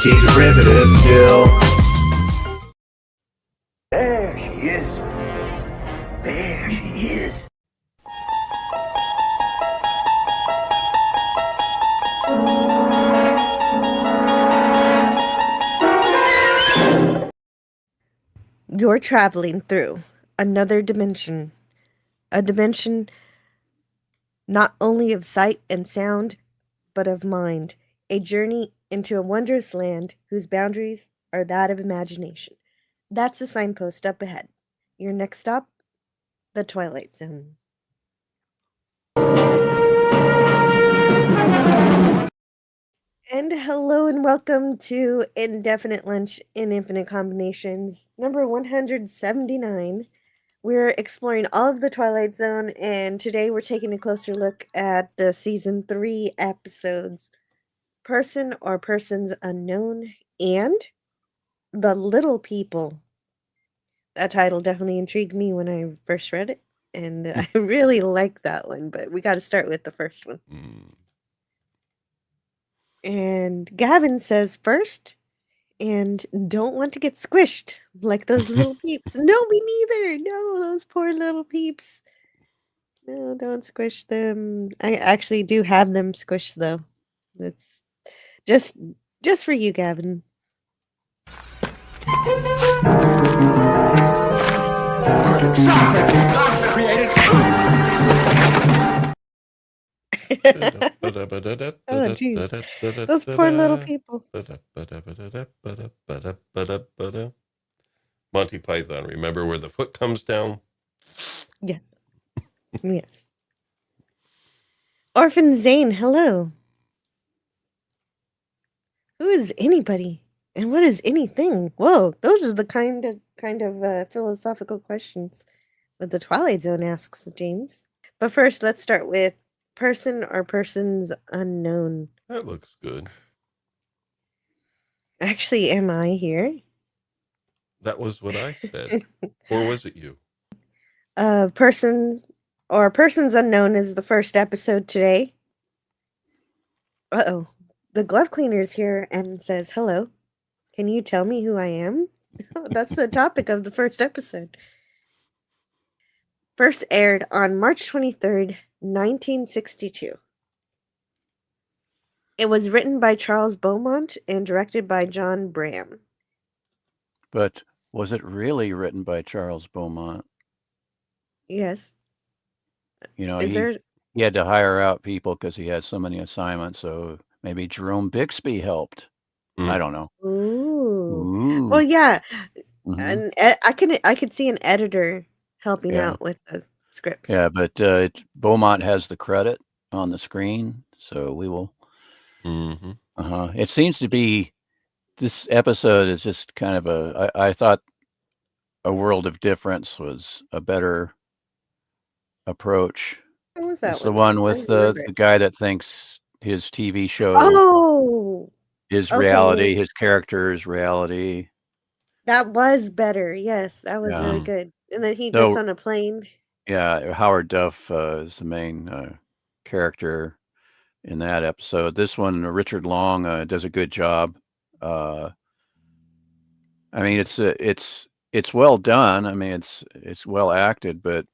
see derivative still. There she is. There she is. You're traveling through another dimension. A dimension not only of sight and sound, but of mind. A journey into a wondrous land whose boundaries are that of imagination. That's the signpost up ahead. Your next stop, the Twilight Zone. And hello and welcome to Indefinite Lunch in Infinite Combinations, number 179. We're exploring all of the Twilight Zone, and today we're taking a closer look at the season 3 episodes, Person or Persons Unknown, and The Little People. That title definitely intrigued me when I first read it, and I really like that one, but we got to start with the first one. And Gavin says first, and don't want to get squished like those little peeps. No, me neither. No, those poor little peeps. No, don't squish them. I actually do have them squished though. That's just for you, Gavin. Oh, jeez. Those poor little people. Monty Python, remember where the foot comes down? Yeah. Yes. Orphan Zane, hello. Who is anybody? And what is anything? Whoa, those are the kind of philosophical questions that the Twilight Zone asks, James. But first, let's start with person or persons unknown. That looks good. Actually, am I here? That was what I said. Or was it you? Person or persons unknown is the first episode today. Uh-oh. The glove cleaner is here and says, hello. Can you tell me who I am? That's the topic of the first episode. First aired on March 23rd, 1962. It was written by Charles Beaumont and directed by John Bram. But was it really written by Charles Beaumont? Yes. You know, Is there... he had to hire out people because he had so many assignments. So maybe Jerome Bixby helped. I don't know. Ooh. Well, yeah. And I could see an editor helping out with the scripts. Yeah, but Beaumont has the credit on the screen, so we will. It seems to be this episode is just kind of I thought A World of Difference was a better approach. What was that? It's the one with the guy that thinks his TV show is reality, his character is reality. That was better. Yes, that was really good. And then he gets on a plane. Yeah, Howard Duff is the main character in that episode. This one, Richard Long does a good job. I mean, it's well done. I mean, it's well acted, but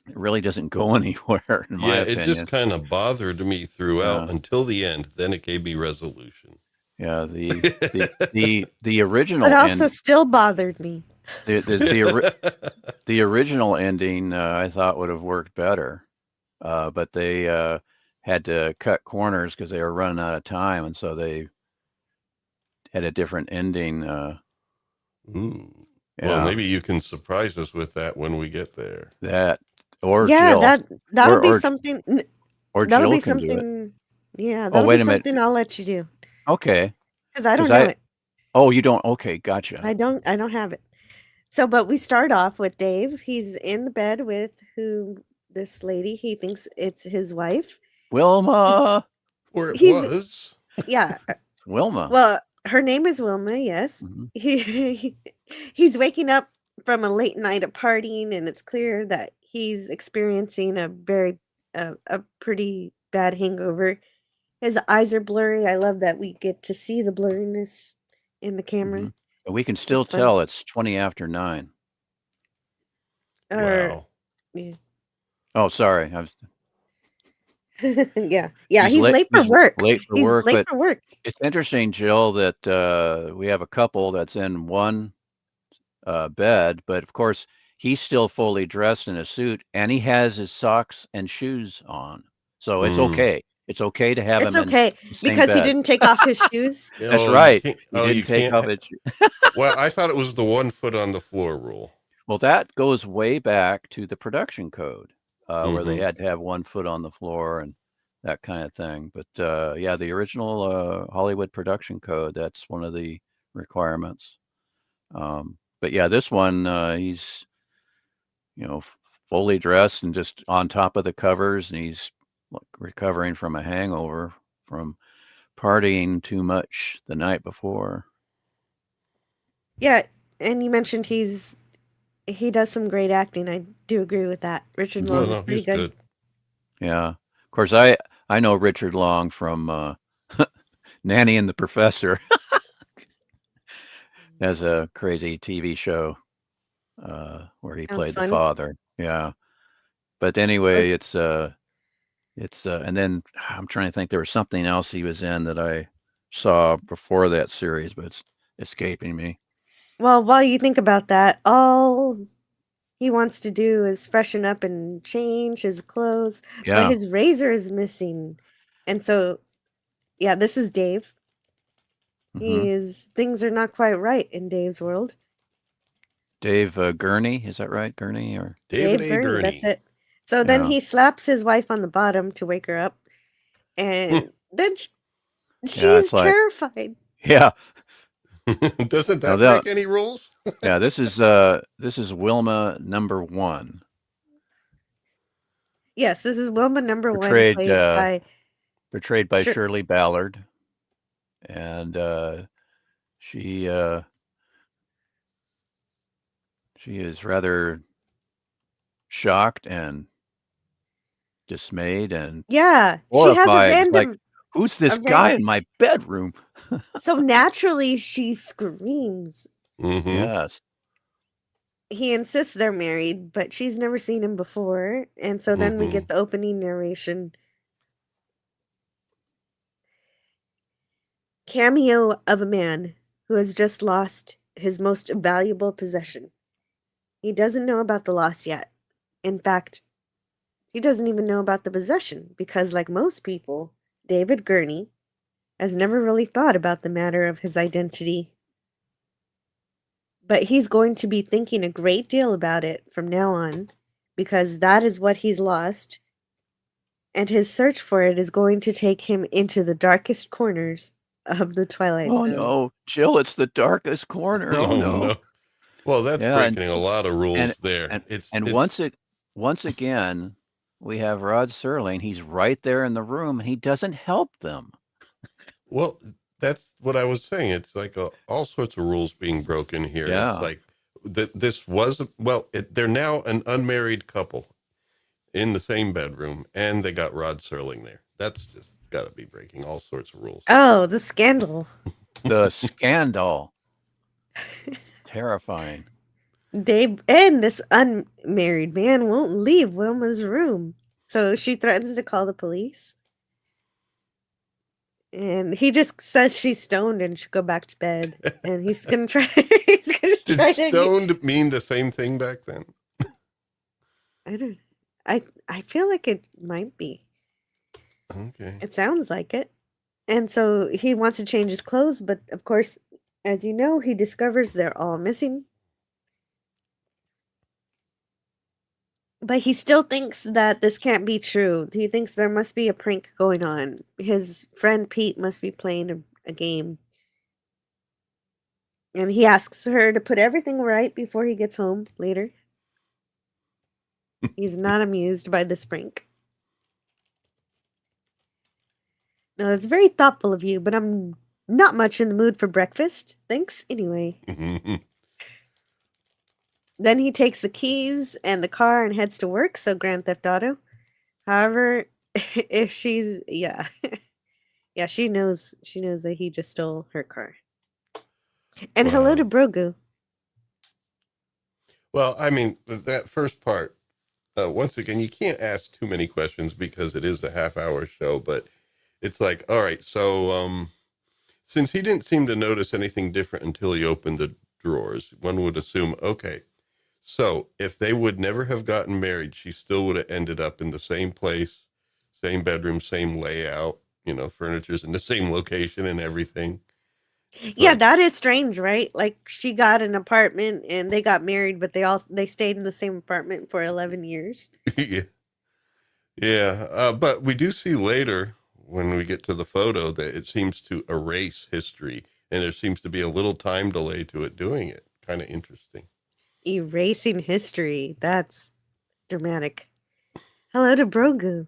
it really doesn't go anywhere in my opinion. It just kind of bothered me throughout until the end. Then it gave me resolution. Yeah, the original, but also still bothered me. The original ending I thought would have worked better, but they had to cut corners because they were running out of time, and so they had a different ending. Ooh. Yeah. Well, maybe you can surprise us with that when we get there. That or yeah, Jill. that'll be something. Or that'll Jill be can something. do it. Yeah, that'll be something I'll let you do. Okay. Because I don't know it. Oh, you don't? Okay, gotcha. I don't have it. So, but we start off with Dave. He's in the bed with this lady. He thinks it's his wife. Wilma. Or it was. Yeah. Wilma. Well, her name is Wilma, yes. He's waking up from a late night of partying, and it's clear that he's experiencing a pretty bad hangover. His eyes are blurry. I love that we get to see the blurriness in the camera. Mhm. But we can still It's fun. tell it's 20 after 9. Or Wow. yeah. Oh, sorry. I was, yeah. He's late for he's work. late for He's work, late but for work. it's interesting, Jill, that we have a couple that's in one bed, but of course he's still fully dressed in a suit and he has his socks and shoes on. So it's okay. It's okay to have It's him in okay the same because he bed. didn't take off his shoes. That's You right. can't. He Oh, didn't you take can't. off his shoes. Well, I thought it was the 1 foot on the floor rule. Well, that goes way back to the production code, where they Mhm. had to have 1 foot on the floor and that kind of thing. But yeah, the original Hollywood production code, that's one of the requirements. But yeah, this one, he's, fully dressed and just on top of the covers, and he's recovering from a hangover from partying too much the night before. Yeah, and you mentioned he does some great acting. I do agree with that. Richard Mhm. Long Oh, is no, pretty he's good. good. Yeah. Of course, I know Richard Long from Nanny and the Professor. Has a crazy TV show where he Sounds played the fun. father. Yeah. But Oh, anyway, it's and then I'm trying to think there was something else he was in that I saw before that series, but it's escaping me. well, while you think about that, all he wants to do is freshen up and change his clothes, but Yeah. his razor is missing. And so, yeah, this is Dave. hmm Things are not quite right in Dave's world. Dave Gurney, is that right? Gurney or David Dave A. Gurney, that's Gurney. it. So then yeah. he slaps his wife on the bottom to wake her up, and then Yeah, it's she's like terrified. yeah. Doesn't Now that break any rules? yeah, this is Wilma number 1. Yes, this is Wilma number 1, Portrayed played by portrayed by Sure. Shirley Ballard, and she is rather shocked and dismayed and Yeah, she has a horrified. It's like, random who's this a guy random in my bedroom? so naturally she screams. Mm-hmm. Yes. He insists they're married, but she's never seen him before, and so then we Mhm. get the opening narration. Cameo of a man who has just lost his most valuable possession. He doesn't know about the loss yet. In fact, he doesn't even know about the possession because, like most people, David Gurney has never really thought about the matter of his identity. But he's going to be thinking a great deal about it from now on because that is what he's lost, and his search for it is going to take him into the darkest corners of the Twilight Oh Zone. no, Jill, it's the darkest corner. Oh no. Well, that's Yeah, breaking a lot of rules there. and once again, we have Rod Serling. He's right there in the room, and he doesn't help them. Well, that's what I was saying. It's like all sorts of rules being broken here. Yeah. It's like this was they're now an unmarried couple in the same bedroom, and they got Rod Serling there. That's just got to be breaking all sorts of rules. Oh, the scandal. The scandal. Terrifying. Dave and this unmarried man won't leave Wilma's room. So she threatens to call the police. And he just says she's stoned and should go back to bed. And he's gonna try. Did stoned mean the same thing back then? I don't. I feel like it might be. Okay. It sounds like it. And so he wants to change his clothes, but of course, as you know, he discovers they're all missing. But he still thinks that this can't be true. He thinks there must be a prank going on. His friend Pete must be playing a game. And he asks her to put everything right before he gets home later. He's not amused by this prank. No, that's very thoughtful of you, but I'm not much in the mood for breakfast. Thanks anyway. Then he takes the keys and the car and heads to work, so Grand Theft Auto. However, if she's, yeah. Yeah, she knows that he just stole her car. And hello to Wow. Brogu. Well, I mean, that first part, once again, you can't ask too many questions because it is a half-hour show, but it's like, all right, so since he didn't seem to notice anything different until he opened the drawers, one would assume, okay, so if they would never have gotten married, she still would have ended up in the same place, same bedroom, same layout, furniture's in the same location and everything. It's Yeah, like, that is strange, right? Like she got an apartment and they got married, but they stayed in the same apartment for 11 years. yeah, yeah. But we do see later when we get to the photo that it seems to erase history, and there seems to be a little time delay to it doing it. Kind of interesting. Erasing history. That's dramatic. Hello to Brogu.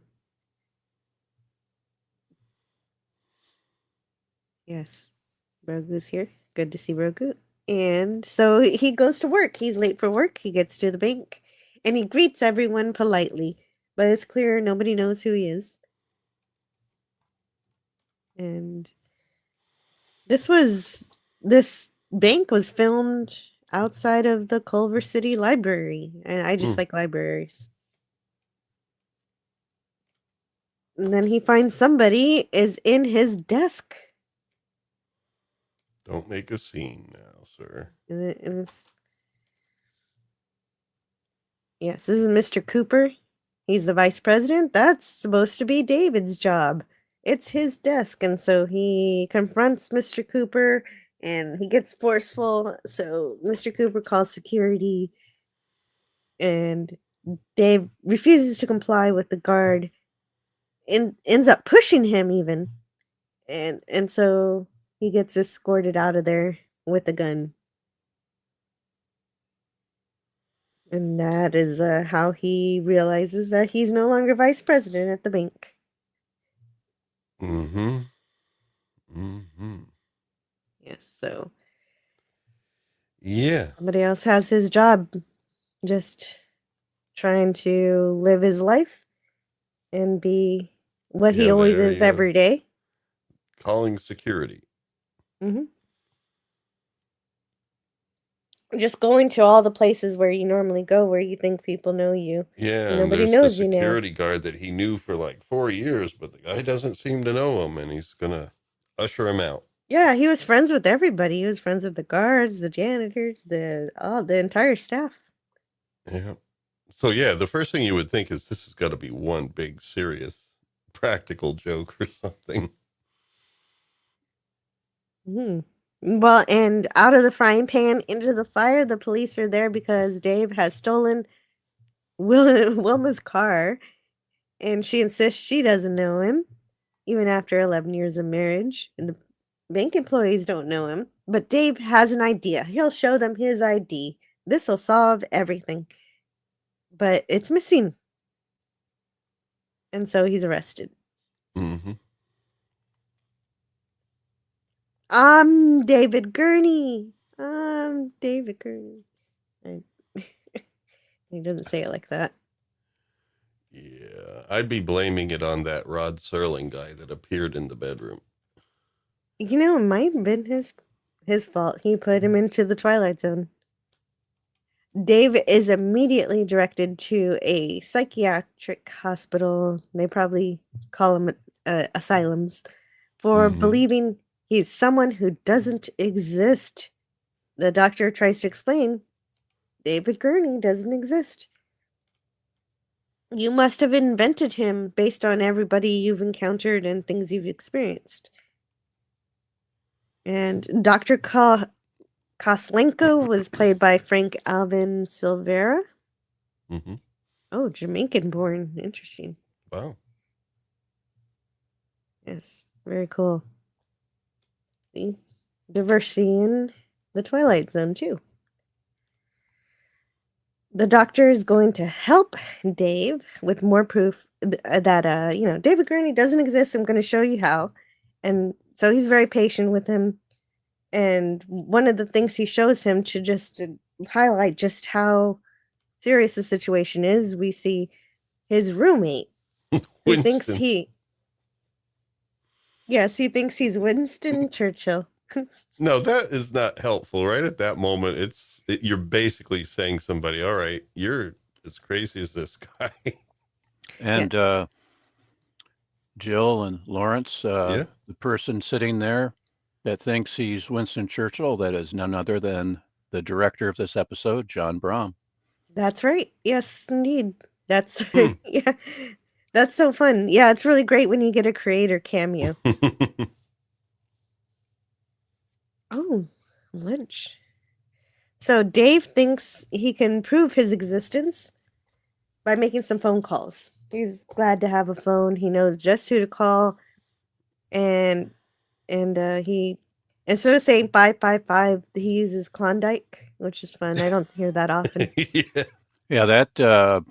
Yes. Brogu's here. Good to see Brogu. And so he goes to work. He's late for work. He gets to the bank and he greets everyone politely, but it's clear nobody knows who he is. And this bank was filmed outside of the Culver City Library, and I just like libraries. And then he finds somebody is in his desk. Don't make a scene now, sir. And it's yes, this is Mr. Cooper. He's the vice president. That's supposed to be David's job. It's his desk. And so he confronts Mr. Cooper and he gets forceful. So Mr. Cooper calls security and Dave refuses to comply with the guard and ends up pushing him even. And so he gets escorted out of there with a gun. And that is how he realizes that he's no longer vice president at the bank. Mm-hmm. Mm-hmm. Yes, so Yeah. somebody else has his job, just trying to live his life and be what he Yeah, always there is you every day. calling security. Mm-hmm. Just going to all the places where you normally go, where you think people know you. Yeah, And and nobody there's the knows you now. security guard that he knew for like 4 years, but the guy doesn't seem to know him, and he's gonna usher him out. Yeah, he was friends with everybody. He was friends with the guards, the janitors, the entire staff. Yeah. So yeah, the first thing you would think is this has got to be one big serious practical joke or something. Hmm. Well, and out of the frying pan into the fire, the police are there because Dave has stolen Wilma's car, and she insists she doesn't know him, even after 11 years of marriage. And the bank employees don't know him, but Dave has an idea. He'll show them his ID. This will solve everything. But it's missing, and so he's arrested. Mm-hmm. I'm David Gurney. I'm David Gurney. He doesn't say it like that. Yeah, I'd be blaming it on that Rod Serling guy that appeared in the bedroom. You know, it might have been his fault. He put him into the Twilight Zone. Dave is immediately directed to a psychiatric hospital. They probably call them asylums for Mm-hmm. believing he's someone who doesn't exist. The doctor tries to explain David Gurney doesn't exist. You must have invented him based on everybody you've encountered and things you've experienced. And Dr. Koslenko was played by Frank Alvin Silvera. Mm-hmm. Oh, Jamaican born. Interesting. Wow. Yes, very cool. See? Diversity in the Twilight Zone, too. The doctor is going to help Dave with more proof that David Gurney doesn't exist. I'm going to show you how. And so he's very patient with him. And one of the things he shows him to highlight just how serious the situation is, we see his roommate who thinks Winston. Yes, he thinks he's Winston Churchill. No, that is not helpful. Right at that moment, you're basically saying somebody, all right, you're as crazy as this guy. And Yes. Jill and Lawrence, Yeah. the person sitting there that thinks he's Winston Churchill, that is none other than the director of this episode, John Brom. That's right. Yes, indeed. That's Hmm. yeah. That's so fun. Yeah, it's really great when you get a creator cameo. Oh, lunch. So Dave thinks he can prove his existence by making some phone calls. He's glad to have a phone. He knows just who to call, and he instead of saying 555, he uses Klondike, which is fun. I don't hear that often. Yeah. Yeah, that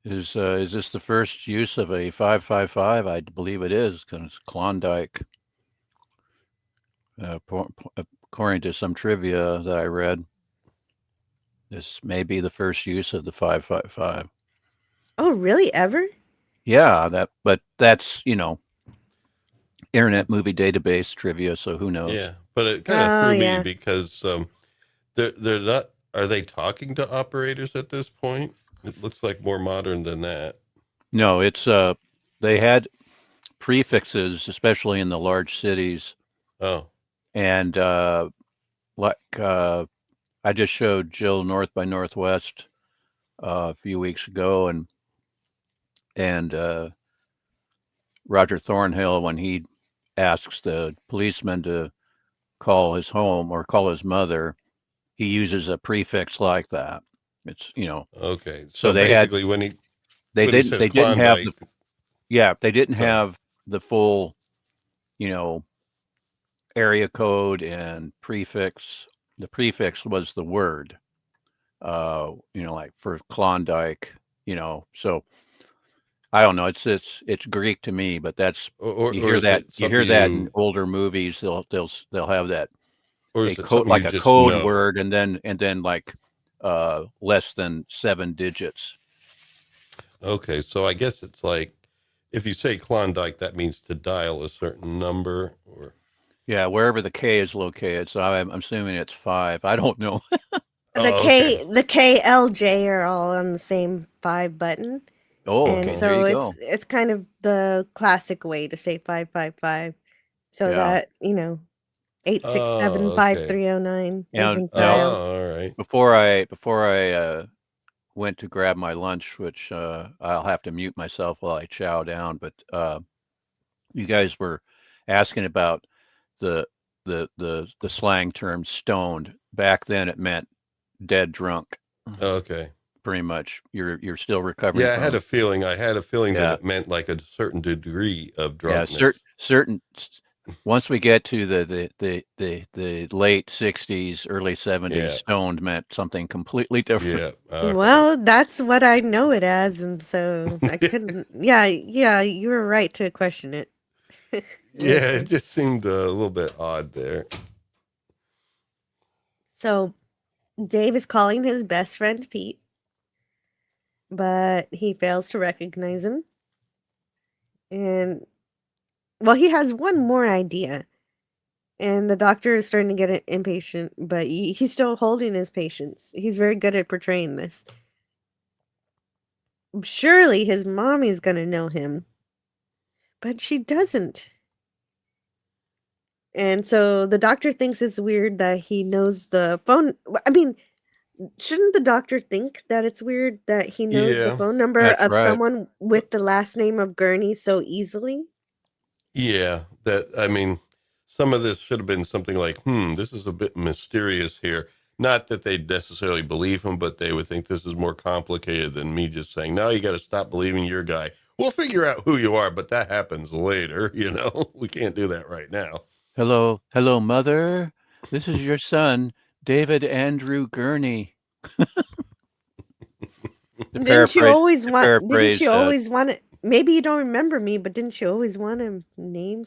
is this the first use of a 555? I believe it is, because it's Klondike. According to some trivia that I read, this may be the first use of the 555. Oh, really? Ever? Yeah, but that's, Internet Movie Database trivia, so who knows? Yeah. But it kind of Oh, threw me yeah. because they're not, are they talking to operators at this point? It looks like more modern than that. No, it's they had prefixes, especially in the large cities, Oh. and like I just showed Jill North by Northwest a few weeks ago, and Roger Thornhill, when he asks the policeman to call his home or call his mother, he uses a prefix like that. It's Okay. so So basically when he says they didn't have Klondike, they didn't sorry. have the full area code and prefix. The prefix was the word, like for Klondike, so I don't know. It's Greek to me, but that's or, you or hear is that it you hear something that in you, older movies. They'll have that or a is it code, something like you a just code know? word, and then like less than 7 digits. Okay. So I guess it's like, if you say Klondike, that means to dial a certain number or, Yeah, wherever the K is located. So I'm assuming it's 5. I don't know. oh, okay. The KLJ are all on the same 5 button. Oh, And okay. There Oh, you so go. it's kind of the classic way to say 555 so Yeah. that, oh, okay. 867-5309 And isn't now dialed. Oh, all right. before I went to grab my lunch, which I'll have to mute myself while I chow down, but you guys were asking about the the slang term stoned. Back then it meant dead drunk. Okay. Pretty much. You're still recovering Yeah, from. I had a feeling that Yeah. it meant like a certain degree of Yeah, drunkenness. certain once we get to the late 60s, early 70s, Yeah. stoned meant something completely different. Yeah. All right. Well, that's what I know it as, and so I couldn't. Yeah, you were right to question it. Yeah, it just seemed a little bit odd there. So Dave is calling his best friend Pete, but he fails to recognize him. And well, he has one more idea. And the doctor is starting to get impatient, but he's still holding his patience. He's very good at portraying this. Surely his mommy's gonna know him, but she doesn't. And so the doctor thinks it's weird that he knows the phone. I mean, shouldn't the doctor think that it's weird that he knows the Yeah. phone number That's of right. someone with the last name of Gurney so easily? Yeah. I mean, some of this should have been something like, this is a bit mysterious here. Not that they'd necessarily believe him, but they would think this is more complicated than me just saying, no, you got to stop believing your guy. We'll figure out who you are, but that happens later. We can't do that right now. Hello, mother. This is your son, David Andrew Gurney. To Didn't you paraphrase, always to want? Didn't paraphrase, you always want to? Maybe you don't remember me, but didn't you always want to name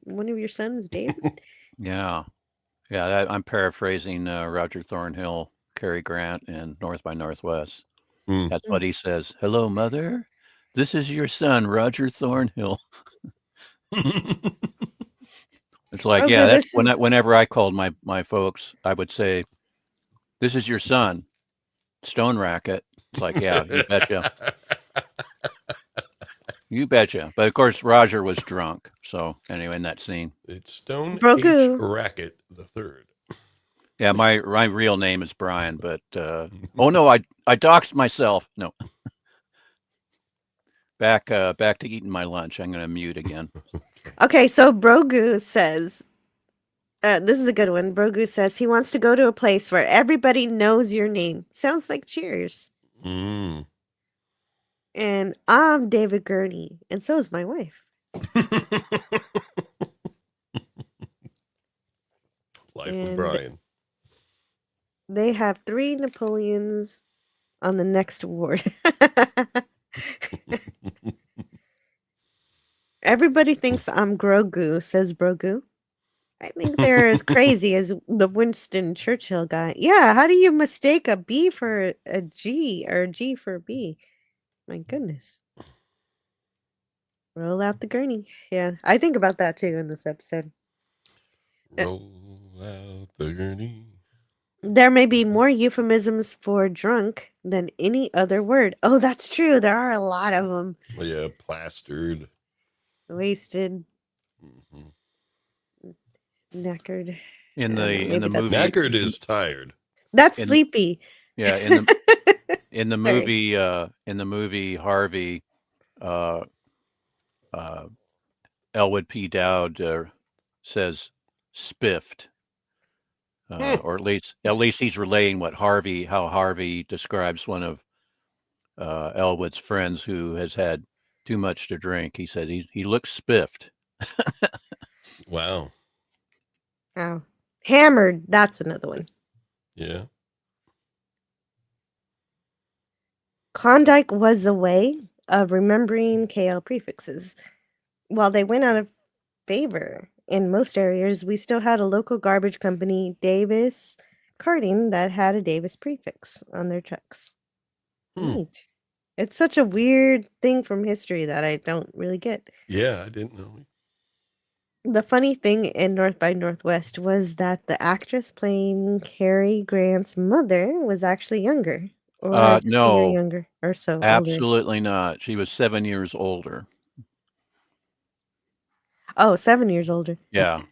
one of your sons David? yeah, I'm paraphrasing Roger Thornhill, Cary Grant, and North by Northwest. Hmm. That's what he says. Hello, mother. This is your son, Roger Thornhill. It's like, Oh, yeah, good. that's This is whenever I called my folks, I would say, "This is your son, Stone Racket." It's like, yeah, you betcha, you betcha. But of course, Roger was drunk. So anyway, in that scene, It's Stone H. Brogu. Racket the third. yeah, my real name is Brian, but oh no, I doxed myself. No, back to eating my lunch. I'm gonna mute again. Okay, so Brogu says, this is a good one. Brogu says he wants to go to a place where everybody knows your name. Sounds like Cheers. Mm. And I'm David Gurney, and so is my wife. Life of And Brian. they have 3 Napoleons on the next ward. Everybody thinks I'm Grogu, says Brogu. I think they're as crazy as the Winston Churchill guy. Yeah, how do you mistake a B for a G or a G for a B? My goodness. Roll out the gurney. Yeah, I think about that too in this episode. Roll out the gurney. There may be more euphemisms for drunk than any other word. Oh, that's true. There are a lot of them. Oh, yeah, plastered. Wasted, Mm-hmm. knackered. In I don't know, the maybe that's movie, Knackered is tired. that's in sleepy. yeah, in the Sorry. movie Harvey, uh, uh, Elwood P. Dowd says spiffed, or at least he's relaying what how Harvey describes one of Elwood's friends who has had too much to drink. He said he looks spiffed. Wow. Oh, hammered. That's another one. Yeah. Klondike was a way of remembering KL prefixes. While they went out of favor in most areas, we still had a local garbage company, Davis Carting, that had a Davis prefix on their trucks. Hmm. Neat. It's such a weird thing from history that I don't really get. Yeah, I didn't know. The funny thing in North by Northwest was that the actress playing Cary Grant's mother was actually younger, or just a year No, younger, or so older. absolutely not. She was 7 years older. Oh, 7 years older. Yeah,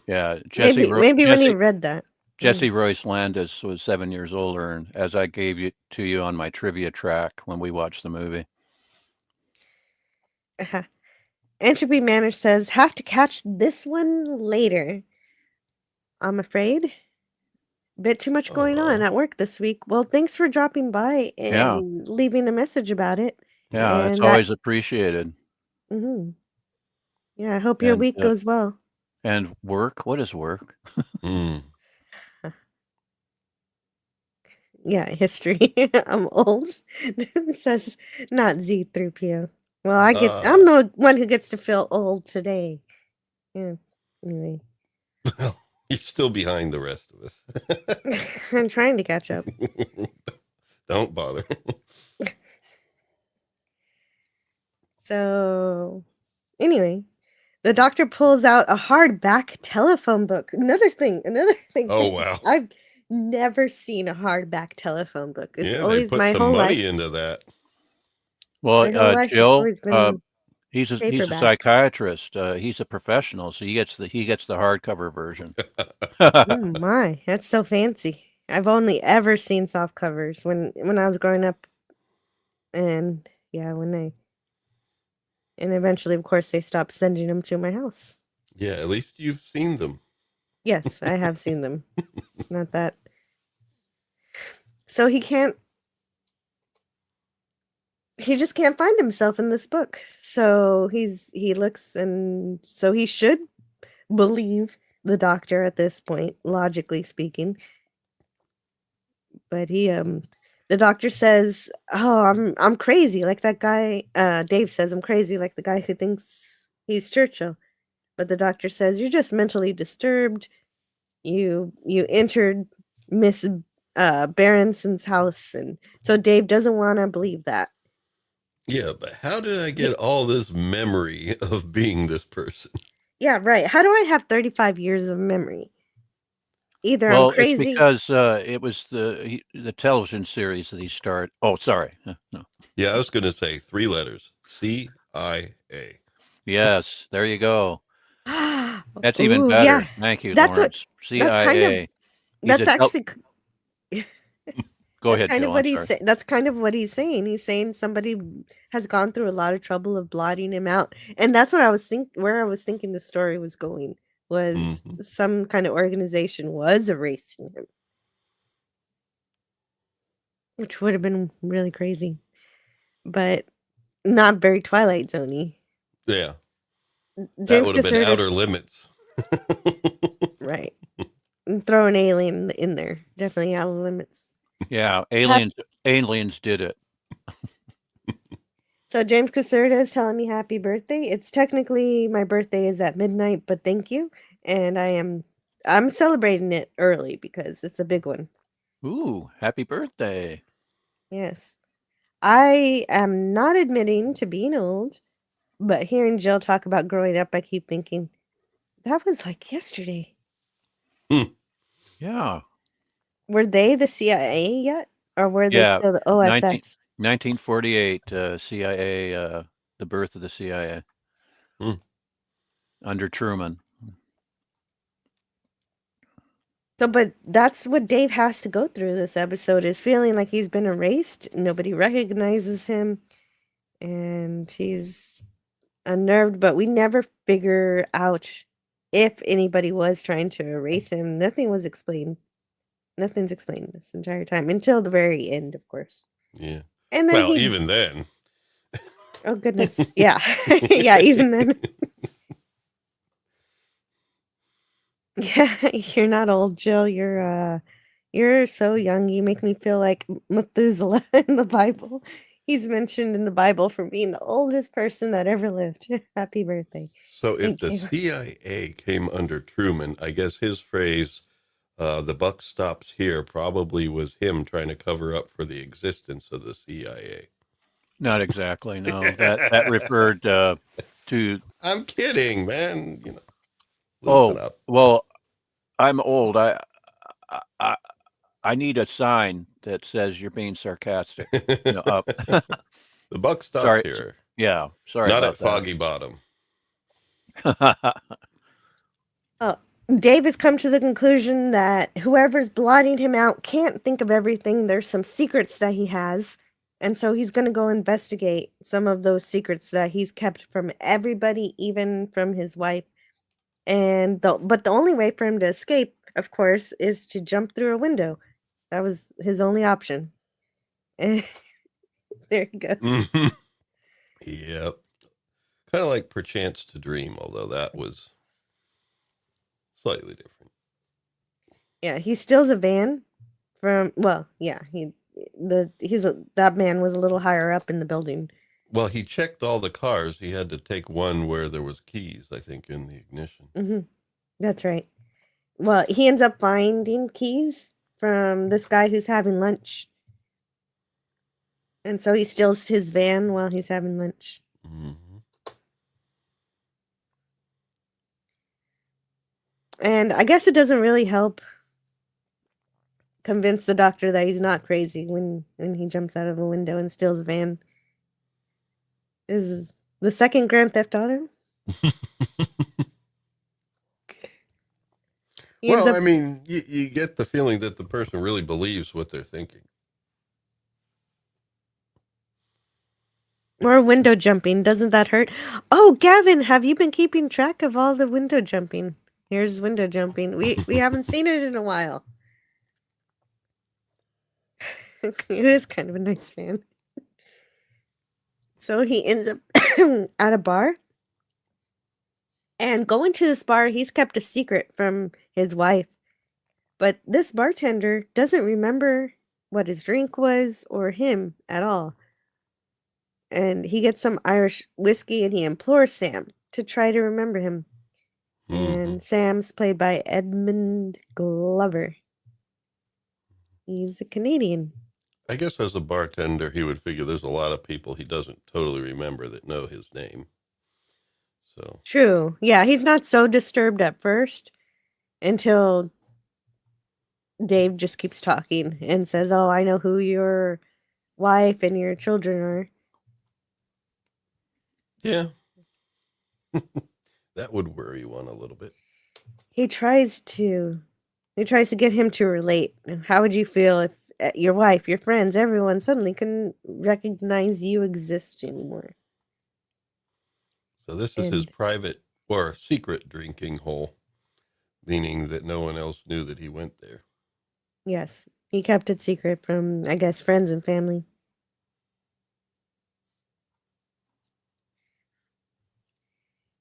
yeah. Maybe when you read that. Jesse Royce Landis was 7 years older, and as I gave you to you on my trivia track when we watched the movie. Uh-huh. Entropy Manor says, have to catch this one later. I'm afraid. Bit too much going on at work this week. Well, thanks for dropping by Yeah, and leaving a message about it. yeah. It's And that, always appreciated. hmm yeah, I hope your week goes well. And work. What is work? Mm. Yeah, history. I'm old. It says not Z3PO. Well, I'm the one who gets to feel old today. Yeah. Anyway, Well, you're still behind the rest of us. I'm trying to catch up. Don't bother. So, anyway, the doctor pulls out a hardback telephone book. Another thing. Oh, wow. I've never seen a hardback telephone book. It's Yeah, they always put my some whole money life. into that. My whole Well, life, it's Jill, always been he's a paperback. psychiatrist. He's a professional, so he gets the hardcover version. Oh my, that's so fancy. I've only ever seen soft covers when I was growing up, and yeah, and eventually, of course, they stopped sending them to my house. Yeah, at least you've seen them. Yes, I have seen them. Not that. So he just can't find himself in this book. So he looks, and so he should believe the doctor at this point, logically speaking. But the doctor says, "Oh, I'm crazy like that guy." Dave says, "I'm crazy like the guy who thinks he's Churchill." But the doctor says, "You're just mentally disturbed. You entered Miss Berenson's house," and so Dave doesn't want to believe that. Yeah, but how did I get all this memory of being this person? Yeah, right. How do I have 35 years of memory? Either I'm Well, it's crazy. because it was the television series that he starred. Oh, sorry. No. Yeah, I was going to say 3 letters. CIA. Yes, there you go. That's even Oh, yeah. better. Thank you, That's what Lawrence. that's kind of CIA. He's that's a tel- actually Go that's ahead, kind of Joe. what I'm sorry. that's kind of what he's saying. He's saying somebody has gone through a lot of trouble of blotting him out. And that's what I was where I was thinking the story was going, was Hmm. some kind of organization was erasing him, which would have been really crazy, but not very Twilight Zone-y. Yeah, that James would have been Caserta's outer limits. right. And throw an alien in there. Definitely out of limits. Yeah, Hap- aliens did it. So James Caserta is telling me happy birthday. It's technically my birthday is at midnight, but thank you. And I'm celebrating it early because it's a big one. Ooh, happy birthday. Yes. I am not admitting to being old, but hearing Jill talk about growing up, I keep thinking, that was like yesterday. Yeah. Were they the CIA yet? Or were they Yeah. still the 19, OSS? 1948, CIA, the birth of the CIA Hmm. under Truman. So, but that's what Dave has to go through this episode, is feeling like he's been erased. Nobody recognizes him, and he's unnerved, but we never figure out if anybody was trying to erase him. Nothing was explained. Nothing's explained this entire time until the very end, of course. Yeah. And then Well, he, even then. oh goodness, yeah, yeah, even then, yeah, you're not old, Jill. You're so young. You make me feel like Methuselah in the Bible. He's mentioned in the Bible for being the oldest person that ever lived. Happy birthday. So if Thank the you. CIA came under Truman, I guess his phrase, the buck stops here, probably was him trying to cover up for the existence of the CIA. Not exactly. No, that referred to. I'm kidding, man. Listen Oh, up. well, I'm old. I I need a sign that says you're being sarcastic. Up. The buck stops Sorry. here, Yeah. Sorry not at about Foggy Bottom. that. Oh, Dave has come to the conclusion that whoever's blotting him out can't think of everything. There's some secrets that he has. And so he's going to go investigate some of those secrets that he's kept from everybody, even from his wife. But the only way for him to escape, of course, is to jump through a window. That was his only option. And there you go. Yep. Kind of like Perchance to Dream, although that was slightly different. Yeah, he steals a van from, well, yeah, that man was a little higher up in the building. Well, he checked all the cars. He had to take one where there was keys, I think, in the ignition. Hmm. That's right. Well, he ends up finding keys from this guy who's having lunch. And so he steals his van while he's having lunch. Hmm. And I guess it doesn't really help convince the doctor that he's not crazy when he jumps out of a window and steals a van. Is the second Grand Theft Auto? He ends Well, up I mean, you get the feeling that the person really believes what they're thinking. or window jumping. Doesn't that hurt? Oh, Gavin, have you been keeping track of all the window jumping? Here's window jumping. We haven't seen it in a while. It is kind of a nice fan. So he ends up at a bar. And going to this bar, he's kept a secret from his wife. But this bartender doesn't remember what his drink was or him at all. And he gets some Irish whiskey and he implores Sam to try to remember him. And Sam's played by Edmund Glover. He's a Canadian. I guess as a bartender, he would figure there's a lot of people he doesn't totally remember that know his name. So True. Yeah, he's not so disturbed at first until Dave just keeps talking and says, "Oh, I know who your wife and your children are." yeah, that would worry one a little bit. He tries to get him to relate. How would you feel if your wife, your friends, everyone suddenly couldn't recognize you exist anymore? So this is his And private or secret drinking hole, meaning that no one else knew that he went there. yes, he kept it secret from, I guess, friends and family.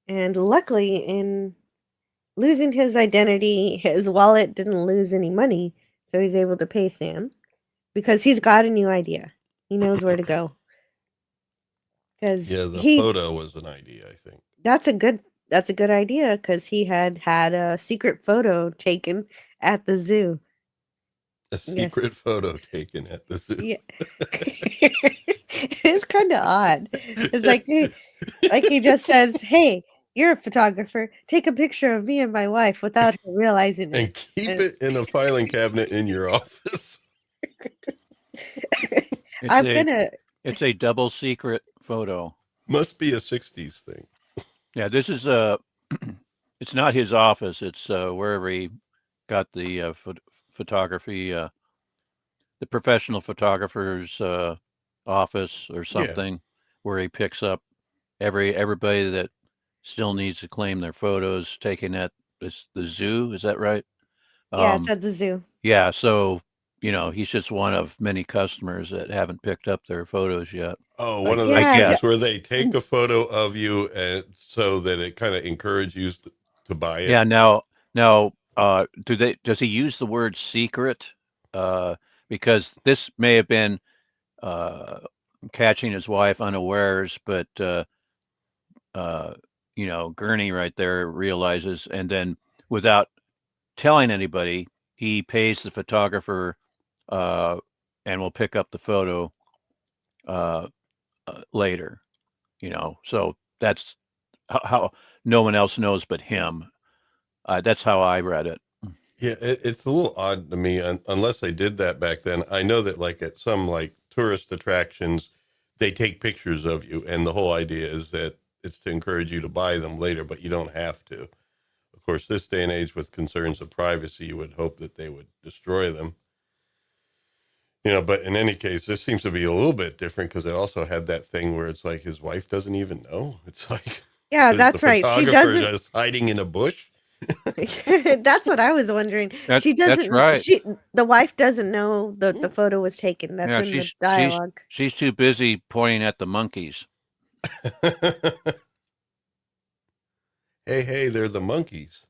And luckily, in losing his identity, his wallet didn't lose any money, so he's able to pay Sam because he's got a new idea. He knows where to go. Because Yeah, the photo was an idea, I think. that's a good idea because he had a secret photo taken at the zoo. A secret photo taken at the zoo. Yeah. It's kind of odd. It's like he just says, "Hey, you're a photographer. Take a picture of me and my wife," without her realizing And it. keep it in a filing cabinet in your office. It's a double secret photo. Must be a 60s thing. Yeah, this is it's not his office. It's wherever he got the photography, the professional photographer's office or something, where he picks up everybody that still needs to claim their photos taken at the zoo. Is that right? Yeah, it's at the zoo. Yeah, so he's just one of many customers that haven't picked up their photos yet. Oh, one of those things where they take a photo of you and so that it kind of encourages you to buy it. Yeah. Now, does he use the word secret? Because this may have been catching his wife unawares, but Gurney right there realizes, and then without telling anybody, he pays the photographer and will pick up the photo later. So that's how no one else knows but him. That's how I read it. Yeah, it's a little odd to me, unless they did that back then. I know that like at some like tourist attractions, they take pictures of you, and the whole idea is that it's to encourage you to buy them later, but you don't have to. Of course, this day and age with concerns of privacy, you would hope that they would destroy them. But in any case, this seems to be a little bit different because it also had that thing where it's like his wife doesn't even know. It's like, yeah, that's right. She doesn't just hiding in a bush. That's what I was wondering. She doesn't. That's right. The wife doesn't know the photo was taken. That's in the dialogue. She's too busy pointing at the monkeys. Hey, they're the monkeys.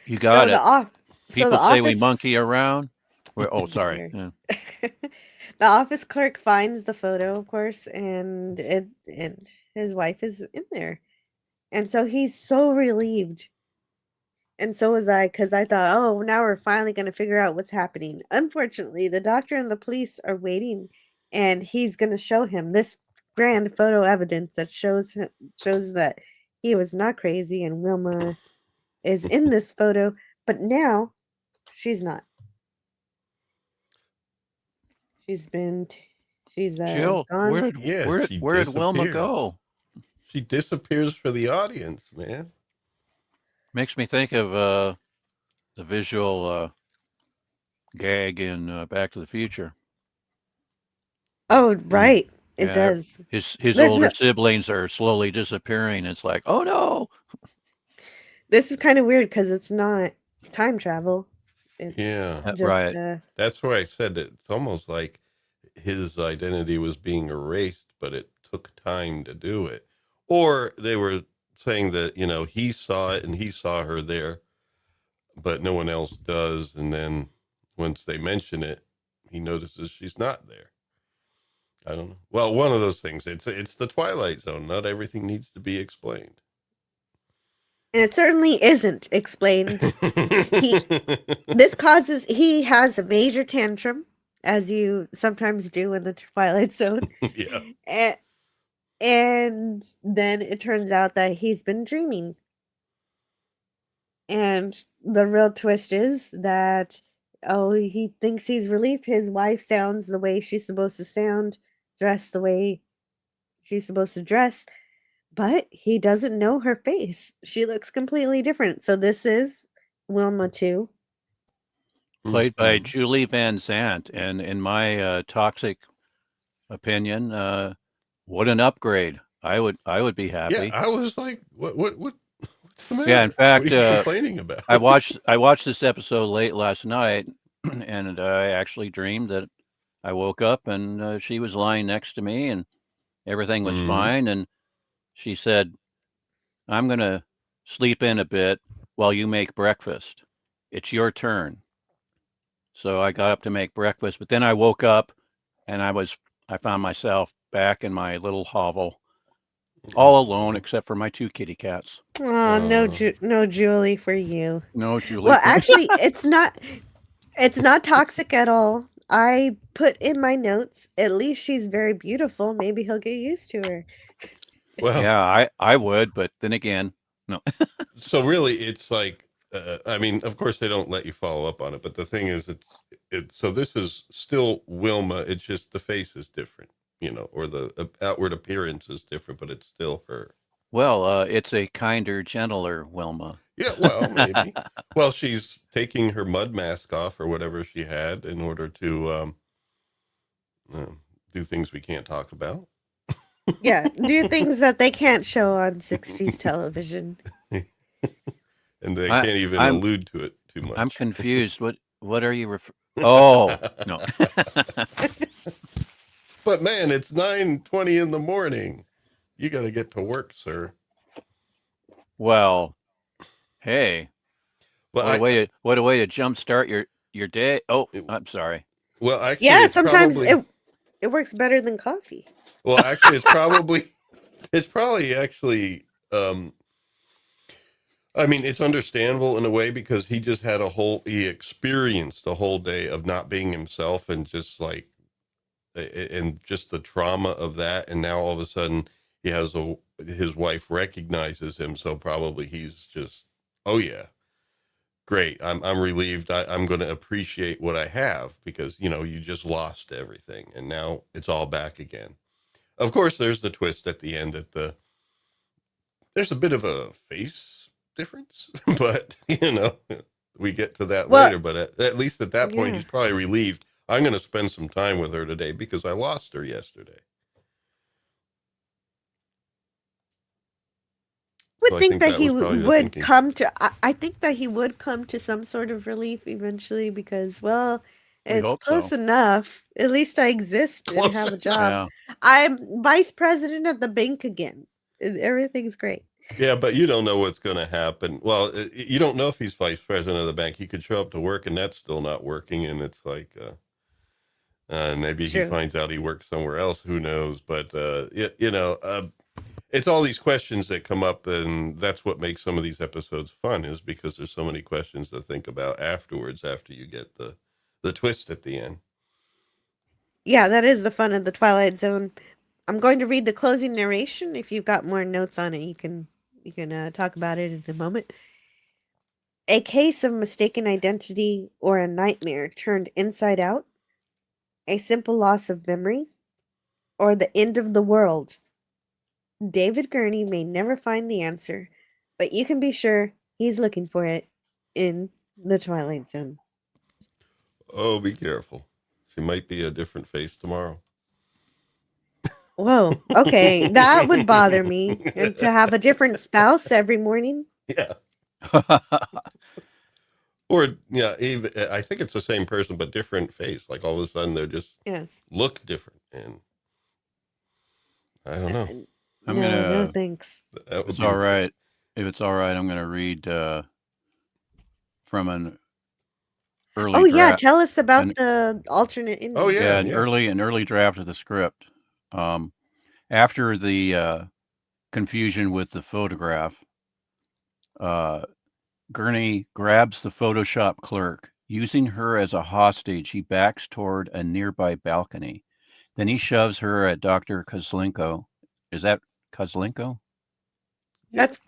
You got it. People say we monkey around. Sorry. Yeah. The office clerk finds the photo, of course, and his wife is in there. And so he's so relieved. And so was I, because I thought, oh, now we're finally going to figure out what's happening. Unfortunately, the doctor and the police are waiting, and he's going to show him this grand photo evidence that shows that he was not crazy, and Wilma is in this photo, but now she's not. She's Jill, gone. where did Wilma go? She disappears for the audience, man. Makes me think of the visual gag in Back to the Future. Oh, right. It does. His older siblings are slowly disappearing. It's like, oh no. This is kind of weird because it's not time travel. Right. That's where I said it's almost like his identity was being erased, but it took time to do it. Or they were saying that, he saw it and he saw her there, but no one else does. And then once they mention it, he notices she's not there. I don't know. Well, one of those things. It's the Twilight Zone. Not everything needs to be explained. And it certainly isn't explained. He has a major tantrum as you sometimes do in the Twilight Zone. Yeah. And, and then it turns out that he's been dreaming. And the real twist is that, oh, he thinks he's relieved. His wife sounds the way she's supposed to sound, dressed the way she's supposed to dress, but he doesn't know her face. She looks completely different. So this is Wilma too. Played by Mhm. Julie Van Zant, and in my toxic opinion, what an upgrade! I would be Yeah, happy. I was like, what's the Yeah, in matter? What are fact, you complaining about? I watched this episode late last night, and I actually dreamed that I woke up and she was lying next to me, and everything was Mhm. fine. And she said, "I'm gonna sleep in a bit while you make breakfast. It's your turn." So I got up to make breakfast, but then I woke up and I found myself back in my little hovel, all alone Oh, except for my 2 kitty cats. Oh, oh. No Julie for you. No Julie Well, for me. actually, it's not toxic at all. I put in my notes, at least she's very beautiful. Maybe he'll get used to her. Well, Yeah, I would, but then again, no. so really, it's like, I mean, of course they don't let you follow up on it, but the thing is, so this is still Wilma. It's just the face is different, or the outward appearance is different, but it's still her. Well, it's a kinder, gentler Wilma. Yeah, well, maybe. Well, she's taking her mud mask off or whatever she had in order to do things we can't talk about. Yeah, do things that they can't show on 60s television. And they I can't even I'm allude to it too I'm much. confused. What are you Oh, no. But man, it's 9:20 in the morning. You got to get to work, sir. Well, hey, Well, what a way to jumpstart your day. Oh, I'm sorry. actually, Yeah, it's sometimes probably it works better than coffee. well, actually, it's probably actually. I mean, it's understandable in a way because he experienced a whole day of not being himself and just like, and just the trauma of that. And now all of a sudden his wife recognizes him. So probably he's just, oh yeah, great. I'm relieved. I'm going to appreciate what I have because, you just lost everything and now it's all back again. Of course, there's the twist at the end that there's a bit of a face difference, but we get to that Well, later. But at least at that point, yeah. he's probably relieved. I'm going to spend some time with her today because I lost her yesterday. Would So I think think that that he was probably the would thinking. come to I think that he would come to some sort of relief eventually because, well, We it's hope close so. enough. At least I exist and Close have a enough. job. Yeah. I'm vice president of the bank again. Everything's great. Yeah, but you don't know what's going to happen. Well, you don't know if he's vice president of the bank. He could show up to work and that's still not working. And it's like, maybe he True. finds out he works somewhere else. Who knows? But, it's all these questions that come up, and that's what makes some of these episodes fun, is because there's so many questions to think about afterwards after you get the twist at the end. Yeah, that is the fun of the Twilight Zone. I'm going to read the closing narration. If you've got more notes on it, you can talk about it in a moment. A case of mistaken identity or a nightmare turned inside out, a simple loss of memory, or the end of the world. David Gurney may never find the answer, but you can be sure he's looking for it in the Twilight Zone. Oh, be careful. She might be a different face tomorrow. Whoa, okay, that would bother me. And to have a different spouse every morning? Yeah. Or, yeah, even, I think it's the same person, but different face. Like all of a sudden they're just Yes. look different. And I don't know. I'm No, gonna, thanks. That if would it's be all weird. right, I'm gonna read from an Oh early yeah, draft, tell us about an the alternate Oh, ending. yeah. an Yeah. early draft of the script. Um, After the confusion with the photograph, Gurney grabs the Photoshop clerk Using her as a hostage, he backs toward a nearby balcony. Then he shoves her at Dr. Kozlenko. Is that Kozlenko? That's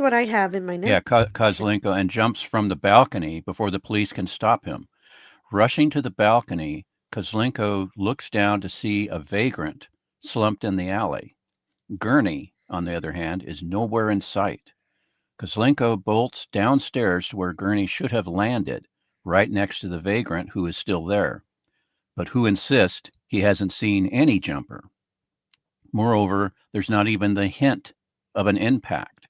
what I have in my Yeah, notes. Kozlenko, and jumps from the balcony before the police can stop him. Rushing to the balcony, Kozlenko looks down to see a vagrant slumped in the alley. Gurney, on the other hand, is nowhere in sight. Kozlenko bolts downstairs to where Gurney should have landed, right next to the vagrant who is still there, but who insists he hasn't seen any jumper. Moreover, there's not even the hint of an impact.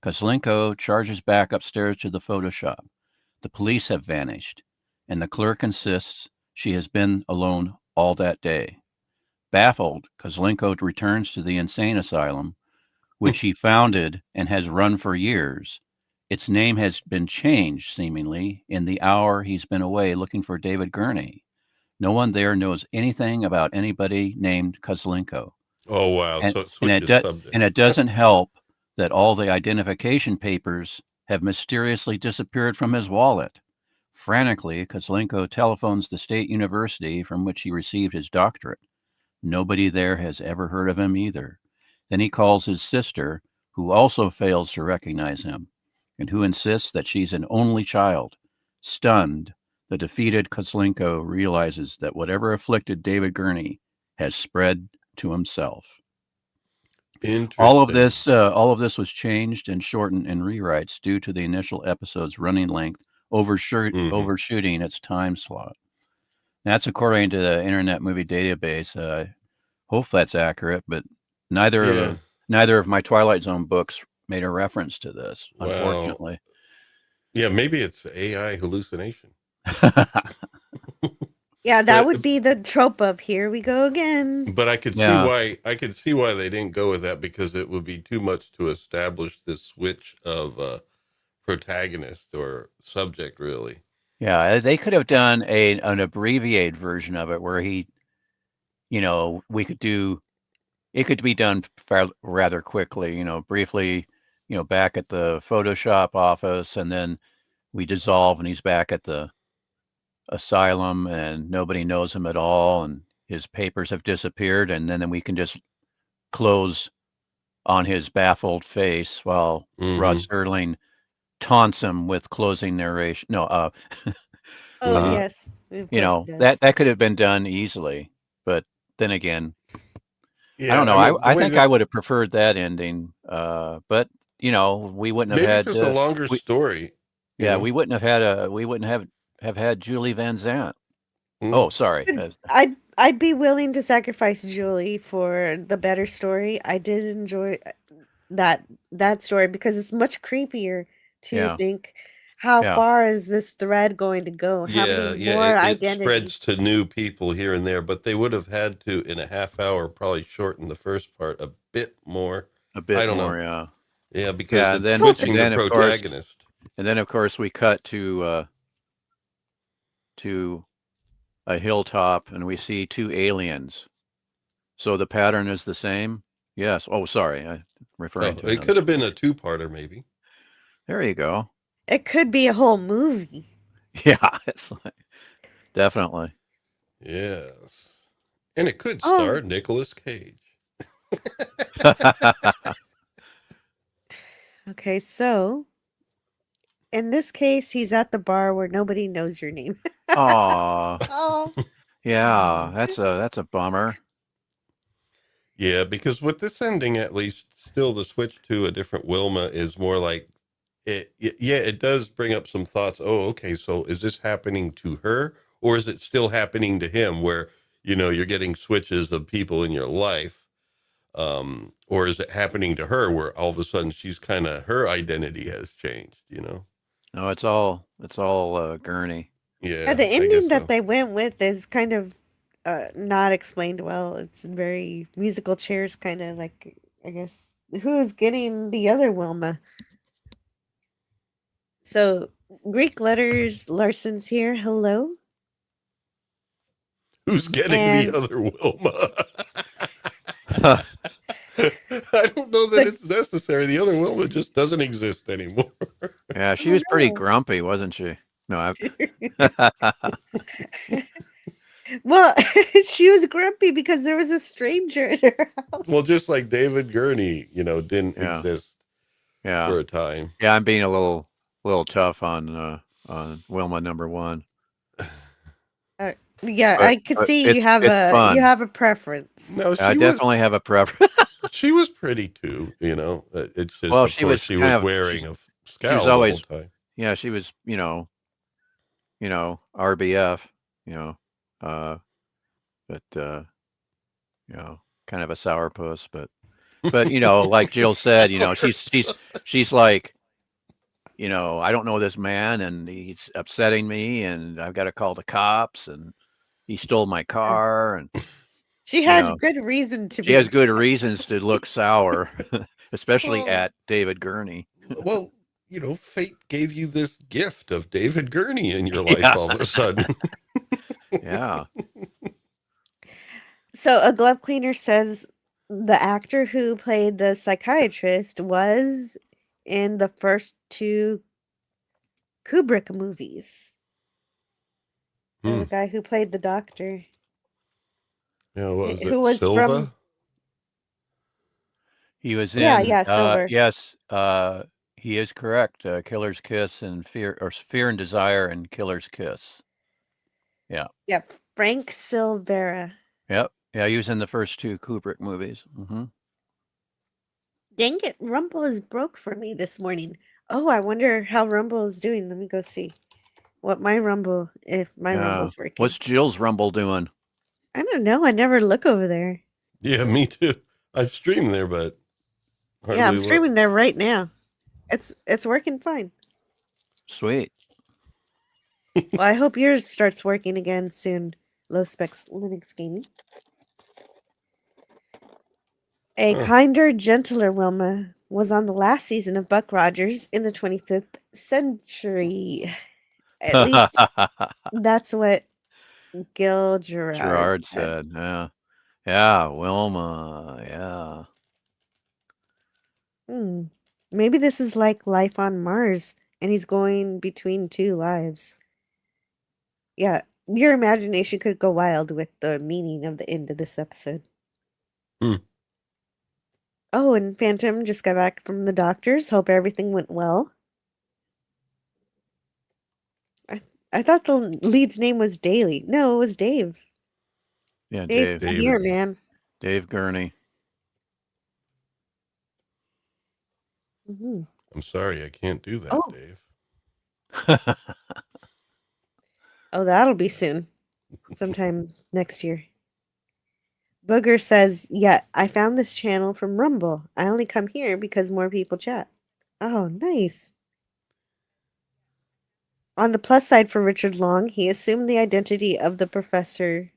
Kozlenko charges back upstairs to the photo shop. The police have vanished, and the clerk insists she has been alone all that day. Baffled, Kozlenko returns to the insane asylum, which he founded and has run for years. Its name has been changed, seemingly, in the hour he's been away looking for David Gurney. No one there knows anything about anybody named Kozlenko. Oh, wow. And, So it and, switches it subject. and it doesn't help that all the identification papers have mysteriously disappeared from his wallet. Frantically, Kozlenko telephones the state university from which he received his doctorate. Nobody there has ever heard of him either. Then he calls his sister, who also fails to recognize him, and who insists that she's an only child. Stunned, the defeated Kozlenko realizes that whatever afflicted David Gurney has spread to himself. Interesting. All of this was changed and shortened in rewrites due to the initial episode's running length overshooting its time slot. That's according to the Internet Movie Database. Hope that's accurate, but neither of my Twilight Zone books made a reference to this, unfortunately. Yeah, maybe it's AI hallucination. Yeah, that would be the trope of here we go again. But I could see why they didn't go with that, because it would be too much to establish this switch of protagonist or subject, really. Yeah, they could have done an abbreviated version of it where he, we could do, it could be done rather quickly, briefly, back at the Photoshop office, and then we dissolve and he's back at the asylum and nobody knows him at all and his papers have disappeared, and then we can just close on his baffled face while Rod Serling taunts him with closing narration. No, yes. That could have been done easily, but then again, Yeah, I don't know. I think I this- would have preferred that ending, but we wouldn't have maybe had if it's a longer story. Yeah, we wouldn't have had Julie Van Zandt. Mm. Oh, sorry. I'd be willing to sacrifice Julie for the better story. I did enjoy that story because it's much creepier to think how far is this thread going to go? How many more identities? It spreads to new people here and there, but they would have had to, in a half hour, probably shorten the first part a bit more. A bit I don't more, know. yeah. Yeah, because it's then switching the protagonist. And then, of course, we cut to a hilltop, and we see two aliens. So the pattern is the same? Yes. Oh, sorry. I'm referring to it could have been a two-parter, maybe. There you go. It could be a whole movie. Yeah, it's definitely. Yes. And it could star Nicolas Cage. Okay, so in this case, he's at the bar where nobody knows your name. Oh, yeah, that's a bummer. Yeah, because with this ending, at least, still the switch to a different Wilma is more like it does bring up some thoughts. Oh, okay, so is this happening to her, or is it still happening to him? Where you're getting switches of people in your life, or is it happening to her, where all of a sudden she's her identity has changed? No, it's all Gurney. Yeah, the ending that they went with is kind of not explained well. It's very musical chairs, kind of like, I guess, who's getting the other Wilma? So Greek letters, Larson's here. Hello. Who's getting the other Wilma? I don't know that it's necessary. The other Wilma just doesn't exist anymore. Yeah, she was pretty grumpy, wasn't she? No, I've. Well, she was grumpy because there was a stranger in her house. Well, just like David Gurney, didn't Yeah. exist Yeah. for a time. Yeah, I'm being a little tough on Wilma #1. Yeah, But I could see it's you fun. have a preference. No, I definitely have a preference. she was pretty too, It's just, Well, of course, she was wearing a she was scowl the whole always, time. yeah, she was, RBF, you know, uh, but kind of a sourpuss, but like Jill said, she's like, I don't know this man and he's upsetting me and I've got to call the cops and he stole my car and She had good reason to she be has good upset. reasons to look sour, especially Well, at David Gurney. well, fate gave you this gift of David Gurney in your life Yeah. all of a sudden. Yeah. So a glove cleaner says the actor who played the psychiatrist was in the first 2 Kubrick movies. The guy who played the doctor. Yeah, what was Who it? was Silva? from He was Yeah, in, Silver. yes, he is correct. Killer's Kiss and Fear and Desire and Killer's Kiss. Yeah. Yep, Frank Silvera. Yep. Yeah, he was in the first 2 Kubrick movies. Dang it, Rumble is broke for me this morning. Oh, I wonder how Rumble is doing. Let me go see if my Rumble's working. What's Jill's Rumble doing? I don't know. I never look over there. Yeah, me too. I've streamed there, but Yeah, I'm streaming there right now. It's working fine. Sweet. Well, I hope yours starts working again soon. Low Specs Linux Gaming. A kinder, gentler Wilma was on the last season of Buck Rogers in the 25th century. At least that's what Gil Gerard said. Yeah. Yeah, Wilma. Yeah. Maybe this is like life on Mars and he's going between 2 lives. Yeah, your imagination could go wild with the meaning of the end of this episode. Oh, and Phantom just got back from the doctors. Hope everything went well. I thought the lead's name was Daly. No, it was Dave. Yeah, Dave. Here, man. Dave Gurney. I'm sorry, I can't do that, Dave. Oh, that'll be soon. Sometime next year. Booger says, yeah, I found this channel from Rumble. I only come here because more people chat. Oh, nice. On the plus side for Richard Long, he assumed the identity of the professor,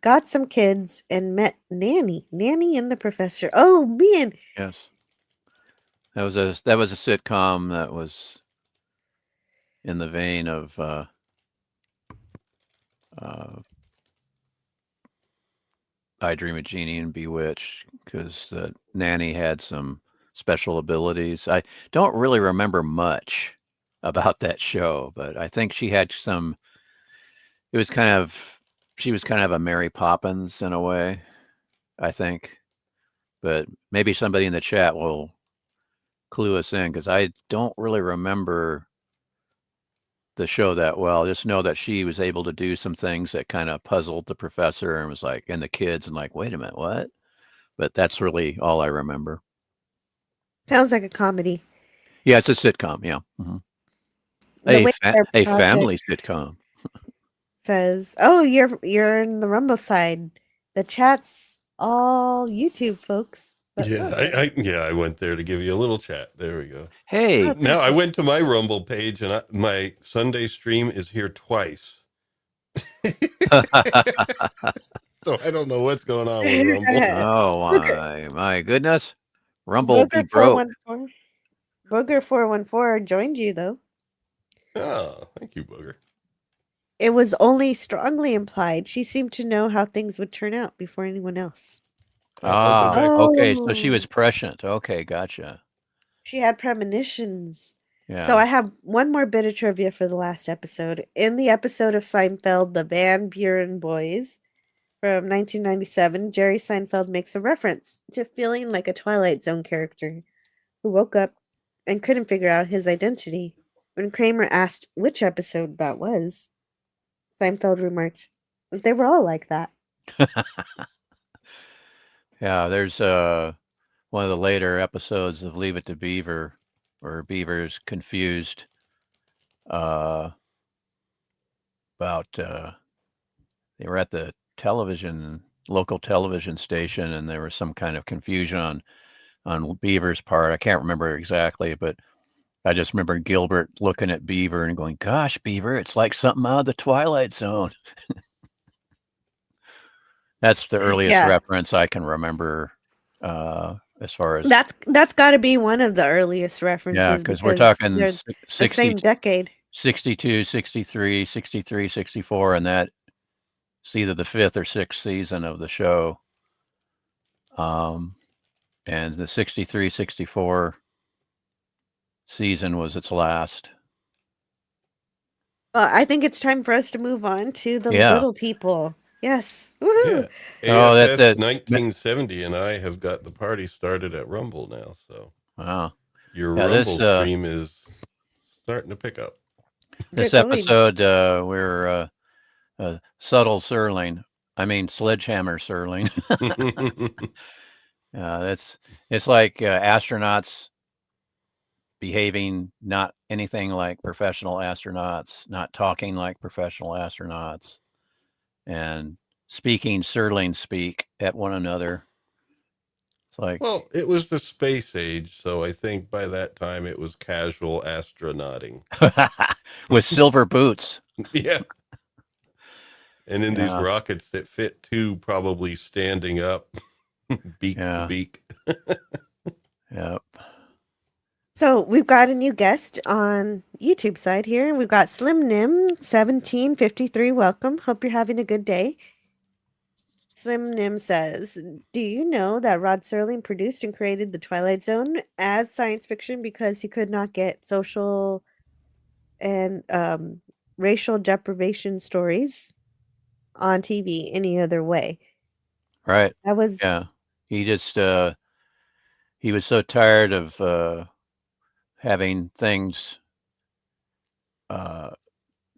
got some kids, and met Nanny. Nanny and the professor. Oh, man. Yes. That was a sitcom that was in the vein of I Dream of Jeannie and Bewitched, because Nanny had some special abilities. I don't really remember much about that show, but I think she had some. She was kind of a Mary Poppins in a way, I think. But maybe somebody in the chat will clue us in, because I don't really remember the show that well. I just know that she was able to do some things that kind of puzzled the professor and was like, and the kids, and like, wait a minute, what? But that's really all I remember. Sounds like a comedy. Yeah, it's a sitcom. Yeah. A family sitcom. Says, oh, you're in the Rumble side. The chat's all YouTube, folks. I went there to give you a little chat. There we go. Hey. Now I went to my Rumble page and my Sunday stream is here twice. So I don't know what's going on with Rumble. Oh my goodness. Rumble be broke. Booger 414 joined you though. Oh, thank you, Booger. It was only strongly implied. She seemed to know how things would turn out before anyone else. Okay, so she was prescient. Okay, gotcha. She had premonitions. Yeah. So I have one more bit of trivia for the last episode. In the episode of Seinfeld, The Van Buren Boys from 1997, Jerry Seinfeld makes a reference to feeling like a Twilight Zone character who woke up and couldn't figure out his identity. When Kramer asked which episode that was, Seinfeld remarked, "They were all like that." Yeah, there's one of the later episodes of Leave It to Beaver where Beaver's confused about they were at the local television station, and there was some kind of confusion on Beaver's part. I can't remember exactly, but I just remember Gilbert looking at Beaver and going, "Gosh, Beaver, it's like something out of the Twilight Zone." That's the earliest Yeah. reference I can remember as far as That's got to be one of the earliest references because we're because talking they're the same decade. 62, 63, 63, 64, and that it's either the 5th or 6th season of the show. And the 63, 64 season was its last. Well, I think it's time for us to move on to the Yeah. little people. Yes. Woohoo! Yeah. Oh, AFS that 1970 and I have got the party started at Rumble now. So wow. your Yeah, Rumble stream is starting to pick up. This Get going. episode, we're subtle Serling. I mean, sledgehammer Serling. It's like astronauts behaving not anything like professional astronauts, not talking like professional astronauts, and speaking Serling speak at one another. It's like, Well, it was the space age, so I think by that time it was casual astronauting. with silver boots. Yeah. And in these Yeah. rockets that fit two probably standing up, beak to beak. Yep. So we've got a new guest on YouTube side here. We've got Slim Nim 1753. Welcome. Hope you're having a good day. Slim Nim says, "Do you know that Rod Serling produced and created The Twilight Zone as science fiction because he could not get social and racial deprivation stories on TV any other way?" Right. That was He just he was so tired of having things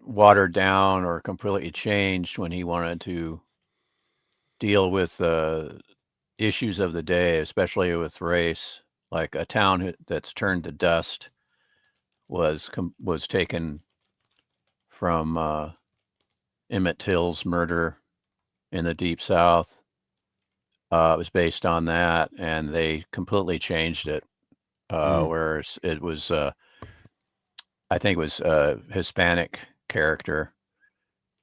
watered down or completely changed when he wanted to deal with issues of the day, especially with race. Like a town that's turned to dust was taken from Emmett Till's murder in the Deep South. It was based on that, and they completely changed it. Whereas it was, I think it was a Hispanic character,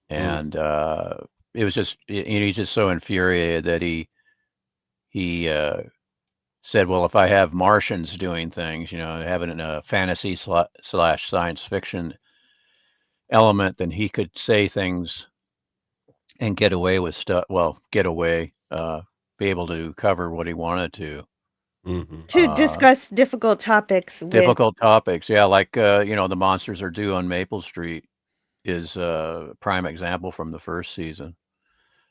and it was just, he's just so infuriated that he said, well, if I have Martians doing things, having a fantasy / science fiction element, then he could say things and get away with stuff. Well, be able to cover what he wanted to. To discuss difficult topics. Difficult topics, yeah, like the monsters are due on Maple Street is a prime example from the first season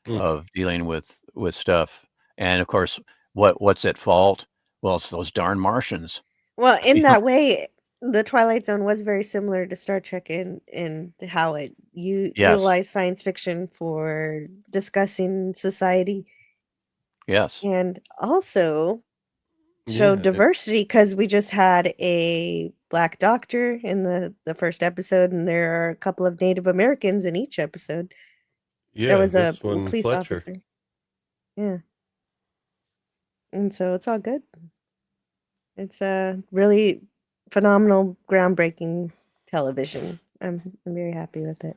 of dealing with stuff. And of course, what's at fault? Well, it's those darn Martians. Well, in that way, the Twilight Zone was very similar to Star Trek in how it utilized science fiction for discussing society. Yes. And also showed diversity, because we just had a black doctor in the first episode, and there are a couple of Native Americans in each episode. Yeah, there was a Fletcher. police officer. Yeah. And so it's all good. It's a really phenomenal, groundbreaking television. I'm very happy with it.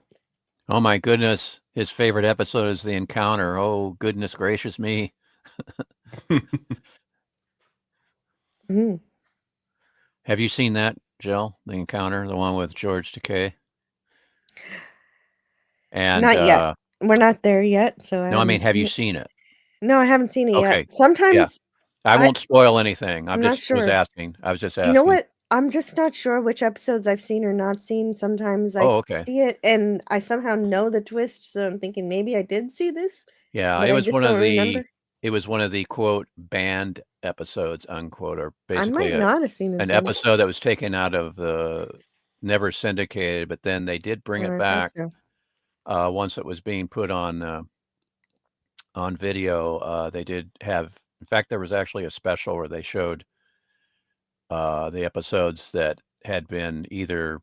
Oh my goodness. His favorite episode is The Encounter. Oh, goodness gracious me. Have you seen that, Jill? The Encounter, the one with George Takei? And not yet. We're not there yet. So no, I mean, have you seen it? No, I haven't seen it Okay. yet. Sometimes I won't spoil anything. I'm not was sure. asking. I was just asking. You know what? I'm just not sure which episodes I've seen or not seen. Sometimes I Oh, okay. see it and I somehow know the twist, so I'm thinking maybe I did see this, Yeah, but I just don't remember. it was one of the quote banned episodes unquote, or I basically might not have seen it an then. episode that was taken out of the never syndicated, but then they did bring Oh, it I thought back so. once it was being put on video. They did have, in fact, there was actually a special where they showed the episodes that had been either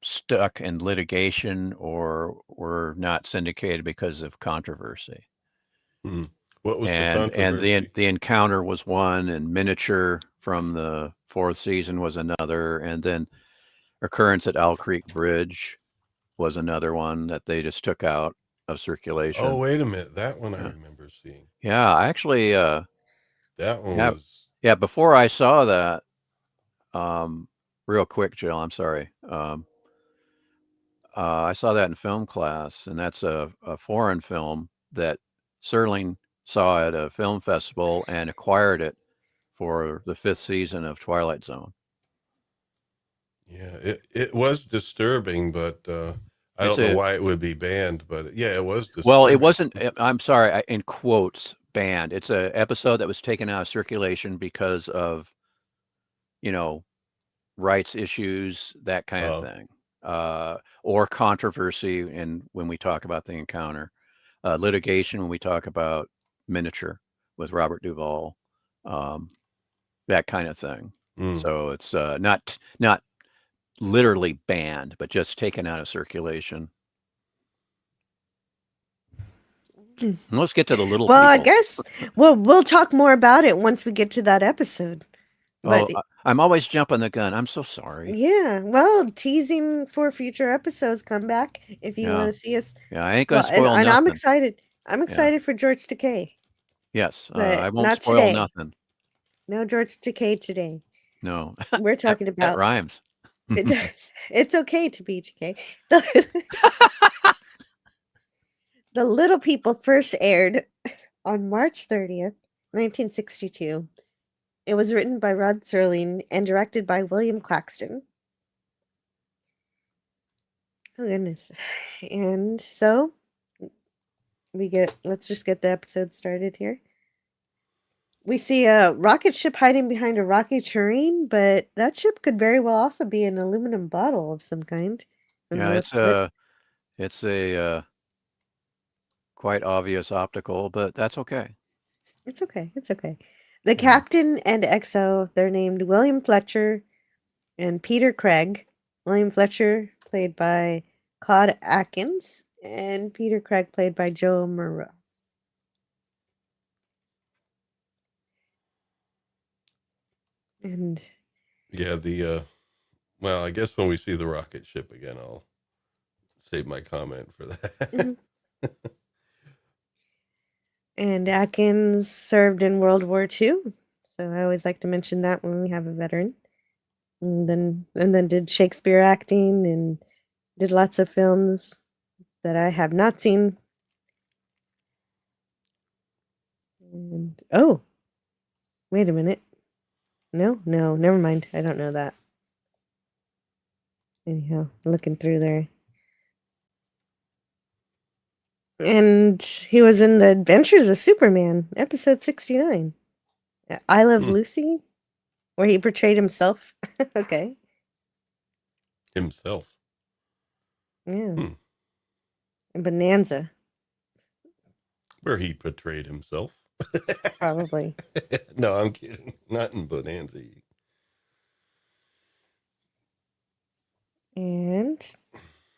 stuck in litigation or were not syndicated because of controversy. Hmm. What was the And controversy? the encounter was one, and miniature from the fourth season was another, and then occurrence at Owl Creek Bridge was another one that they just took out of Oh, circulation. wait a minute. That one I Yeah, remember seeing. yeah, actually, That one yeah, was. yeah. Before I saw that, real quick, Jill, I'm sorry. I saw that in film class, and that's a foreign film that Serling saw at a film festival and acquired it for the fifth season of Twilight Zone. Yeah, it was disturbing, but I It's don't know a why it would be banned. But yeah, it was well, it disturbing. wasn't. I'm sorry, in quotes, banned. It's a episode that was taken out of circulation because of you know rights issues, that kind of Oh, thing, or controversy. And when we talk about the encounter, litigation, when we talk about miniature with Robert Duvall, um, that kind of thing. mm. So it's not literally banned, but just taken out of circulation. And let's get to the little Well, I people. guess we'll talk more about it once we get to that episode. But Oh, I'm always jumping the gun. I'm so sorry. yeah, well, teasing for future episodes. Come back if you want Yeah, to see us. yeah. I ain't gonna Well, spoil and I'm nothing. excited. I'm Yeah. excited for George Takei, Yes. but I won't not spoil today. nothing. No George Takei today. No. We're talking That about rhymes. it. Does. It's okay to be Takei. The Little People first aired on March 30th, 1962. It was written by Rod Serling and directed by William Claxton. Oh goodness. And so let's just get the episode started here. We see a rocket ship hiding behind a rocky terrain, but that ship could very well also be an aluminum bottle of some kind. I don't Yeah, know what it's a quite obvious optical, but that's okay. it's okay. It's okay. The Yeah. captain and XO, they're named William Fletcher and Peter Craig. William Fletcher played by Claude Atkins and Peter Craig played by Joe Morose. And Yeah, the well, I guess when we see the rocket ship again, I'll save my comment for that. mhm. And Atkins served in World War II. So I always like to mention that when we have a veteran. And then did Shakespeare acting and did lots of films that I have not seen. And oh, wait a minute. No, never mind. I don't know that. Anyhow, looking through there. And he was in The Adventures of Superman, episode 69. I Love Hmm. Lucy, where he portrayed himself. Okay. Himself. Yeah. Hmm. And Bonanza, Where he portrayed himself. probably. No, I'm kidding. Not in Bonanza. And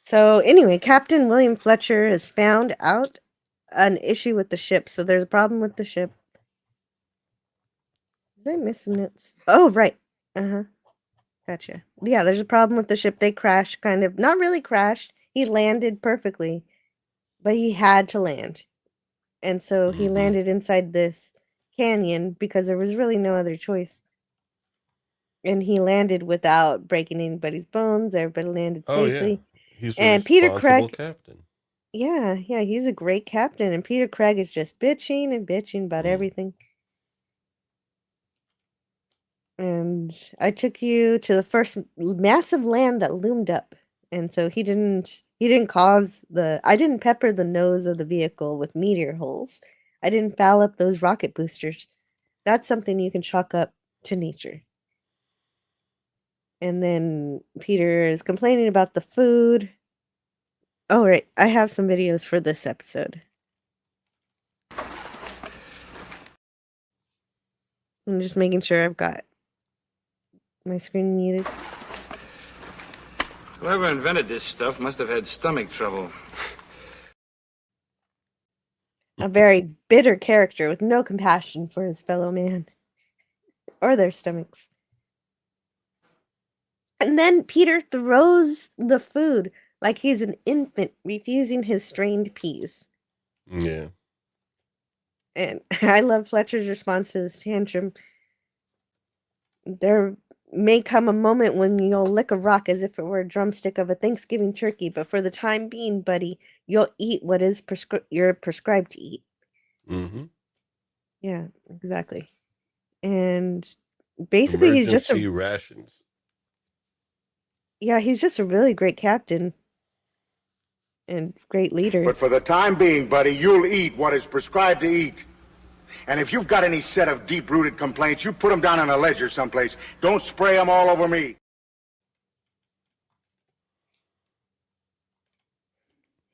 so, anyway, Captain William Fletcher has found out an issue with the ship. So there's a problem with the ship. Did I miss some notes? Oh, right. Uh-huh. Gotcha. Yeah, there's a problem with the ship. They crashed, kind of. Not really crashed. He landed perfectly, but he had to land. And so he Mm-hmm. landed inside this canyon because there was really no other choice. And he landed without breaking anybody's bones. Everybody landed Oh yeah, safely. he's a And Peter responsible Craig, captain. yeah, he's a great captain. And Peter Craig is just bitching and bitching about Mm. everything. And and I took you to the first massive land that loomed up. And so he didn't I didn't pepper the nose of the vehicle with meteor holes. I didn't foul up those rocket boosters. That's something you can chalk up to nature. And then Peter is complaining about the food. Oh, right. I have some videos for this episode. I'm just making sure I've got my screen muted. Whoever invented this stuff must have had stomach trouble. A very bitter character with no compassion for his fellow man or their stomachs. And then Peter throws the food like he's an infant refusing his strained peas. Yeah. And I love Fletcher's response to this tantrum. There may come a moment when you'll lick a rock as if it were a drumstick of a Thanksgiving turkey, but for the time being, buddy, you'll eat what is you're prescribed to eat. Mm-hmm. Yeah, exactly. And basically, Emergency rations. Yeah, he's just a really great captain and great leader. But for the time being, buddy, you'll eat what is prescribed to eat. And if you've got any set of deep-rooted complaints, you put them down on a ledger someplace. Don't spray them all over me.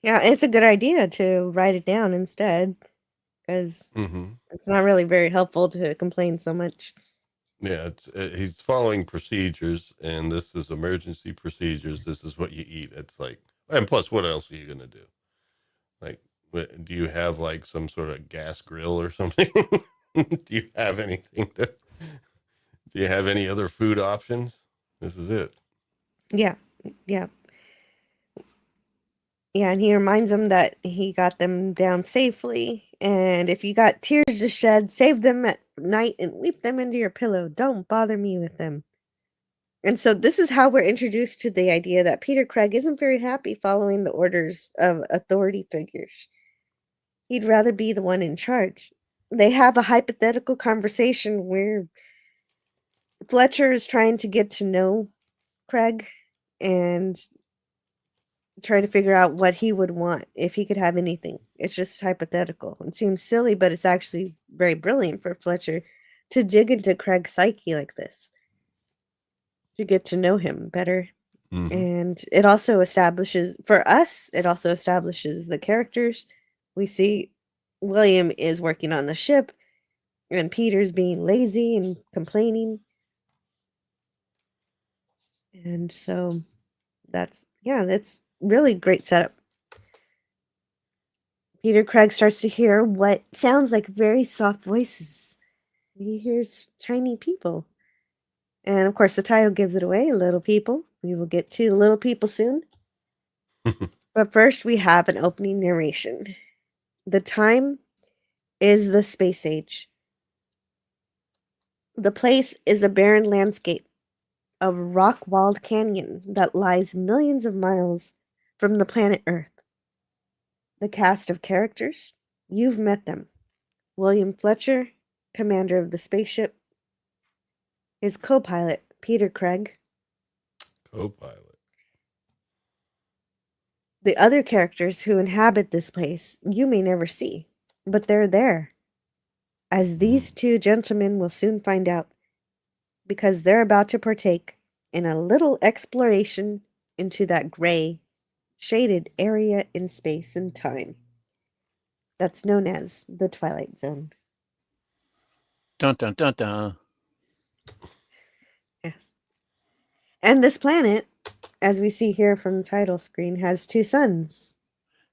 Yeah, it's a good idea to write it down instead, because it's not really very helpful to complain so much. Yeah, he's following procedures, and this is emergency procedures. This is what you eat. It's like, and plus, what else are you gonna do? Like, do you have like some sort of gas grill or something? Do you have anything do you have any other food options? This is it. Yeah. And he reminds them that he got them down safely. And if you got tears to shed, save them at night and weep them into your pillow. Don't bother me with them. And so this is how we're introduced to the idea that Peter Craig isn't very happy following the orders of authority figures. He'd rather be the one in charge. They have a hypothetical conversation where Fletcher is trying to get to know Craig and try to figure out what he would want if he could have anything. It's just hypothetical. It seems silly, but it's actually very brilliant for Fletcher to dig into Craig's psyche like this, to get to know him better. And it also establishes, for us, the characters. We see William is working on the ship, and Peter's being lazy and complaining. And so that's really great setup. Peter Craig starts to hear what sounds like very soft voices. He hears tiny people. And of course, the title gives it away, Little People. We will get to the little people soon. But first, we have an opening narration. The time is the space age. The place is a barren landscape, a rock-walled canyon that lies millions of miles from the planet Earth. The cast of characters, you've met them. William Fletcher, commander of the spaceship. His co-pilot, Peter Craig. Co-pilot. The other characters who inhabit this place you may never see, but they're there. As these two gentlemen will soon find out, because they're about to partake in a little exploration into that gray, shaded area in space and time that's known as the Twilight Zone. Dun dun dun dun. Yes. And this planet, as we see here from the title screen, has two suns.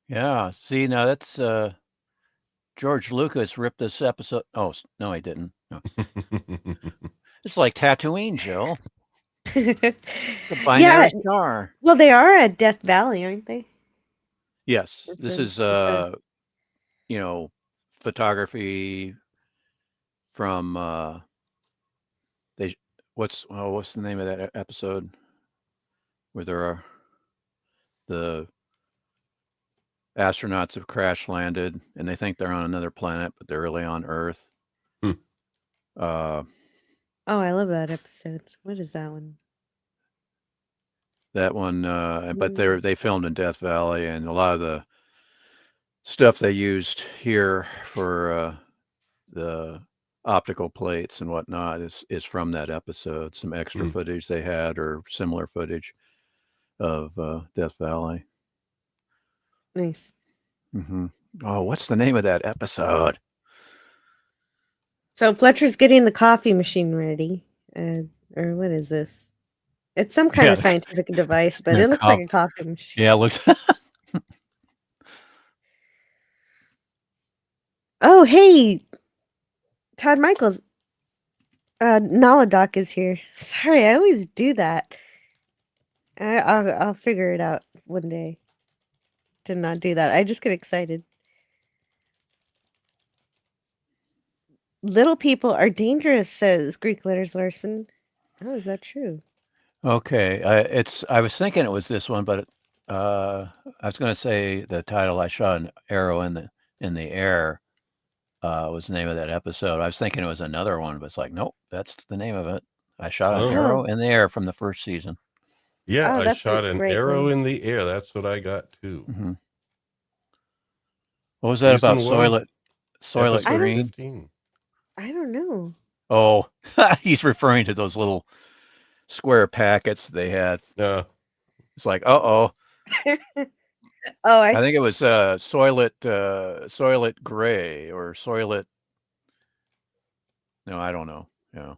Yeah. See, now that's George Lucas ripped this episode. Oh, no, he didn't. No. It's like Tatooine, Jill. It's a binary star. Well, they are at Death Valley, aren't they? Yes. This is photography from what's the name of that episode where there are the astronauts have crash landed and they think they're on another planet, but they're really on Earth. Oh, I love that episode. What is that one? That one, but Mm. they filmed in Death Valley, and a lot of the stuff they used here for the optical plates and whatnot is from that episode. Some extra Mm. footage they had, or similar footage of Death Valley. Nice. Hmm. Oh, what's the name of that episode? So Fletcher's getting the coffee machine ready. Or what is this? It's some kind of Yeah, scientific device, but the it looks like a coffee machine. Yeah, it looks. Oh, hey, Todd Michaels. Naladoc is here. Sorry, I always do that. I'll figure it out one day to not do that. I just get excited. Little people are dangerous, says Greek Letters Larson. Oh, is that true? Okay, I was thinking it was this one, but I was going to say the title. I shot an arrow in the air. Was the name of that episode. I was thinking it was another one, but it's like, nope, that's the name of it. I shot an Oh. arrow Oh, in the air from the first season. Yeah, oh, I that's a shot an great arrow one. in the air. That's what I got too. Hmm. What was that about? Season 1, Soylent episode Green? 15. I don't know. Oh, he's referring to those little square packets they had. It's like, Oh, I think it was Soylent Gray or Soylent. No, I don't know. Yeah.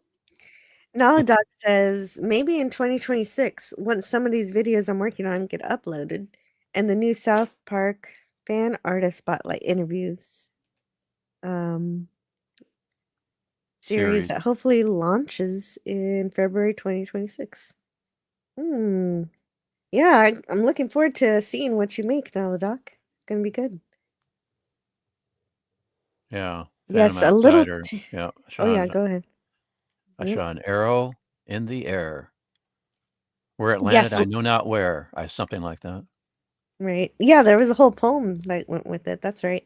Naladoc says maybe in 2026, once some of these videos I'm working on get uploaded, and the new South Park fan artist spotlight interviews series that hopefully launches in February 2026. Yeah, I'm looking forward to seeing what you make, Naladoc. It's gonna be good. Yeah. Yes, Phantom a little. Outsider. Yeah. Oh yeah, go ahead. I Yep. shot an arrow in the air. Where it Yes, landed, I know not where. Something like that. right. Yeah, there was a whole poem that went with it. That's right.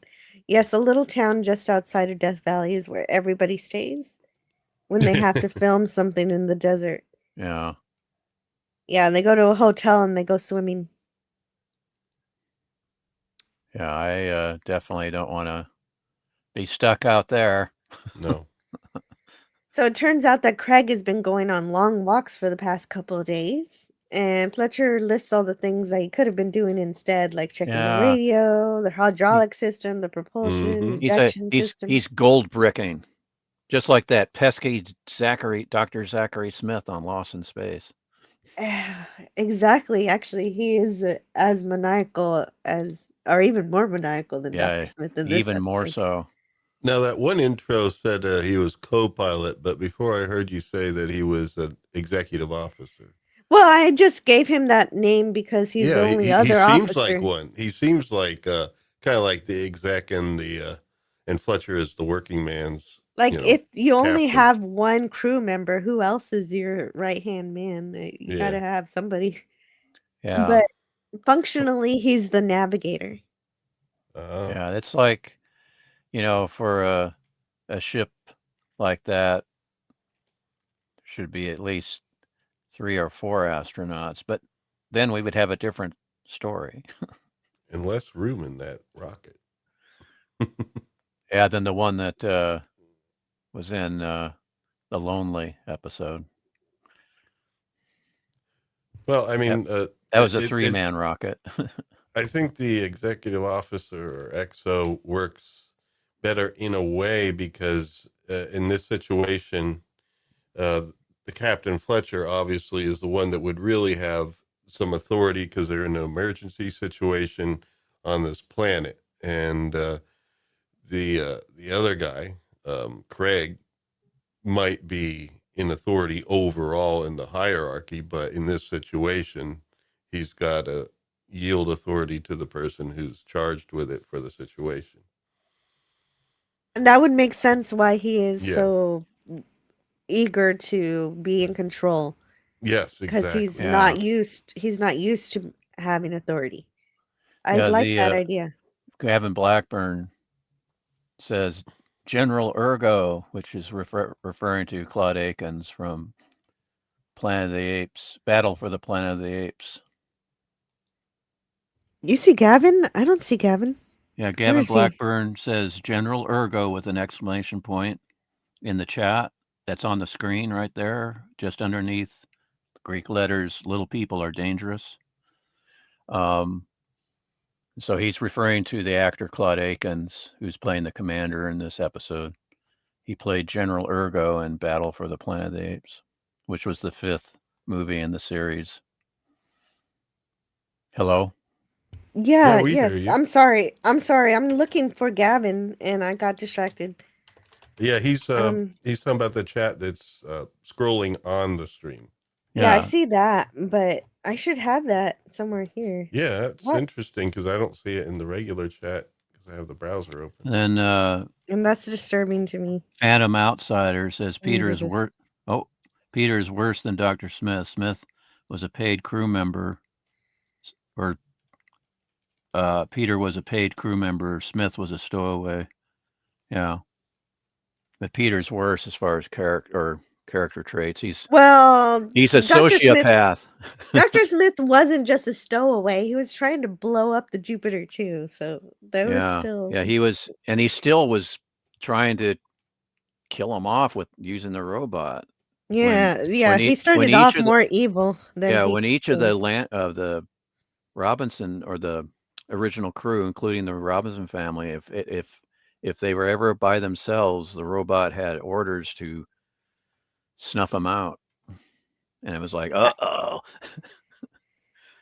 Yes, a little town just outside of Death Valley is where everybody stays when they have to film something in the desert. Yeah. Yeah, and they go to a hotel and they go swimming. Yeah, I definitely don't want to be stuck out there. No. So it turns out that Craig has been going on long walks for the past couple of days, and Fletcher lists all the things that he could have been doing instead, like checking the Yeah. radio, the hydraulic system, the propulsion, Mhm. injection system. He's gold bricking, just like that pesky Dr. Zachary Smith on Lost in Space. Exactly. Actually, he is as maniacal as, or even more maniacal than Yeah, Dr. Smith in this even more episode. so. Now, that one intro said he was co-pilot, but before I heard you say that he was an executive officer. Well, I just gave him that name because he's the Yeah, only he other seems officer. like one. He seems like kind of like the exec and and Fletcher is the working man's. Like, if you only captain. have one crew member, who else is your right-hand man? You gotta Yeah. have somebody. Yeah. But functionally, he's the navigator. Yeah, it's like, for a ship like that, should be at least 3 or 4 astronauts, but then we would have a different story. And less room in that rocket. Yeah, than the one that was in the Lonely episode. Well, I mean, that was a 3-man rocket. I think the executive officer or XO works better in a way because in this situation, the Captain Fletcher obviously is the one that would really have some authority because they're in an emergency situation on this planet, and the other guy, Craig, might be in authority overall in the hierarchy, but in this situation, he's got to yield authority to the person who's charged with it for the situation. And that would make sense why he is Yeah. so eager to be in control. Yes, Because exactly. he's not used to having authority. I Yeah, like that idea. Gavin Blackburn says General Ergo, which is referring to Claude Akins from Planet of the Apes, Battle for the Planet of the Apes. You see Gavin? I don't see Gavin. Yeah, Where Gavin is he? Blackburn says General Ergo with an exclamation point in the chat. That's on the screen right there, just underneath Greek letters. Little people are dangerous. So he's referring to the actor Claude Akins, who's playing the commander in this episode. He played General Ergo in Battle for the Planet of the Apes, which was the 5th movie in the series. Hello? Yeah, No, we hear yes. you. I'm sorry. I'm looking for Gavin and I got distracted. Yeah, he's talking about the chat that's scrolling on the stream. Yeah, I see that, but I should have that somewhere here. Yeah, that's What? interesting because I don't see it in the regular chat because I have the browser open. And And that's disturbing to me. Phantom Outsider says Let me Peter do is this. worse. Oh, Peter is worse than Dr. Smith. Smith was a paid crew member, or Peter was a paid crew member. Smith was a stowaway. Yeah, but Peter's worse as far as character traits. He's a Dr. Smith. sociopath. Dr. Smith wasn't just a stowaway. He was trying to blow up the Jupiter too. So that was still. Yeah, he still was trying to kill him off with using the robot. Yeah, when he started each off of the- more evil than Yeah, he when each of killed. the Robinson or the original crew, including the Robinson family, if they were ever by themselves, the robot had orders to snuff them out, and it was like, uh-oh.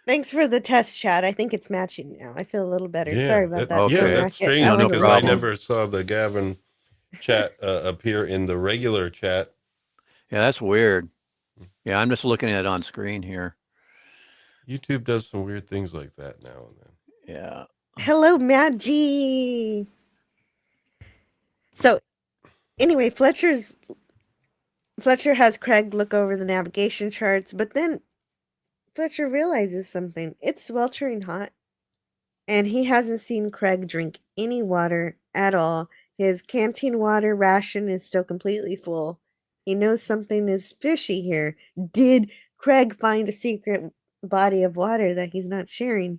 Thanks for the test chat. I think it's matching now. I feel a little better. Yeah, Sorry about that. Okay. Yeah, Stone that's Rocket. strange No because I problem. never saw the Gavin chat appear in the regular chat. Yeah, that's weird. Yeah, I'm just looking at it on screen here. YouTube does some weird things like that now and then. Yeah. Hello, Maggie. So, anyway, Fletcher has Craig look over the navigation charts, but then Fletcher realizes something. It's sweltering hot, and he hasn't seen Craig drink any water at all. His canteen water ration is still completely full. He knows something is fishy here. Did Craig find a secret body of water that he's not sharing?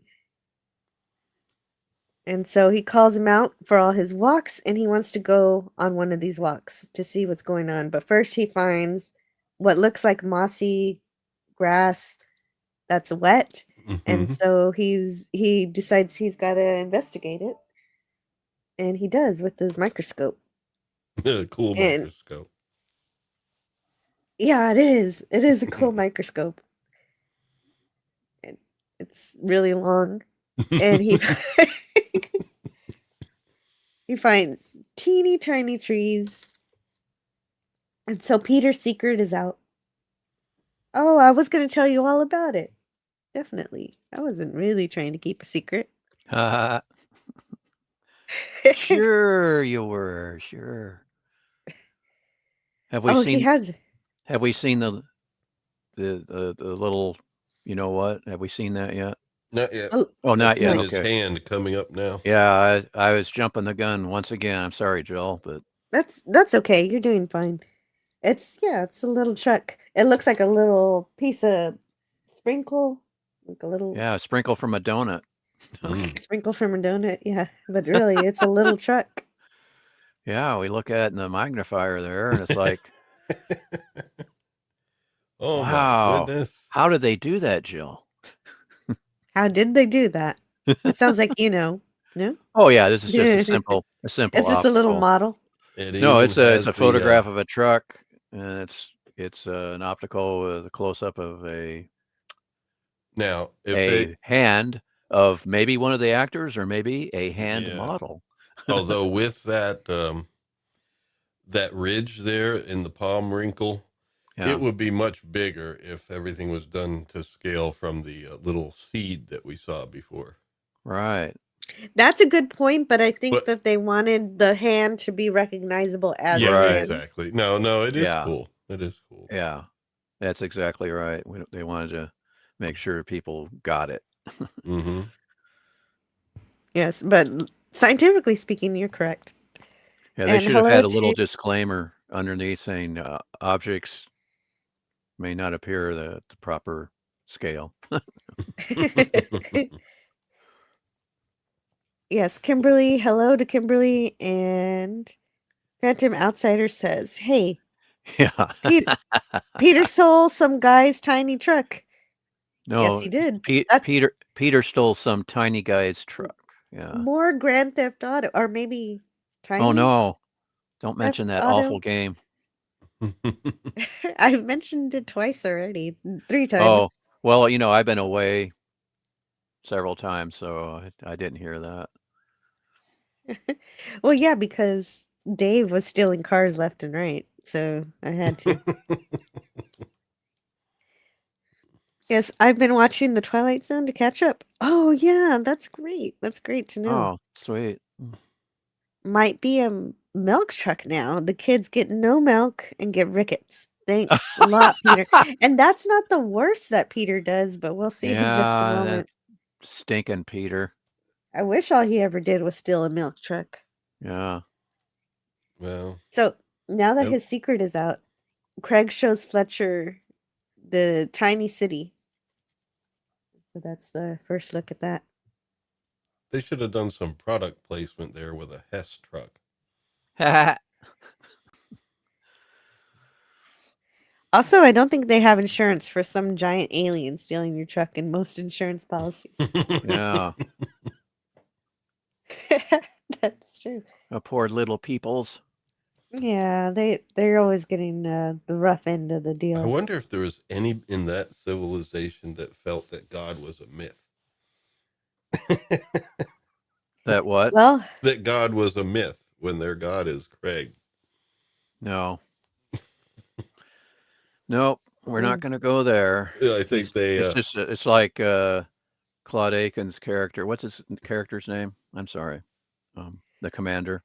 And so he calls him out for all his walks, and he wants to go on one of these walks to see what's going on. But first, he finds what looks like mossy grass that's wet, and so he decides he's got to investigate it, and he does with his microscope. Cool And- microscope. Yeah, it is. It is a cool microscope. It's really long, and he he finds teeny tiny trees, and so Peter's secret is out. Oh, I was going to tell you all about it. Definitely. I wasn't really trying to keep a secret. Sure you were. Sure. Have we seen? He has. Have we seen the little? You know what? Have we seen that yet? Not yet. Oh, not That's yet. in Okay. his hand coming up now. Yeah, I was jumping the gun once again. I'm sorry, Joel, but That's okay. You're doing fine. It's a little truck. It looks like a little piece of sprinkle, like a little yeah, a sprinkle from a donut. sprinkle from a donut. Yeah, but really, it's a little truck. Yeah, we look at it in the magnifier there, and it's like, Oh wow, my goodness! how did they do that, Jill? How did they do that? It sounds like No. Oh yeah, this is just a simple. It's just a little optical. model. No, even it's has a photograph of a truck, and it's an optical with a close up of a hand of maybe one of the actors or maybe a hand model. Although with that that ridge there in the palm wrinkle, it would be much bigger if everything was done to scale from the little seed that we saw before. Right. That's a good point, but I think that they wanted the hand to be recognizable as a hand. Exactly. No, it is cool. It is cool. Yeah, that's exactly right. They wanted to make sure people got it. Yes, but scientifically speaking, you're correct. Yeah, they And should have hello had a little to disclaimer underneath saying objects may not appear at the proper scale. yes, Kimberly. Hello to Kimberly. And Phantom Outsider says, "Hey, Yeah. Peter stole some guy's tiny truck." Yes, No, he did. That's Peter stole some tiny guy's truck. Yeah. more Grand Theft Auto, or maybe Oh Tiny no, don't Theft mention that Auto. awful game. I've mentioned it twice already, 3 times. Oh, well, I've been away several times, so I didn't hear that. Well, yeah, because Dave was stealing cars left and right, so I had to. Yes, I've been watching the Twilight Zone to catch up. Oh, yeah, that's great. That's great to know. Oh, sweet. Might be a milk truck now. The kids get no milk and get rickets. Thanks a lot, Peter. And that's not the worst that Peter does, but we'll see in just a Yeah, that moment. stinking Peter. I wish all he ever did was steal a milk truck. Yeah. Well, So now that Yep. his secret is out, Craig shows Fletcher the tiny city. So that's the first look at that. they should have done some product placement there with a Hess truck. Also, I don't think they have insurance for some giant alien stealing your truck in most insurance policies. Yeah. That's true. Poor little peoples. Yeah, they're always getting the rough end of the I deal. wonder if there was any in that civilization that felt that God was a myth. That what? Well, That God was a myth when their God is Craig. No. Nope, we're not going to go there. Yeah, I think It's like Claude Aiken's character. What's his character's name? I'm sorry. The commander.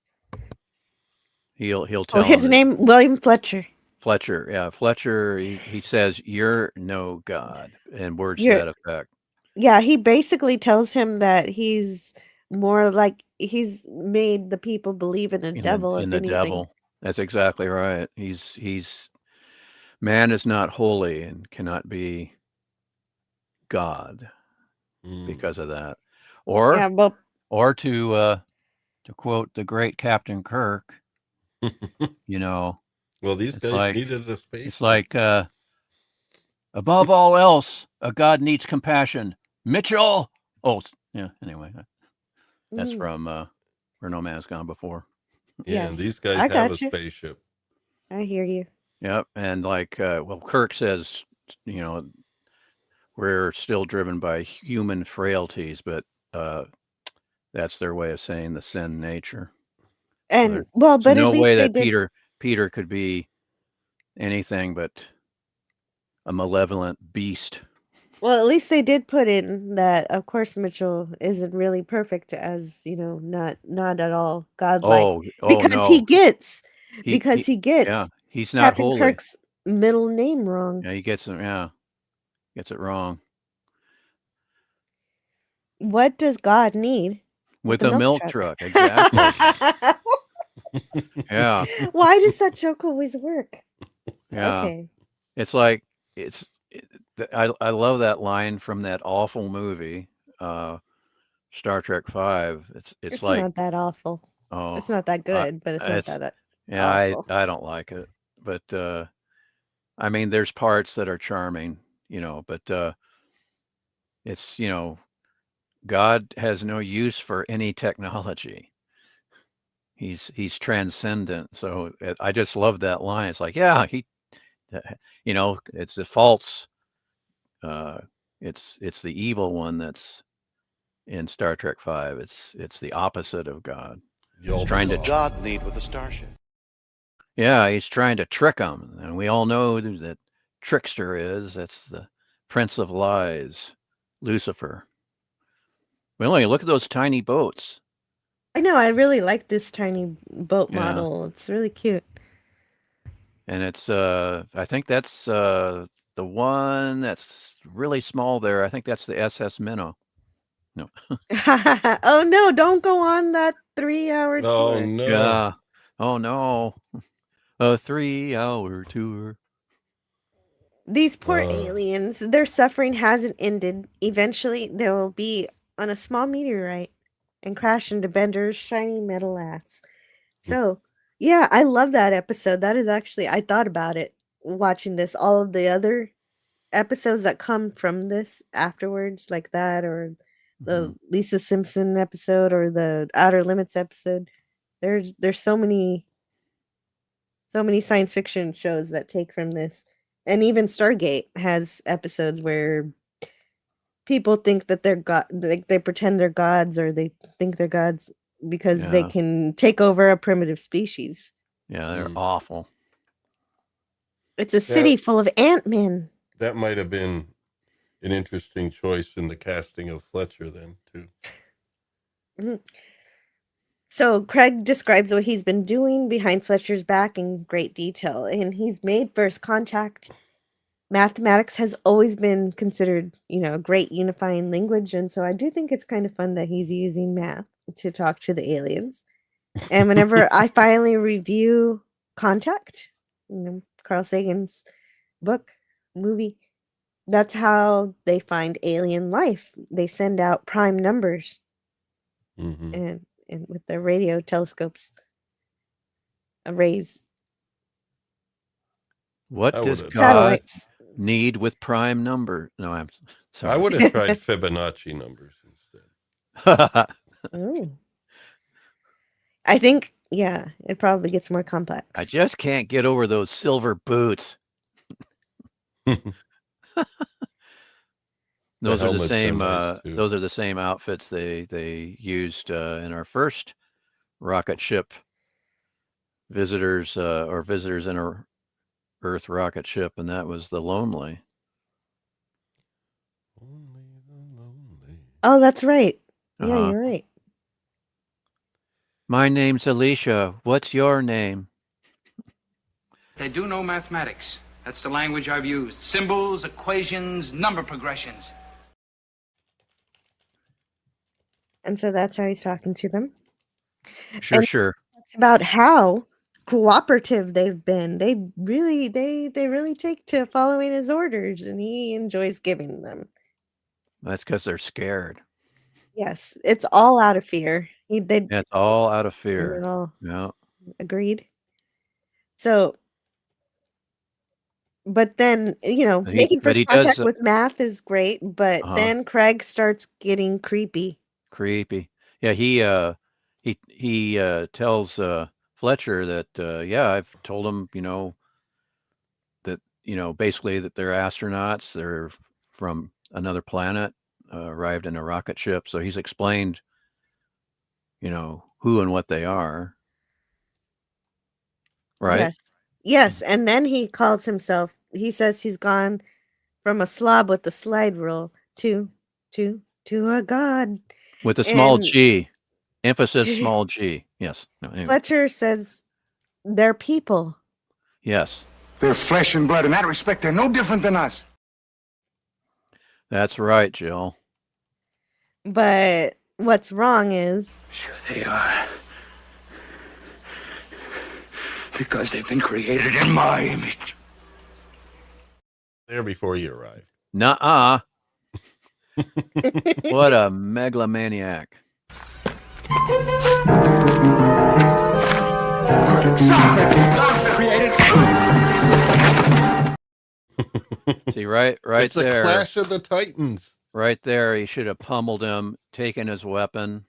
He'll tell his him name William Fletcher. Fletcher. Yeah, Fletcher. He says, "You're no god," and words to You're that effect. Yeah, he basically tells him that he's more like he's made the people believe in a devil, In if the anything. devil. That's exactly right. He's man is not holy and cannot be God because of that. Or Yeah, well, or to quote the great Captain Kirk, well, these it's guys like needed a space. it's like above all else, a god needs compassion. Mitchell. Oh, yeah. Anyway, that's from Where No Man's Gone Before. Yeah, and yes, these guys I have a got you. spaceship. I hear you. Yep, and like Kirk says, we're still driven by human frailties, but that's their way of saying the sin nature. And well, but no at least way they that did. Peter could be anything but a malevolent beast. Well, at least they did put in that. Of course, Mitchell isn't really perfect, as not at all godlike, because no. he gets he yeah, he's not Captain holy. Kirk's middle name wrong. Yeah, he gets it wrong. What does God need With the a milk truck, exactly. Yeah. Why does that joke always work? Yeah. Okay. It's like I love that line from that awful movie, Star Trek V. It's like not that awful. oh, It's not that good, but it's not that yeah, awful. I don't like it. But I mean there's parts that are charming, but it's, God has no use for any technology. He's transcendent. So I just love that line. It's like, yeah, it's a false it's the evil one that's in Star Trek V. It's the opposite of God. He's trying to God need with a starship. Yeah, he's trying to trick them, and we all know that trickster that's the prince of lies, Lucifer. Well, look at those tiny boats. I know. I really like this tiny boat Yeah. model. It's really cute. And it's I think that's the one that's really small there. I think that's the SS Minnow. No. Oh no! Don't go on that 3-hour Oh tour. no! Yeah, Oh no, a 3-hour tour. These poor aliens, their suffering hasn't ended. Eventually, they will be on a small meteorite and crash into Bender's shiny metal ass. So, yeah, I love that episode. That is actually, I thought about it watching this. All of the other episodes that come from this afterwards, like that, or the Lisa Simpson episode, or the Outer Limits episode. There's so many science fiction shows that take from this. And even Stargate has episodes where people think that they're god, like they pretend they're gods, or they think they're gods because they Yeah. can take over a primitive species. Yeah, they're awful. It's a city full of ant-men. That might have been an interesting choice in the casting of Fletcher then, too. Mhm. So Craig describes what he's been doing behind Fletcher's back in great detail, and he's made first contact. Mathematics has always been considered, a great unifying language, and so I do think it's kind of fun that he's using math to talk to the aliens. And whenever I finally review Contact, Carl Sagan's book, movie, that's how they find alien life. They send out prime numbers and with their radio telescopes arrays. What does God Satellites. need with prime number? No, I'm sorry. I would have tried Fibonacci numbers instead. Ooh. I think, yeah, it probably gets more complex. I just can't get over those silver boots. Those are the same. Those are the same outfits they used in our first rocket ship visitors or visitors in our Earth rocket ship, and that was the Lonely. Oh, that's right. Yeah, you're right. My name's Alicia. What's your name? They do know mathematics. That's the language I've used. Symbols, equations, number progressions. And so that's how he's talking to them. Sure. It's about how cooperative they've been. They really take to following his orders, and he enjoys giving them. That's because they're scared. Yes, it's all out of fear. It's all out of fear. Yeah. Agreed. So, but then, making first contact with math is great, but then Craig starts getting creepy. Yeah, he tells Fletcher that, I've told him, that, basically that they're astronauts. They're from another planet, arrived in a rocket ship. So he's explained, who and what they are. Right? Yes. And then he says he's gone from a slob with the slide rule to a god. With a small G. Emphasis small G. Yes. No, anyway. Fletcher says they're people. Yes. They're flesh and blood. In that respect, they're no different than us. That's right, Jill. But what's wrong is... Sure they are. Because they've been created in my image. There before you arrived. Nuh-uh. What a megalomaniac. See, right it's there. It's a Clash of the Titans. Right there, he should have pummeled him, taken his weapon,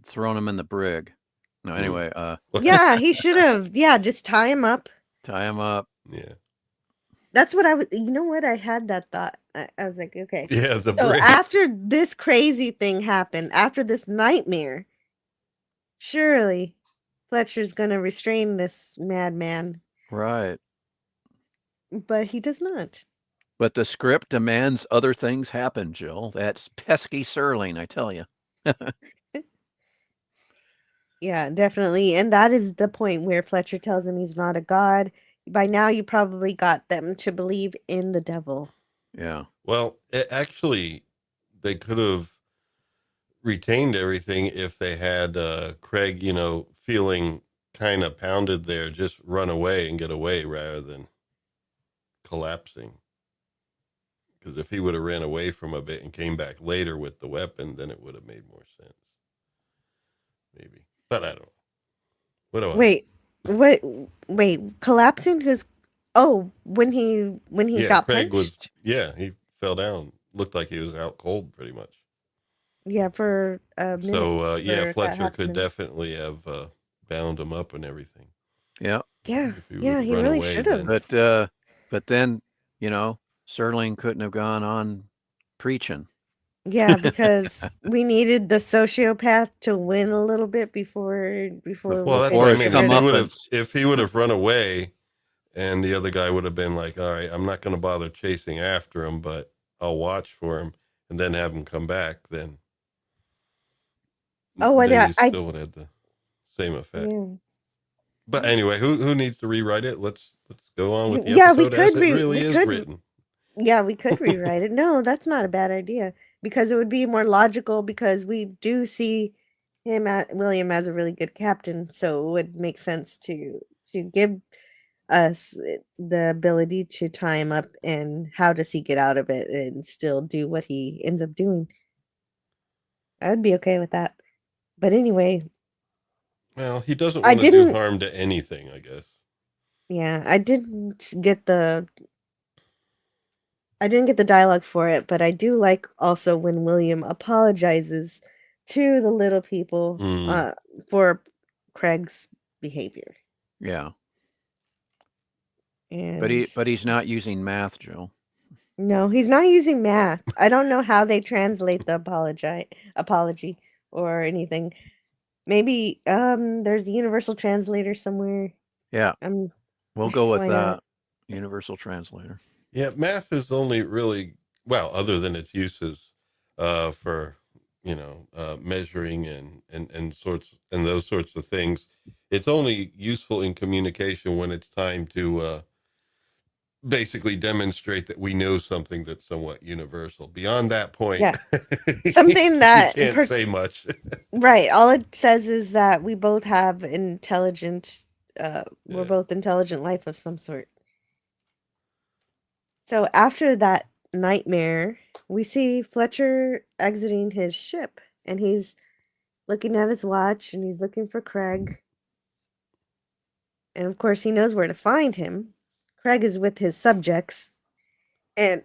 thrown him in the brig. No, anyway. Yeah, he should have. Yeah, just tie him up. Yeah. That's what I was. You know what? I had that thought. I was like, okay. Yeah, so after this crazy thing happened, after this nightmare, surely Fletcher's gonna restrain this madman. Right. But he does not. But the script demands other things happen, Jill. That's pesky Serling, I tell you. Yeah, definitely. And that is the point where Fletcher tells him he's not a god. By now, you probably got them to believe in the devil. Yeah. Well, actually, they could have retained everything if they had Craig, feeling kind of pounded there, just run away and get away rather than collapsing. Because if he would have ran away from a bit and came back later with the weapon, then it would have made more sense. Maybe. But I don't know. What do I know? Wait, collapsing? When he got Craig punched? he fell down. Looked like he was out cold pretty much. Yeah, for a minute. So, for Fletcher half a could minute. definitely have bound him up and everything. Yeah. Yeah, If he yeah, would've he run really away, should have. then- But then, Serling couldn't have gone on preaching. Yeah, because we needed the sociopath to win a little bit before. Well, that's Before what I his mean. comeuppance. If he would have run away, and the other guy would have been like, "All right, I'm not going to bother chasing after him, but I'll watch for him and then have him come back." Then, Oh, and then you I still would have the same effect. yeah. But anyway, who needs to rewrite it? Let's go on with the Yeah, we episode as could it really is written. Yeah, we could rewrite it. No, that's not a bad idea because it would be more logical because we do see William as a really good captain, so it would make sense to give us the ability to tie him up and how does he get out of it and still do what he ends up doing. I would be okay with that. But anyway, Well, he doesn't I want to do didn't- harm to anything, I guess. yeah, I didn't get the dialogue for it, but I do like also when William apologizes to the little people for Craig's behavior. Yeah. And But he's not using math, Joe. no, he's not using math. I don't know how they translate the apology or anything. Maybe there's a universal translator somewhere. Yeah. We'll go with Why that. not? Universal translator. Yeah, math is only really, well, other than its uses for, measuring and those sorts of things, it's only useful in communication when it's time to basically demonstrate that we know something that's somewhat universal. Beyond that point, Yeah. Something that you can't say much. Right. All it says is that we both have intelligent we're Yeah. both intelligent life of some sort. So after that nightmare, we see Fletcher exiting his ship and he's looking at his watch and he's looking for Craig. And of course he knows where to find him. Craig is with his subjects. And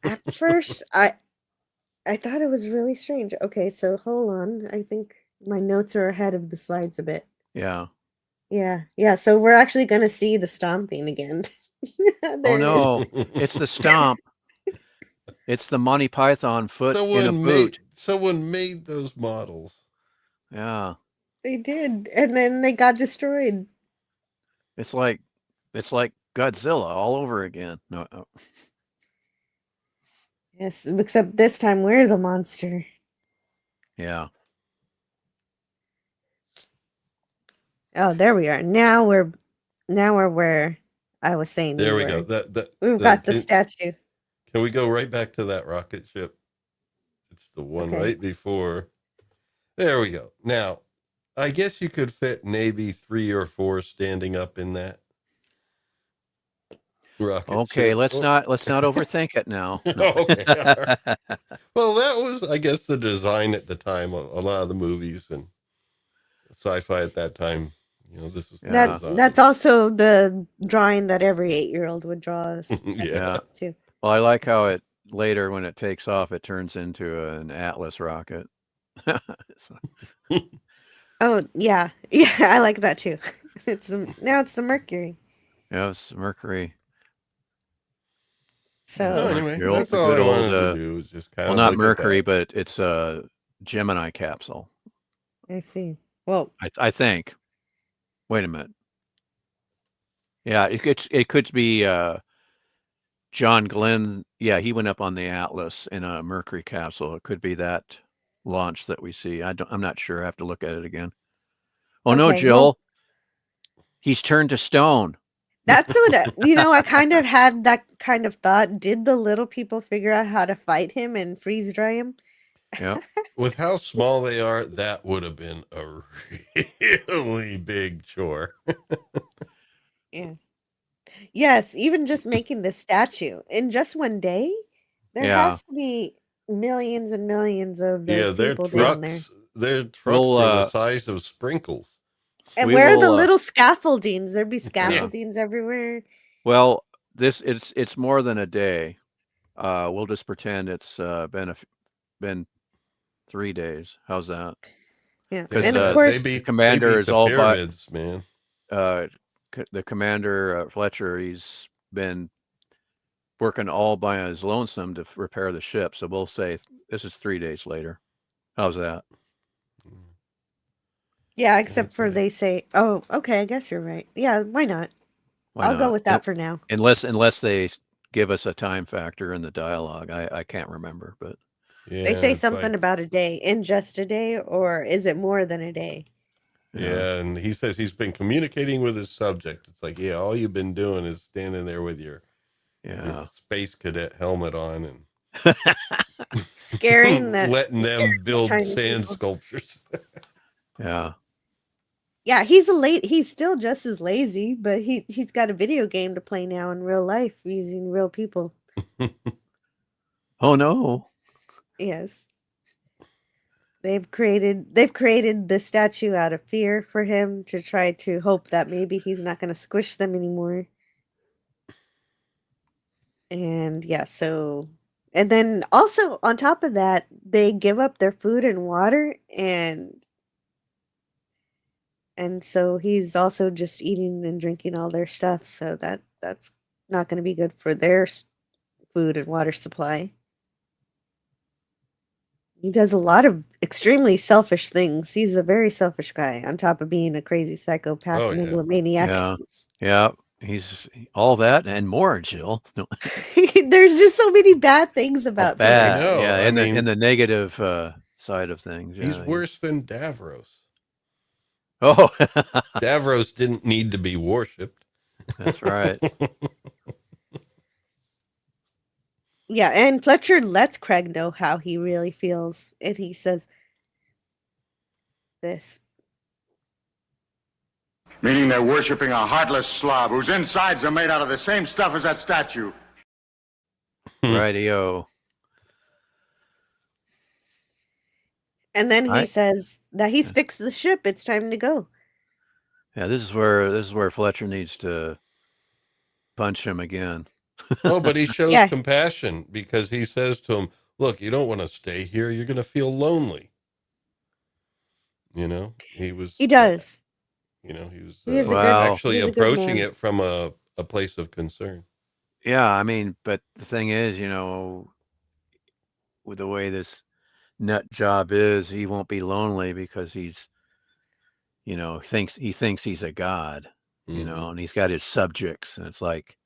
at first I thought it was really strange. Okay, so hold on. I think my notes are ahead of the slides a bit. Yeah. Yeah. So we're actually going to see the stomping again. Oh There it is. no, it's the stomp. It's the Monty Python foot in a boot. Someone made those models. Yeah. They did, and then they got destroyed. It's like Godzilla all over again. No. Yes, except this time we're the monster. Yeah. Oh, there we are. Now we're where I was saying. There we were. go. We've got the statue. Can we go right back to that rocket ship? It's the one Okay. right before. There we go. Now, I guess you could fit maybe 3 or 4 standing up in that rocket Okay, ship. let's not overthink it now. No. Okay. All right. Well, that was, I guess, the design at the time. A lot of the movies and sci-fi at that time, this was the design. That's also the drawing that every 8-year-old would draw us. Yeah. Too. Well, I like how it later, when it takes off, it turns into an Atlas rocket. So, Oh yeah, I like that too. Now it's the Mercury. yeah, it's Mercury. So No, anyway, The old- that's the all I good old, wanted to do was just kind Well, of not look at Mercury, that. but it's a Gemini capsule. I see. Well, I think. Wait a minute. Yeah, it could be John Glenn. Yeah, he went up on the Atlas in a Mercury capsule. It could be that launch that we see. I'm not sure. I have to look at it again. Oh no, Okay, Jill. well- He's turned to stone. that's what I kind of had that kind of thought. Did the little people figure out how to fight him and freeze dry him? Yeah. With how small they are, that would have been a really big chore. Yes. Yes, even just making the statue in just one day, there Yeah. has to be millions and millions of Yeah, those people down there. their trucks were the We'll size of sprinkles. And we where are the will little scaffoldings? There'd be Yeah. scaffoldings everywhere. well, it's more than a day. We'll just pretend it's been 3 days. How's that? Yeah. Because And of Yeah, course, the they commander beat is the all by pyramids, man. the commander Fletcher. He's been working all by his lonesome to repair the ship. So we'll say this is 3 days later. How's that? yeah, except for Okay. they say, "Oh, okay, I guess you're right." Yeah, why not? Why I'll go not? with that for now. Unless they give us a time factor in the dialogue. I can't remember, but They Yeah, say it's something like, about a day, in just a day, or is it more than a day? yeah, and he says he's been communicating with his subject. It's like, yeah, all you've been doing is standing there with your yeah. space cadet helmet on and Scaring letting scaring them the build Chinese sand people. sculptures. Yeah. Yeah, he's still just as lazy, but he's got a video game to play now in real life using real people. Oh no. Yes. They've created the statue out of fear for him to try to hope that maybe he's not going to squish them anymore. And yeah, so and then also on top of that, they give up their food and water and so he's also just eating and drinking all their stuff, so that's not going to be good for their food and water supply. He does a lot of extremely selfish things. He's a very selfish guy on top of being a crazy psychopath Oh yeah. megalomaniac. Yeah. Yeah. He's all that and more, Jill. No, There's just so many bad things oh, about I Peter. bad. know. Yeah. I In mean, the negative side of things. he's Yeah. worse than Davros. Oh, Davros didn't need to be worshipped. that's right. Yeah, and Fletcher lets Craig know how he really feels, and he says this. Meaning they're worshiping a heartless slob whose insides are made out of the same stuff as that statue. Rightio. And then he Right. says that he's fixed the ship. It's time to go. Yeah, this is where Fletcher needs to punch him again. Oh, but he shows Yeah. compassion because he says to him, look, you don't want to stay here. You're going to feel lonely. You know, He does. you know, he was He is a good Wow. actually he's a good approaching man. it from a place of concern. Yeah, I mean, but the thing is, with the way this nut job is, he won't be lonely because he's, he thinks he's a god, Mhm. and he's got his subjects, and it's like,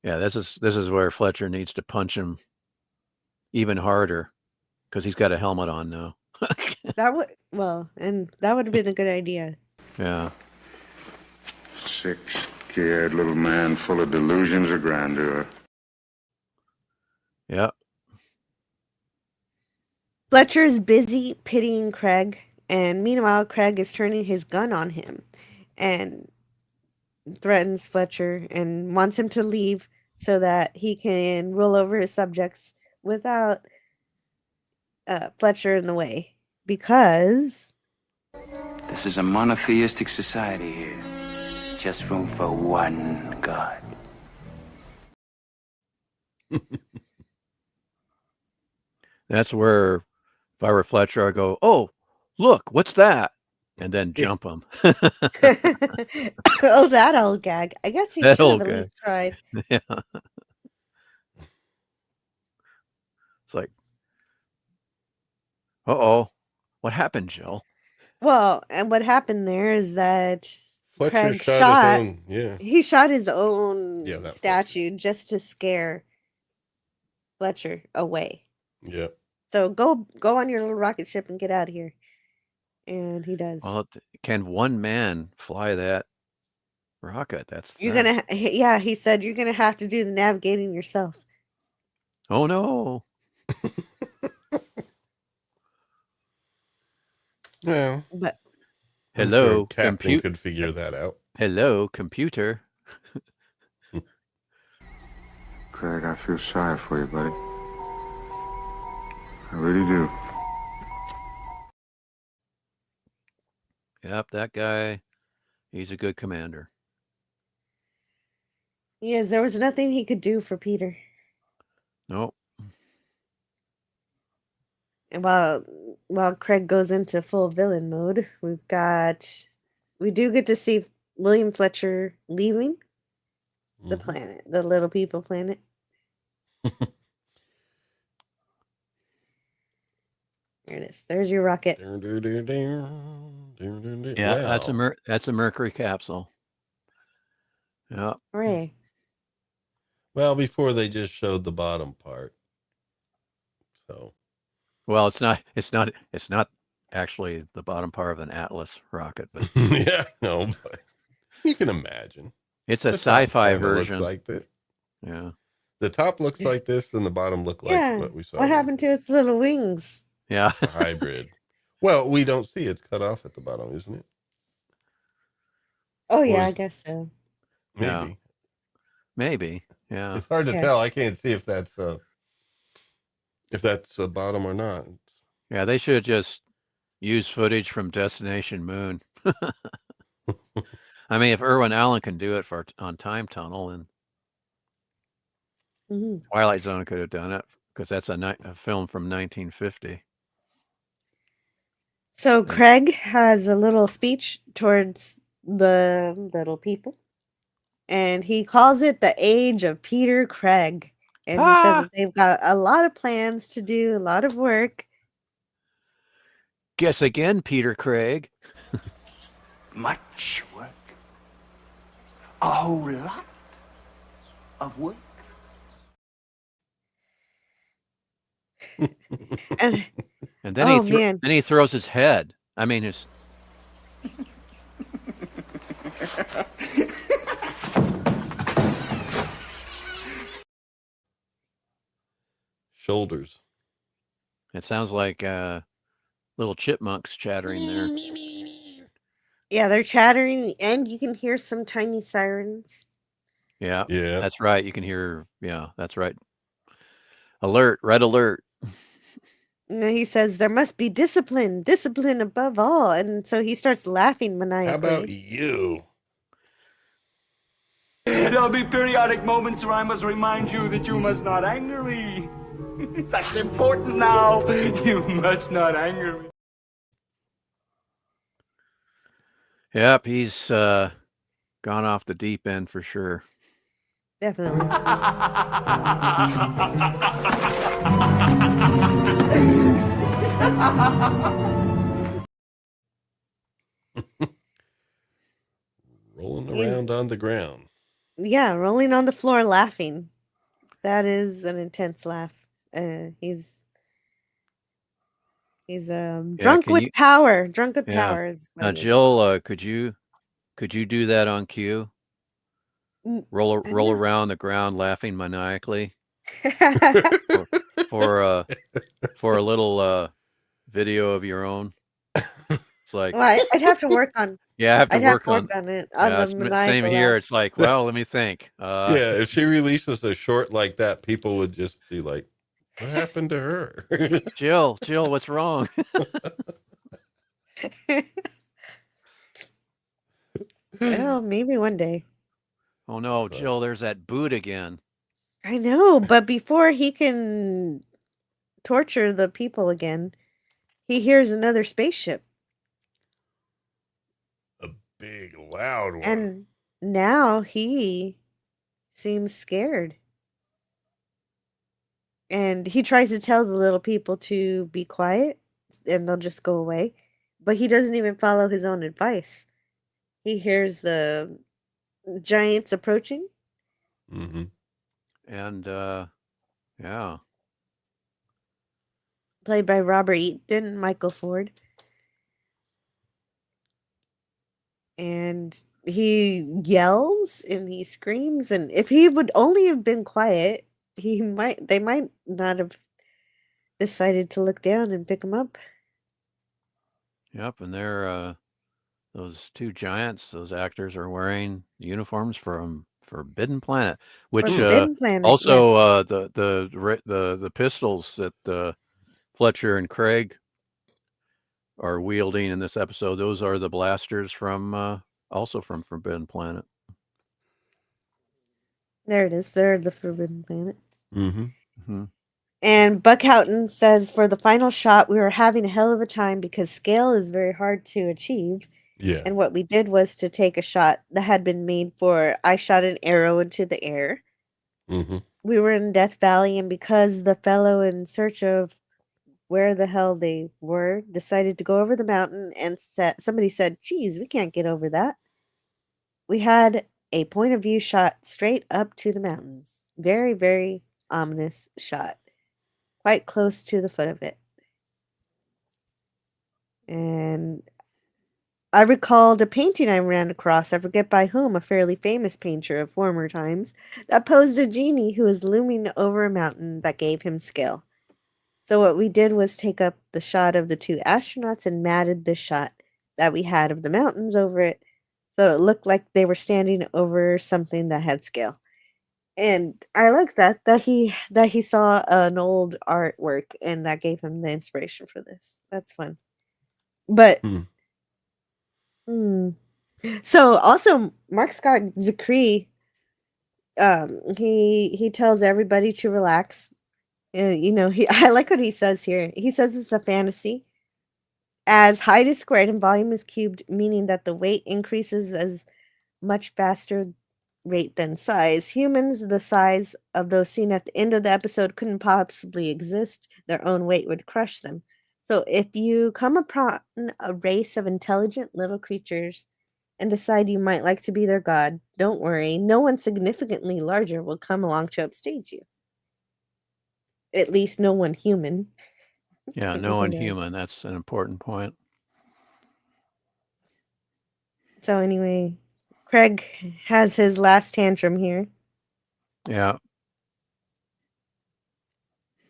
yeah, this is where Fletcher needs to punch him even harder because he's got a helmet on now. That would and that would have been a good idea. Yeah. Sick, scared little man full of delusions of grandeur. Yeah. Fletcher's busy pitying Craig, and meanwhile Craig is turning his gun on him and threatens Fletcher and wants him to leave so that he can rule over his subjects without Fletcher in the way. Because This is a monotheistic society here. Just room for one god. That's where if I were Fletcher, I'd go, oh, look, what's that? And then jump him. oh, that old gag. I guess he That should have old at gag. least tried. Yeah. It's like, uh-oh, what happened, Jill? Well, and what happened there is that Fletcher Craig shot his own. Yeah. he shot his own Yeah, that statue just to scare Fletcher away. Yeah. So go on your little rocket ship and get out of here. And he does. Well, can one man fly that rocket? That's the You're thing. gonna yeah, he said you're gonna have to do the navigating yourself. Oh no. Yeah. But I'm sure Hello, Captain could figure that out. Hello, computer. Craig, I feel sorry for you, buddy. I really do. Yep, that guy. He's a good commander. yes, there was nothing he could do for Peter. Nope. And while Craig goes into full villain mode, we do get to see William Fletcher leaving the planet, the Little People planet. There it is. There's your rocket. Yeah, Well, that's a Mercury capsule. Yeah. Hooray. well, before they just showed the bottom part. So, Well, it's not actually the bottom part of an Atlas rocket, but yeah, no, but you can imagine. it's a The top sci-fi kinda looks version. like this. Yeah. The top looks like this, and the bottom looked like Yeah. what we saw. What happened to its little wings? Yeah. A hybrid. Well, we don't see it's cut off at the bottom, isn't it? Oh Or yeah, I is- guess so. Maybe. Yeah. Maybe. Yeah. It's hard to Yeah. tell. I can't see if that's a bottom or not. Yeah, they should just use footage from Destination Moon. I mean, if Irwin Allen can do it on Time Tunnel, and Mhm. Twilight Zone could have done it because that's a film from 1950. So Craig has a little speech towards the Little People, and he calls it the age of Peter Craig. And he says that they've got a lot of plans to do, a lot of work. Guess again, Peter Craig. Much work. A whole lot of work. And And then Oh, man. then he throws his head. I mean, his Shoulders. it sounds like little chipmunks chattering there. yeah, they're chattering, and you can hear some tiny sirens. Yeah, Yeah. that's right. You can hear. Yeah, that's right. Alert! Red alert! And then he says there must be discipline, discipline above all. And so he starts laughing maniacally. How about you? There'll be periodic moments where I must remind you that you must not anger me. That's important now. You must not anger me. Yep, he's gone off the deep end for sure. Definitely. Rolling He's- around on the ground. Yeah, rolling on the floor laughing. That is an intense laugh. He's drunk can with you- power. Drunk with Yeah. power is what Now, he is. Jill, could you do that on cue? Mm, Roll I roll know. around the ground laughing maniacally for a little video of your own. It's like, Well, I'd have to work on. yeah, I have to I'd have work to work on. on it Yeah, on the it's same maniacal here. laugh. It's like, well, let me think. Yeah, if she releases a short like that, people would just be like, what happened to her? Jill, what's wrong? Well, maybe one day. Oh no, Jill, there's that boot again. I know, but before he can torture the people again, he hears another spaceship. A big, loud one. And now he seems scared. And he tries to tell the little people to be quiet and they'll just go away. But he doesn't even follow his own advice. He hears the giants approaching. Mm-hmm. And yeah. Played by Robert Eaton and Michael Ford. And he yells and he screams, and if he would only have been quiet, they might not have decided to look down and pick him up. Yep, and they're those two giants. Those actors are wearing uniforms from Forbidden Planet, which Forbidden Planet, yes. also the pistols that Fletcher and Craig are wielding in this episode. Those are the blasters from also from Forbidden Planet. There it is. They're the Forbidden Planet. Mm-hmm. Mm-hmm. And Buck Houghton says, for the final shot, we were having a hell of a time because scale is very hard to achieve. Yeah. And what we did was to take a shot that had been made for I shot an arrow into the air. Mm-hmm. We were in Death Valley, and because the fellow in search of where the hell they were decided to go over the mountain, and somebody said, geez, we can't get over that. We had a point of view shot straight up to the mountains. Very, very ominous shot. Quite close to the foot of it. And I recalled a painting I ran across, I forget by whom, a fairly famous painter of former times, that posed a genie who was looming over a mountain that gave him skill. So what we did was take up the shot of the two astronauts and matted the shot that we had of the mountains over it, so it looked like they were standing over something that had scale. And I like that he saw an old artwork and that gave him the inspiration for this. That's fun. But so also Mark Scott Zicree, he tells everybody to relax. I like what he says here. He says it's a fantasy, as height is squared and volume is cubed, meaning that the weight increases as much faster rate than size. Humans the size of those seen at the end of the episode couldn't possibly exist. Their own weight would crush them. So if you come upon a race of intelligent little creatures and decide you might like to be their god, don't worry. No one significantly larger will come along to upstage you. At least no one human. Yeah, no one human. That's an important point. So anyway, Craig has his last tantrum here. Yeah.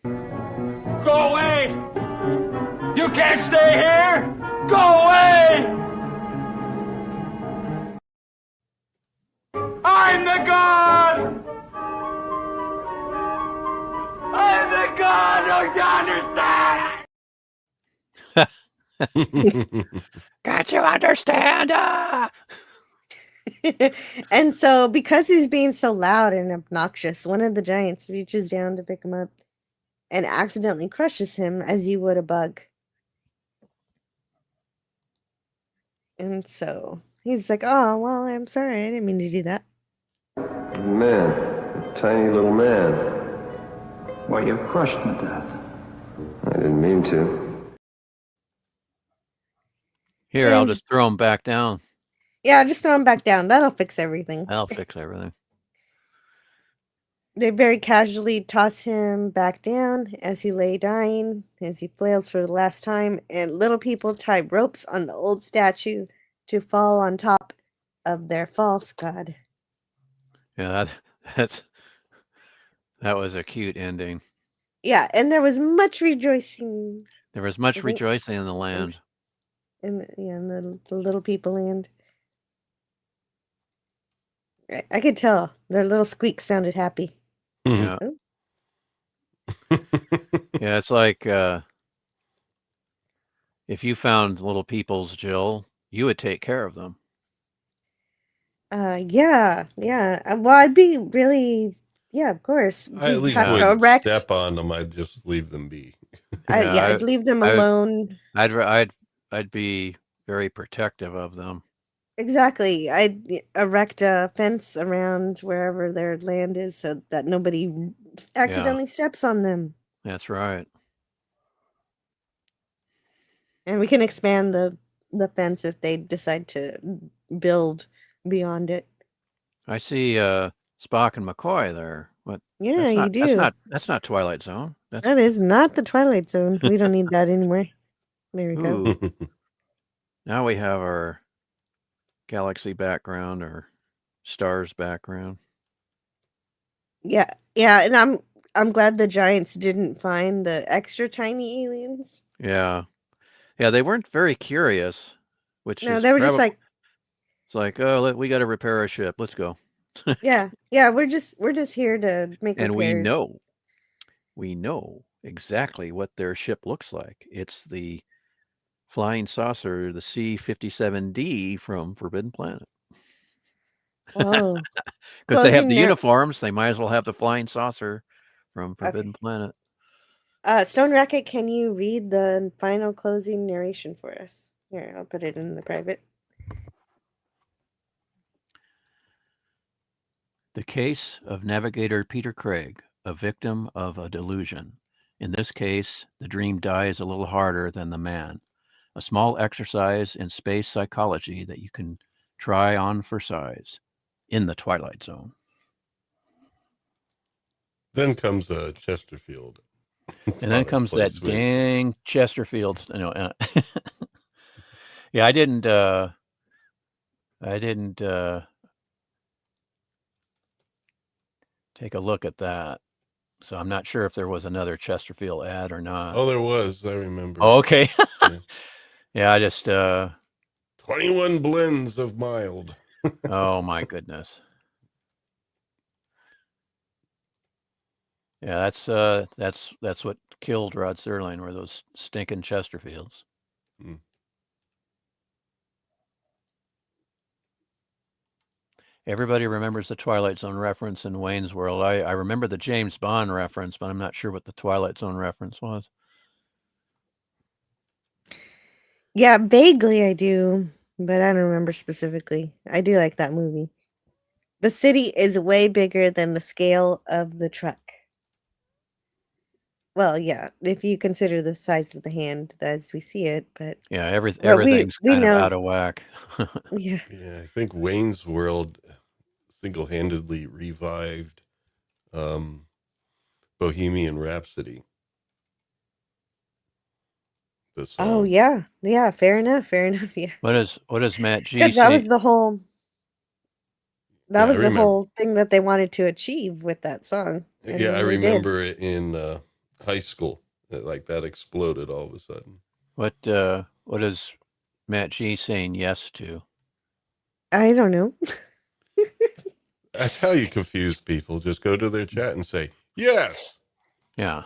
Go away! You can't stay here! Go away! I'm the god! I'm the god! Don't you understand? Can't you understand? And so, because he's being so loud and obnoxious, one of the giants reaches down to pick him up and accidentally crushes him as you would a bug. And so he's like, oh, well, I'm sorry. I didn't mean to do that. Man, a tiny little man. Well, you crushed him to death. I didn't mean to. Here, I'll just throw him back down. Yeah, just throw him back down. That'll fix everything. That'll fix everything. They very casually toss him back down as he lay dying, as he flails for the last time, and little people tie ropes on the old statue to fall on top of their false god. Yeah, that was a cute ending. Yeah, and there was much rejoicing. There was much rejoicing in the land. In the little people land. I could tell their little squeaks sounded happy. Yeah. Yeah, it's like if you found little peoples, Jill, you would take care of them. Yeah. Well, I'd be really, of course. I at least wouldn't step on them. I'd just leave them be. I'd leave them alone. I'd be very protective of them. Exactly. I'd erect a fence around wherever their land is so that nobody accidentally steps on them. That's right. And we can expand the fence if they decide to build beyond it. I see Spock and McCoy there. What? Yeah, you do. That's not Twilight Zone. That is not the Twilight Zone. We don't need that anymore. There we go. Now we have our galaxy background or stars background. Yeah, and I'm glad the giants didn't find the extra tiny aliens. Yeah. Yeah, they weren't very curious, which No, is they were just probably like, it's like, oh, we got to repair a ship. Let's go. yeah, we're just here to make And repairs. we know exactly what their ship looks like. It's the flying saucer, the C-57D from Forbidden Planet. Oh, Because they have closing the narr uniforms, they might as well have the flying saucer from okay. Forbidden Planet. Stone Racket, can you read the final closing narration for us? Here, I'll put it in the private. The case of Navigator Peter Craig, a victim of a delusion. In this case, the dream dies a little harder than the man. A small exercise in space psychology that you can try on for size in the Twilight Zone. Then comes Chesterfield. And then comes that dang Chesterfield. Yeah, I didn't take a look at that. So I'm not sure if there was another Chesterfield ad or not. Oh, there was. I remember. Oh, okay. Yeah, I just 21 blends of mild. Oh my goodness. Yeah, that's what killed Rod Serling, were those stinking Chesterfields. Hmm. Everybody remembers the Twilight Zone reference in Wayne's World. I remember the James Bond reference, but I'm not sure what the Twilight Zone reference was. Yeah, vaguely I do, but I don't remember specifically. I do like that movie. The city is way bigger than the scale of the truck. Well, yeah, if you consider the size of the hand as we see it, but Yeah, well, everything's we kind of know, out of whack. yeah. Yeah, I think Wayne's World single-handedly revived Bohemian Rhapsody. Oh yeah, yeah. Fair enough. Yeah. What does Matt G Because that say? was the whole. That Yeah, was the whole thing that they wanted to achieve with that song. And Yeah, I they did. remember it in high school. That exploded all of a sudden. What is Matt G saying yes to? I don't know. That's how you confuse people. Just go to their chat and say, yes. Yeah.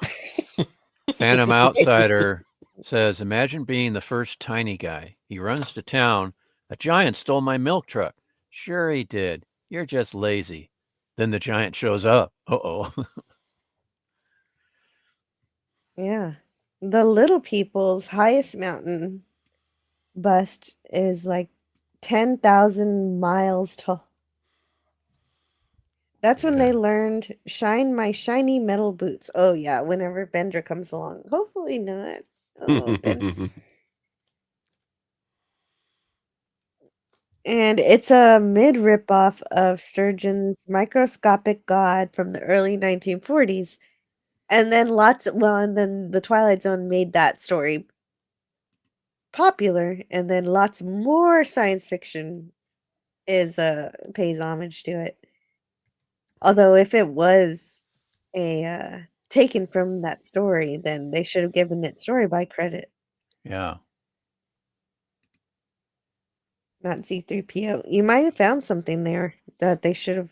Phantom Outsider says, imagine being the first tiny guy. He runs to town. A giant stole my milk truck. Sure he did. You're just lazy. Then the giant shows up. Uh-oh. Yeah. The Little People's highest mountain bust is like 10,000 miles tall. That's when they learned shine my shiny metal boots. Oh yeah, whenever Bender comes along. Hopefully not. Oh, Ben. And it's a mid ripoff of Sturgeon's Microscopic God from the early 1940s. And then and then the Twilight Zone made that story popular, and then lots more science fiction pays homage to it. Although if it was taken from that story, then they should have given it story by credit. Yeah. Not C3PO. You might have found something there that they should have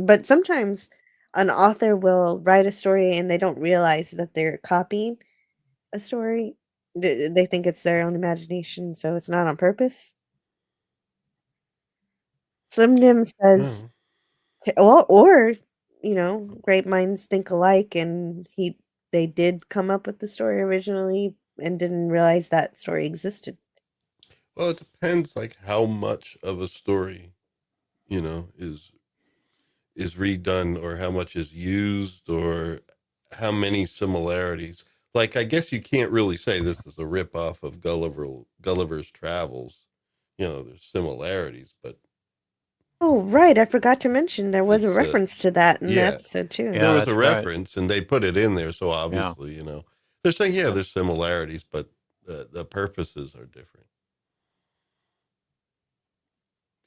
but sometimes an author will write a story and they don't realize that they're copying a story. They think it's their own imagination, so it's not on purpose. Slim Nim says, well, or great minds think alike, and they did come up with the story originally and didn't realize that story existed. Well, it depends, like how much of a story, is redone, or how much is used, or how many similarities. Like, I guess you can't really say this is a ripoff of Gulliver's Travels. There's similarities, but. Oh, right. I forgot to mention there was a reference to that in the episode, too. There was a reference, and they put it in there, so obviously, they're saying, there's similarities, but the purposes are different.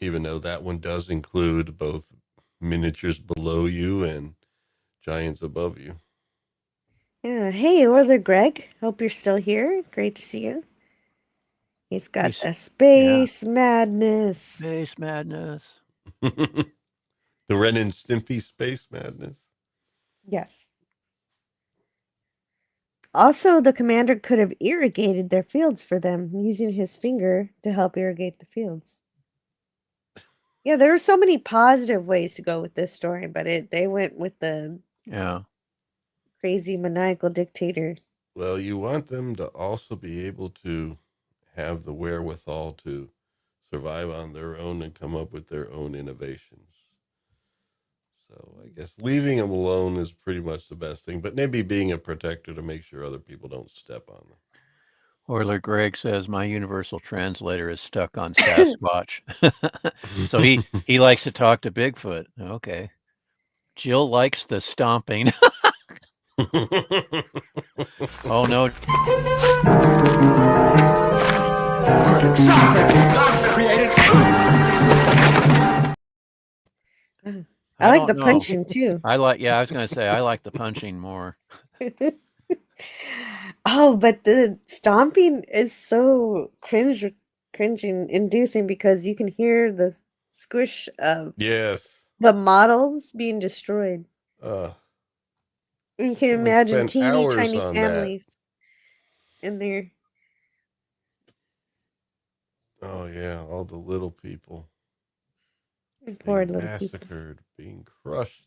Even though that one does include both miniatures below you and giants above you. Yeah. Hey, Orther Greg. Hope you're still here. Great to see you. He's got He's- the space madness. Space madness. The Ren and Stimpy space madness. Yes. Also, the commander could have irrigated their fields for them using his finger to help irrigate the fields. Yeah, there were so many positive ways to go with this story, but they went with the Yeah. crazy maniacal dictator. Well, you want them to also be able to have the wherewithal to survive on their own and come up with their own innovations. So I guess leaving them alone is pretty much the best thing, but maybe being a protector to make sure other people don't step on them. Orler Greg says my universal translator is stuck on Sasquatch. So he likes to talk to Bigfoot. Okay. Jill likes the stomping. Oh no. I like don't the know. punching too. I was gonna say I like the punching more. Oh, but the stomping is so cringing inducing because you can hear the squish of Yes. the models being destroyed. You can We imagine spent teeny hours tiny on that. families in there. Oh yeah, all the little people Poor being little people. massacred, being crushed.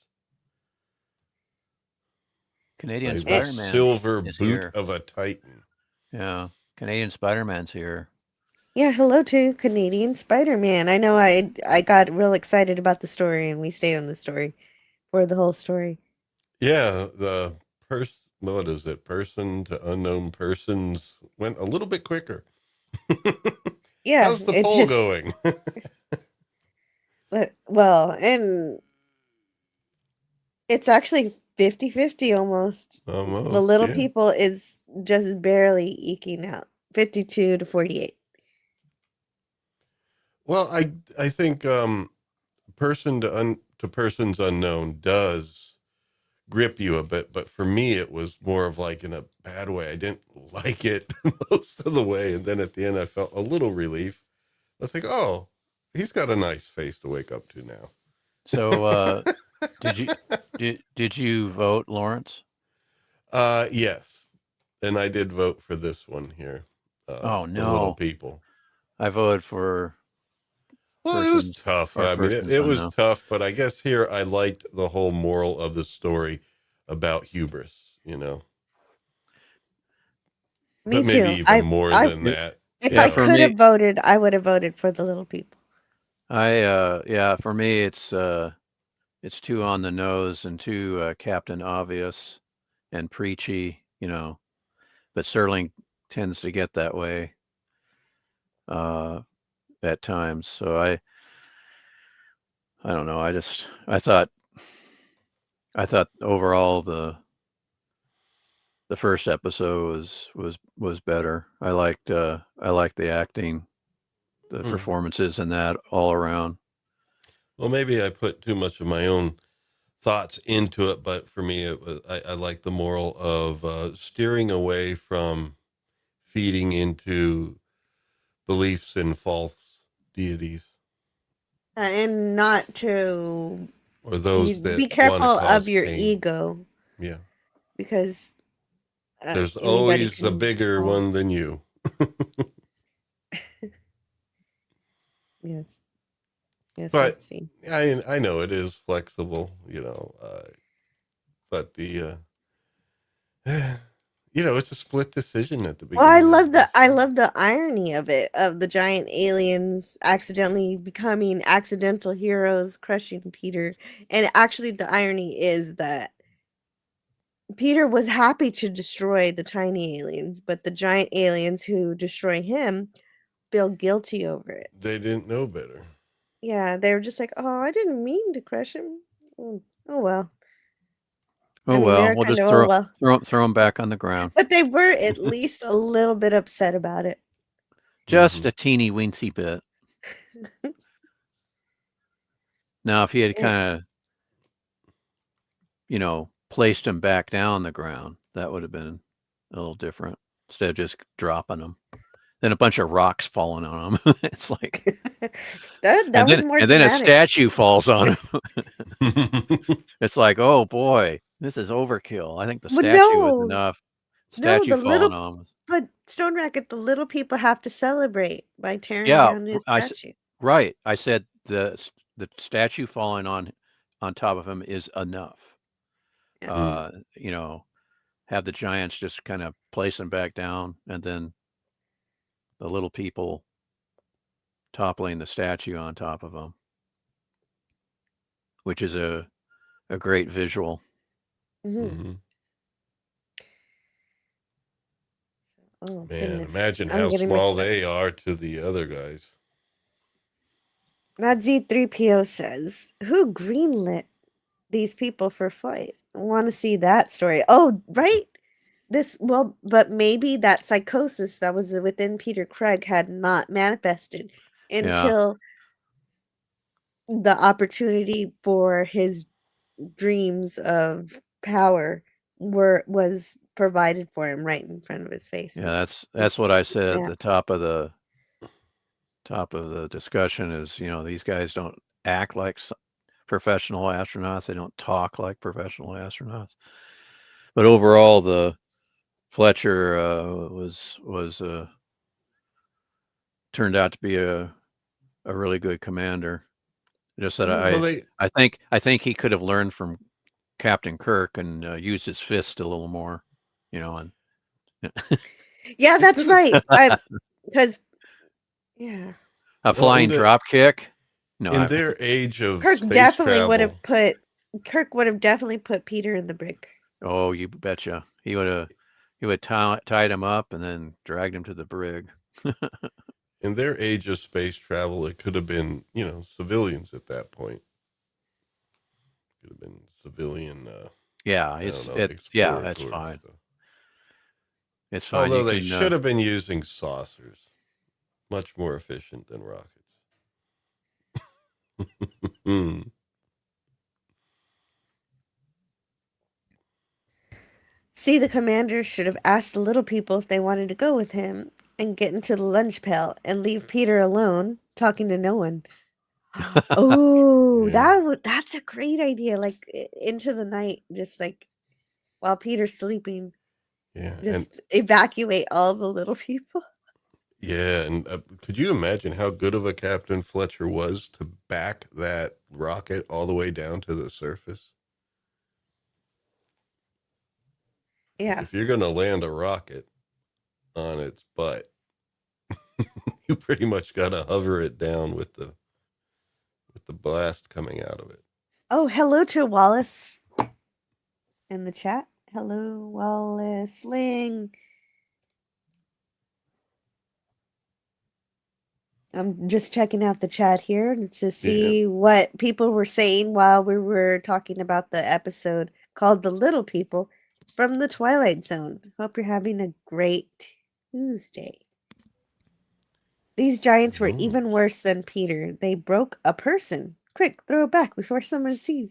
Canadian By the Spider-Man silver is boot here. of a Titan. Yeah. Canadian Spider-Man's here. Yeah, hello to Canadian Spider-Man. I know I got real excited about the story and we stayed on the story for the whole story. Yeah, the what is it? Person to unknown persons went a little bit quicker. Yeah, How's the it poll did. going? Well, and it's actually 50-50 almost. The Almost, little yeah. people is just barely eking out 52 to 48. Well, I think person to persons unknown does grip you a bit, but for me it was more of like in a bad way. I didn't like it most of the way, and then at the end I felt a little relief. I was like, oh, he's got a nice face to wake up to now. So did you vote, Lawrence? Yes, and I did vote for this one here. Oh The little no. people. I voted for Well, it was persons tough. or I mean, persons it was unknown. tough, but I guess here I liked the whole moral of the story about hubris, Me but maybe too. even more than that. If Yeah, I for could me- have voted, I would have voted for the little people. For me it's too on the nose and too Captain Obvious and preachy, but Serling tends to get that way at times. So I don't know. I thought overall the first episode was better. I liked the acting, the performances and that all around. Well, maybe I put too much of my own thoughts into it, but for me, it was I like the moral of steering away from feeding into beliefs in false deities And not to or those that be want careful to cause of your pain. ego Yeah, because there's anybody always a can bigger fall. one than you. Yes. Yes, But let's see. I know it is flexible, but the it's a split decision at the beginning. Well, I love the irony of it, of the giant aliens accidentally becoming accidental heroes, crushing Peter. And actually the irony is that Peter was happy to destroy the tiny aliens, but the giant aliens who destroy him feel guilty over it. They didn't know better. Yeah, they were just like, "Oh, I didn't mean to crush him. Oh well." Oh I mean, well, they're we'll kind just of, "Oh well." throw them back on the ground. But they were at least a little bit upset about it. Just a teeny weensy bit. Now, if he had Yeah. kind of, placed him back down the ground, That would have been a little different instead of just dropping them. Then a bunch of rocks falling on them. It's like that was more and then a dramatic. statue falls on him. It's like, oh boy, this is overkill. I think the But statue was no, enough. no, Statue the falling little on him. but Stone Racket, the little people have to celebrate by tearing Yeah, down his I s- statue. right. I said the statue falling on top of him is enough. Yeah. You know, have the giants just kind of place him back down, and then the little people toppling the statue on top of him, which is a great visual. Mhm. Oh, Man, goodness. imagine I'm how getting small mixed up. they are to the other guys. Not Z3PO says, who greenlit these people for flight? I want to see that story. Oh, right. But maybe that psychosis that was within Peter Craig had not manifested Yeah, until the opportunity for his dreams of power was provided for him right in front of his face. yeah. That's what I said at the Snapped. top of the discussion. Is these guys don't act like professional astronauts. They don't talk like professional astronauts. But overall, the Fletcher was turned out to be a really good commander. Just that Well, I think he could have learned from Captain Kirk and used his fist a little more, and Yeah, that's right. Because yeah, a well, flying drop kick. No, in their age of Kirk space definitely would travel, have definitely put Peter in the brig. oh, you betcha. He would tied him up and then dragged him to the brig. in their age of space travel, it could have been, civilians at that point. Could have been civilian. Yeah, That's fine. Stuff. It's fine. Although they should have been using saucers, much more efficient than rockets. See, the commander should have asked the little people if they wanted to go with him and get into the lunch pail and leave Peter alone, talking to no one. Oh, Yeah. that's a great idea. Like into the night, just like while Peter's sleeping, Yeah, just evacuate all the little people. yeah, and could you imagine how good of a Captain Fletcher was to back that rocket all the way down to the surface? Yeah. If you're going to land a rocket on its butt, you pretty much got to hover it down with the blast coming out of it. Oh, hello to Wallace in the chat. Hello, Wallace Ling. I'm just checking out the chat here to see what people were saying while we were talking about the episode called The Little People from the Twilight Zone. Hope you're having a great Tuesday. These giants were even worse than Peter. They broke a person. Quick, throw it back before someone sees.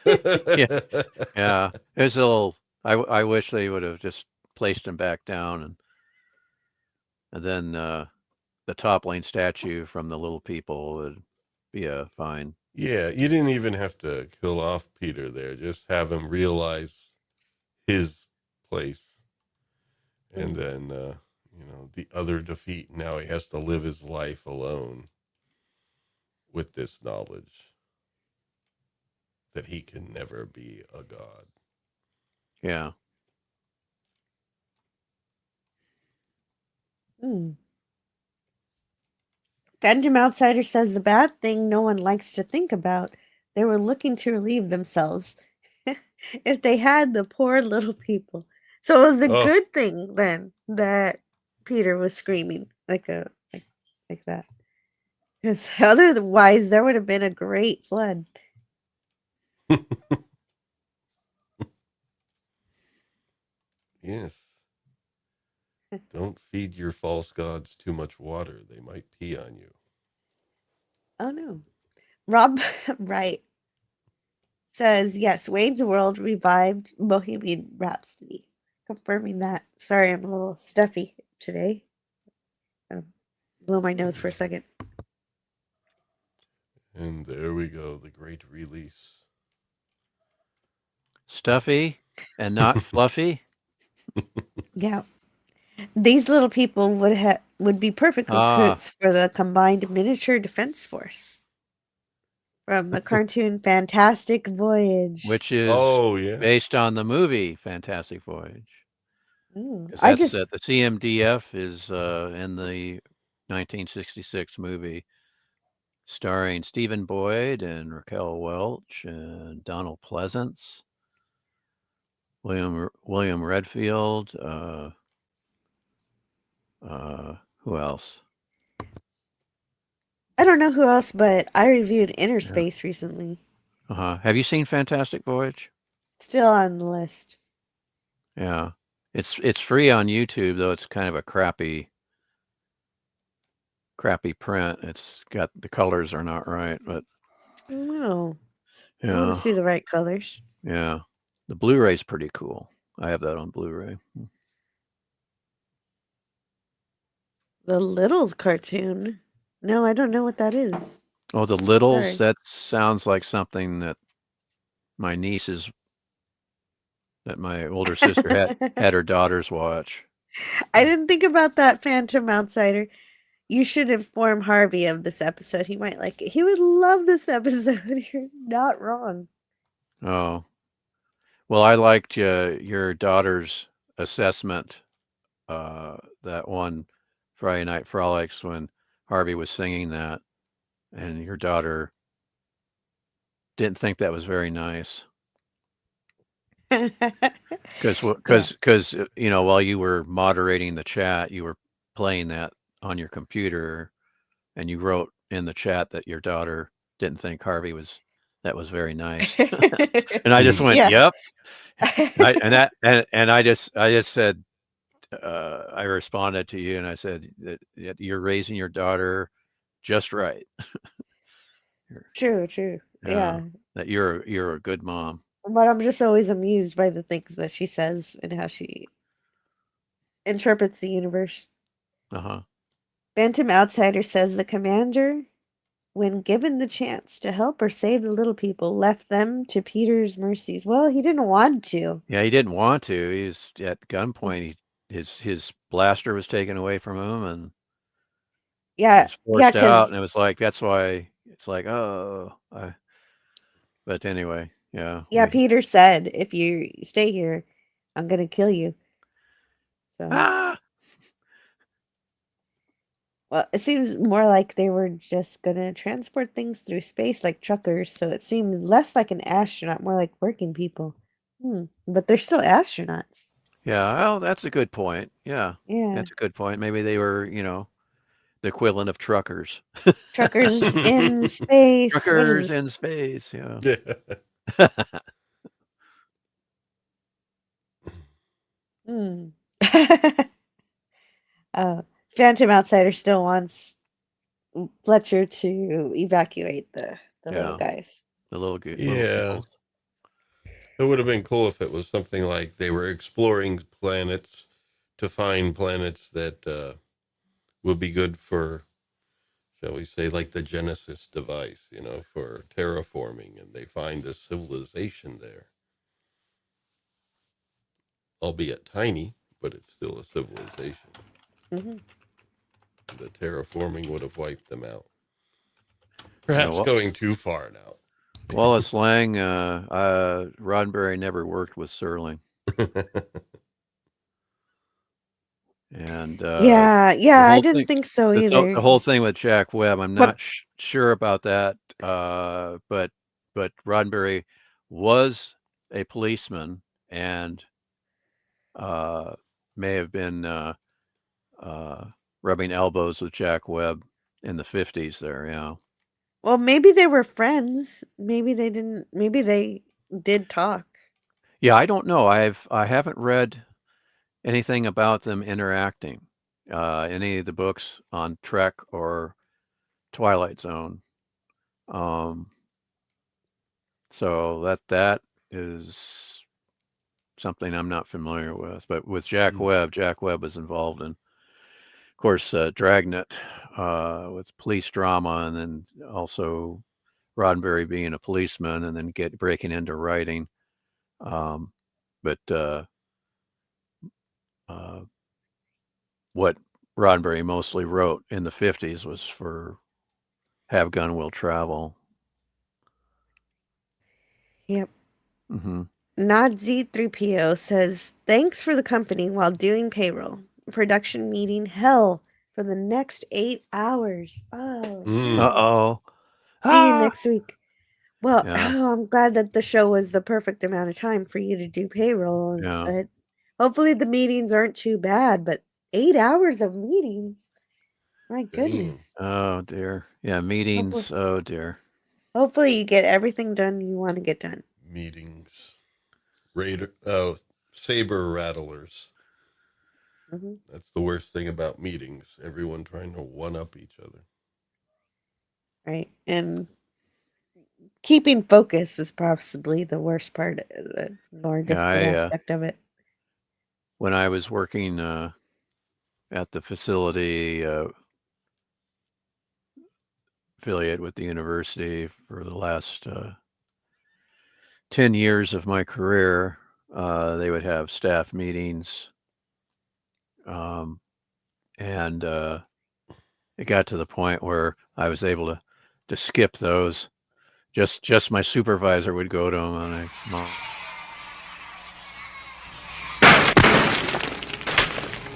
Yeah. There's a little. I wish they would have just placed him back down, and then the toppling statue from the little people would be a fine. Yeah, you didn't even have to kill off Peter there. Just have him realize his place. And then, the other defeat. Now he has to live his life alone with this knowledge that he can never be a god. Yeah. Phantom Outsider says the bad thing no one likes to think about. They were looking to relieve themselves. If they had the poor little people. So it was a good thing then that Peter was screaming like that. Because otherwise there would have been a great flood. Yes. Don't feed your false gods too much water. They might pee on you. Oh no. Rob, right. says, yes, Wayne's World revived Bohemian Rhapsody. Confirming that. Sorry, I'm a little stuffy today. Blow my nose for a second. And there we go, the great release. Stuffy and not fluffy. Yeah. These little people would be perfect recruits for the combined miniature defense force from the cartoon Fantastic Voyage. Which is based on the movie Fantastic Voyage. Because that's the CMDF is in the 1966 movie, starring Stephen Boyd and Raquel Welch and Donald Pleasance, William Redfield. Who else? I don't know who else, but I reviewed Inner Space recently. Have you seen Fantastic Voyage? Still on the list. Yeah. It's free on YouTube, though it's kind of a crappy print. It's got the colors are not right, but no. Yeah. I want to see the right colors. Yeah. The Blu-ray's pretty cool. I have that on Blu-ray. The Littles cartoon. No, I don't know what that is. Oh, the Littles? That sounds like something that my nieces, that my older sister had her daughters watch. I didn't think about that, Phantom Outsider. You should inform Harvey of this episode. He might like it. He would love this episode. You're not wrong. Oh. Well, I liked your daughter's assessment, that one Friday Night Frolics when Harvey was singing that, and your daughter didn't think that was very nice. Because you know, while you were moderating the chat, you were playing that on your computer, and you wrote in the chat that your daughter didn't think Harvey was very nice. And I just went, yep. I just said, I responded to you and I said that you're raising your daughter just right. True. Yeah. That you're a good mom. But I'm just always amused by the things that she says and how she interprets the universe. Phantom Outsider says the commander, when given the chance to help or save the little people, left them to Peter's mercies. Well, he didn't want to. Yeah, he didn't want to. He was at gunpoint. His blaster was taken away from him, and he was forced out. And it was like, that's why it's like, but anyway, yeah. Yeah, Peter said, if you stay here, I'm going to kill you. So. Well, it seems more like they were just going to transport things through space like truckers, so it seemed less like an astronaut, more like working people. But they're still astronauts. Yeah, well, that's a good point. Yeah, that's a good point. Maybe they were, you know, the equivalent of truckers. Truckers in space. Truckers in space, yeah. Phantom Outsider still wants Fletcher to evacuate the little guys. The little guys. Yeah. It would have been cool if it was something like they were exploring planets to find planets that would be good for, shall we say, like the Genesis device, you know, for terraforming, and they find a civilization there. Albeit tiny, but it's still a civilization. The terraforming would have wiped them out. Perhaps going too far now. Wallace Lang, Roddenberry never worked with Serling. And I didn't think so either. The whole thing with Jack Webb, I'm not sure about that. But Roddenberry was a policeman and may have been rubbing elbows with Jack Webb in the 50s there, yeah. Well, maybe they were friends. Maybe they didn't. Maybe they did talk. Yeah, I don't know. I haven't read anything about them interacting. Any of the books on Trek or Twilight Zone. So that is something I'm not familiar with. But with Jack Webb was involved in, of course, Dragnet with police drama, and then also Roddenberry being a policeman, and then breaking into writing. But what Roddenberry mostly wrote in the 50s was for Have Gun Will Travel. Yep. Mm-hmm. Nazi3PO says, thanks for the company while doing payroll. Production meeting hell for the next 8 hours. Oh. Uh-oh. See you next week. Well, Yeah. I'm glad that the show was the perfect amount of time for you to do payroll. Yeah. But hopefully the meetings aren't too bad, but 8 hours of meetings. My goodness. Oh, dear. Yeah, meetings. Oh, dear. Hopefully you get everything done you want to get done. Meetings. Saber rattlers. Mm-hmm. That's the worst thing about meetings. Everyone trying to one-up each other. Right. And keeping focus is possibly the worst part, the more difficult aspect of it. When I was working at the facility affiliate with the university for the last 10 years of my career, they would have staff meetings. And it got to the point where I was able to skip those. Just my supervisor would go to them, and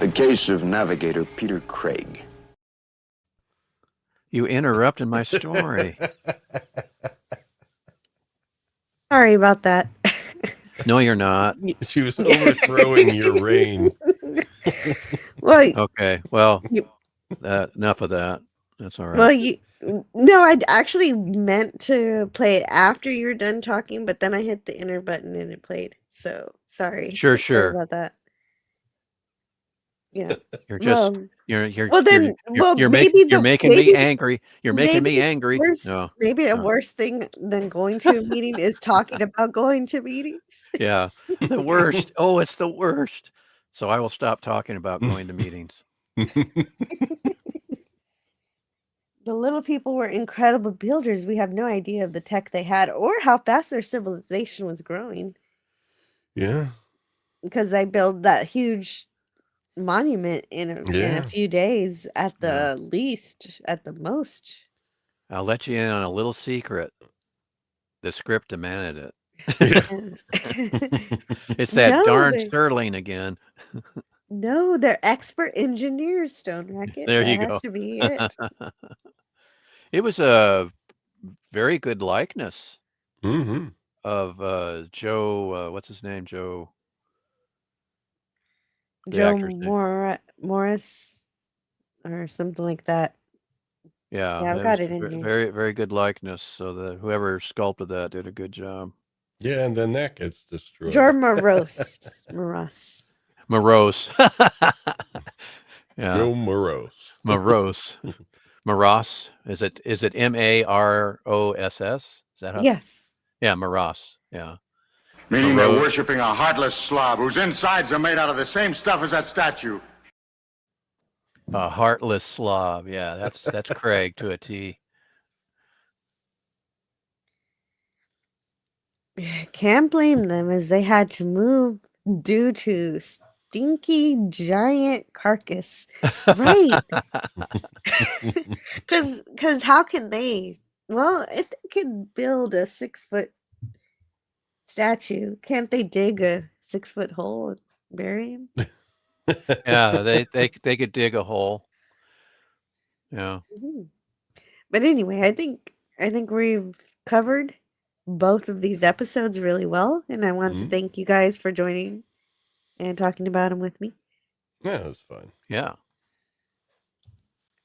The case of navigator Peter Craig. You interrupted my story. Sorry about that. No, you're not. She was overthrowing your reign. Well, okay. Well, enough of that. That's all right. Well, no, I actually meant to play it after you were done talking, but then I hit the enter button and it played. So sorry. Sure. Sorry about that. Yeah. You're just you're making me angry. You're making me angry. No. Maybe a worse thing than going to a meeting is talking about going to meetings. Yeah. The worst. Oh, it's the worst. So I will stop talking about going to meetings. The little people were incredible builders. We have no idea of the tech they had or how fast their civilization was growing. Yeah. Because they built that huge monument in a few days at the least, at the most. I'll let you in on a little secret. The script demanded it. It's that darn Sterling again. No, they're expert engineers, Stone Racket. There you go. That has to be it. It was a very good likeness of Joe. What's his name? Joe Morris or something like that. Yeah, I've got it in here. Very, very good likeness. So that whoever sculpted that did a good job. Yeah, and then that gets destroyed. George Morose. Morose. Yeah. Joe Morose. Maross. Is it Maross? Is that how? Yes. Yeah, Maross. Yeah. Meaning they're worshiping a heartless slob whose insides are made out of the same stuff as that statue. A heartless slob. Yeah, that's Craig to a T. Can't blame them as they had to move due to stinky giant carcass. Right. Because how can they? Well, if they could build a 6-foot statue, can't they dig a 6-foot hole and bury him? Yeah, they could dig a hole. Yeah. Mm-hmm. But anyway, I think we've covered both of these episodes really well, and I want to thank you guys for joining and talking about them with me. Yeah, it was fun. Yeah.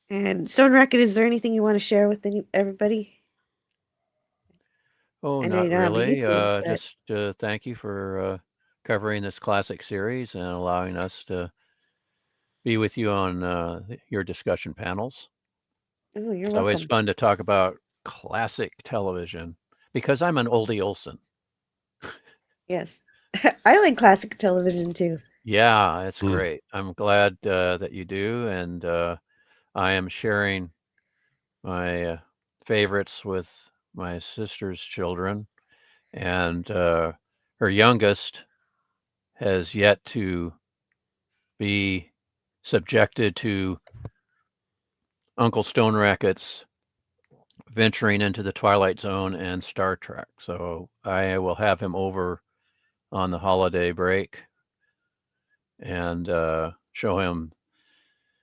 And Stone Racket, is there anything you want to share with everybody? Oh, not really. Just thank you for covering this classic series and allowing us to be with you on your discussion panels. Oh, you're it's welcome. always fun to talk about classic television. because I'm an oldie Olsen. Yes. I like classic television too. Yeah, it's great. I'm glad that you do, and I am sharing my favorites with my sister's children, and her youngest has yet to be subjected to Uncle Stone Racket's venturing into the Twilight Zone and Star Trek. So I will have him over on the holiday break and show him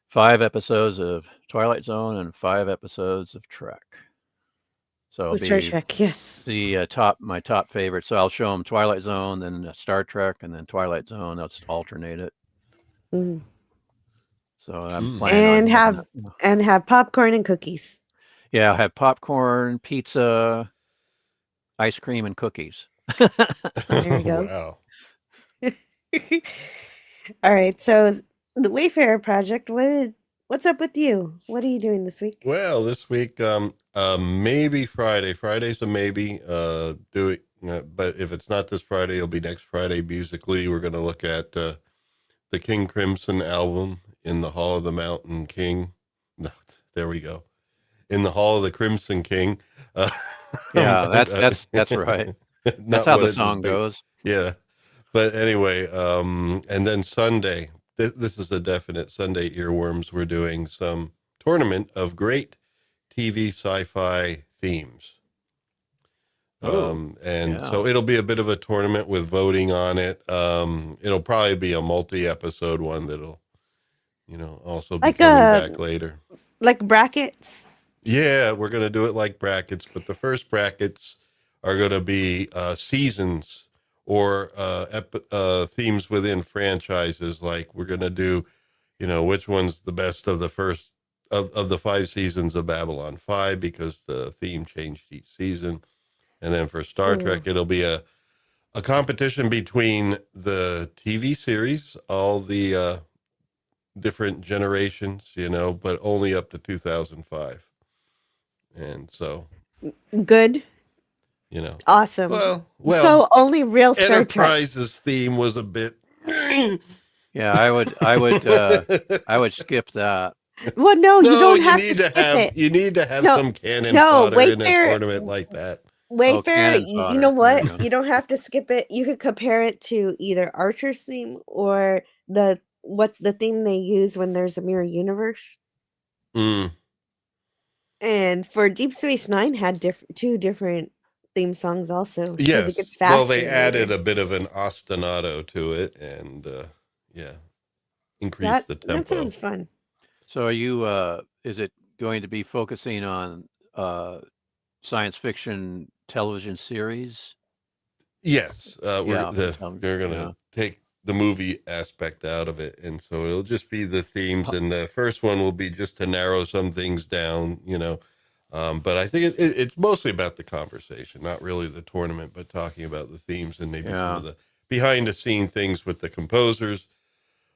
5 episodes of Twilight Zone and 5 episodes of Trek. So it'll With Star be Trek, yes. the my top favorite. So I'll show him Twilight Zone, then Star Trek, and then Twilight Zone. Let's alternate it. Mm. So I'm planning on have popcorn and cookies. Yeah, I'll have popcorn, pizza, ice cream, and cookies. There you go. Wow. All right. So the Wayfarer Project, what's up with you? What are you doing this week? Well, this week, maybe Friday. Friday's a maybe. But if it's not this Friday, it'll be next Friday. Musically, we're going to look at the King Crimson album, In the Hall of the Mountain King. No, there we go. In the Hall of the Crimson King. Yeah, that's right. That's how the song goes. Yeah. But anyway, and then Sunday, this is a definite Sunday earworms. We're doing some tournament of great TV sci-fi themes. So it'll be a bit of a tournament with voting on it. It'll probably be a multi-episode one that'll, also be coming back later. Like brackets? Yeah, we're going to do it like brackets, but the first brackets are going to be seasons or themes within franchises. Like we're going to do, which one's the best of the first of the 5 seasons of Babylon 5, because the theme changed each season. And then for Star Trek, it'll be a competition between the TV series, all the different generations, but only up to 2005. And so good. Awesome. Well, so only real Star Enterprise's Trek theme was a bit. Yeah, I would skip that. Well, no, you don't have to skip it. You need to have some canon fodder in a tournament like that. Wayfarer, you know what? You don't have to skip it. You could compare it to either Archer's theme or the theme they use when there's a mirror universe. And for Deep Space Nine had 2 different theme songs also. Yes. It gets faster. Well, they added a bit of an ostinato to it, and increased the tempo. That sounds fun. So are you? Is it going to be focusing on science fiction television series? Yes, we're going to take the movie aspect out of it, and so it'll just be the themes. And the first one will be just to narrow some things down, but I think it's mostly about the conversation, not really the tournament, but talking about the themes and maybe some of the behind the scene things with the composers,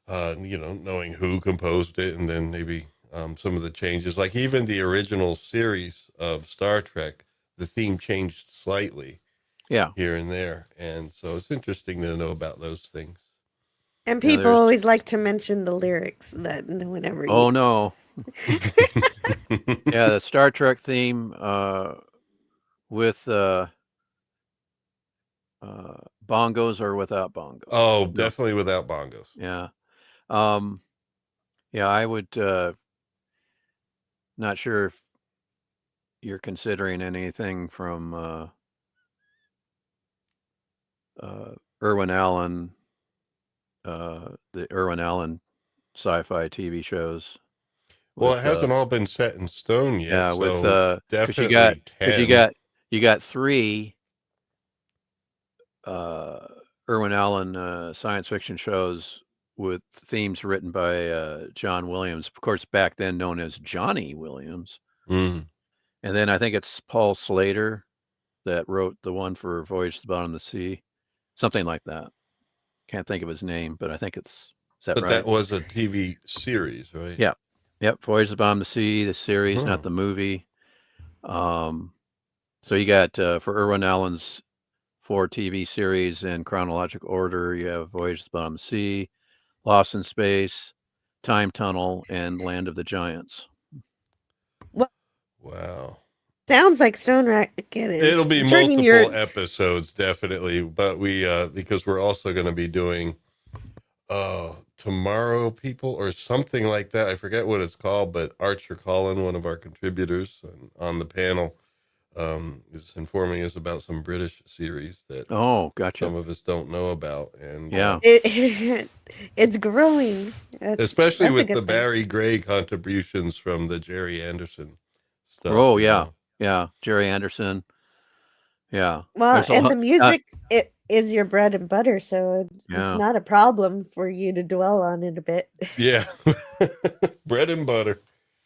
knowing who composed it, and then maybe some of the changes, like even the original series of Star Trek, the theme changed slightly here and there. And so it's interesting to know about those things. And people always like to mention the lyrics that no one ever Oh, no. Yeah, the Star Trek theme with bongos or without bongos? Oh, definitely without bongos. Yeah. Yeah, I would not sure if you're considering anything from Irwin Allen, the Irwin Allen sci-fi TV shows. Well, it hasn't all been set in stone yet. Yeah, with definitely you got 3 Irwin Allen science fiction shows with themes written by John Williams, of course, back then known as Johnny Williams. Mm. And then I think it's Paul Slater that wrote the one for Voyage to the Bottom of the Sea, something like that. Can't think of his name, but I think is that right? But that was a TV series, right? Yeah. Yep. Voyage to the Bottom of the Sea, the series, not the movie. So So you got for Irwin Allen's 4 TV series in chronological order, you have Voyage to the Bottom of the Sea, Lost in Space, Time Tunnel, and Land of the Giants. Wow. Sounds like Stone Racket is It'll be turning multiple episodes, definitely. But we, because we're also going to be doing Tomorrow People or something like that. I forget what it's called, but Archer Collin, one of our contributors on the panel, is informing us about some British series that gotcha. some of us don't know about. And yeah, it's growing. Especially that's with the Barry Gray contributions from the Jerry Anderson stuff. Oh, yeah. Yeah. Jerry Anderson. Yeah. Well, and the music, it is your bread and butter, so it's not a problem for you to dwell on it a bit. Yeah. Bread and butter.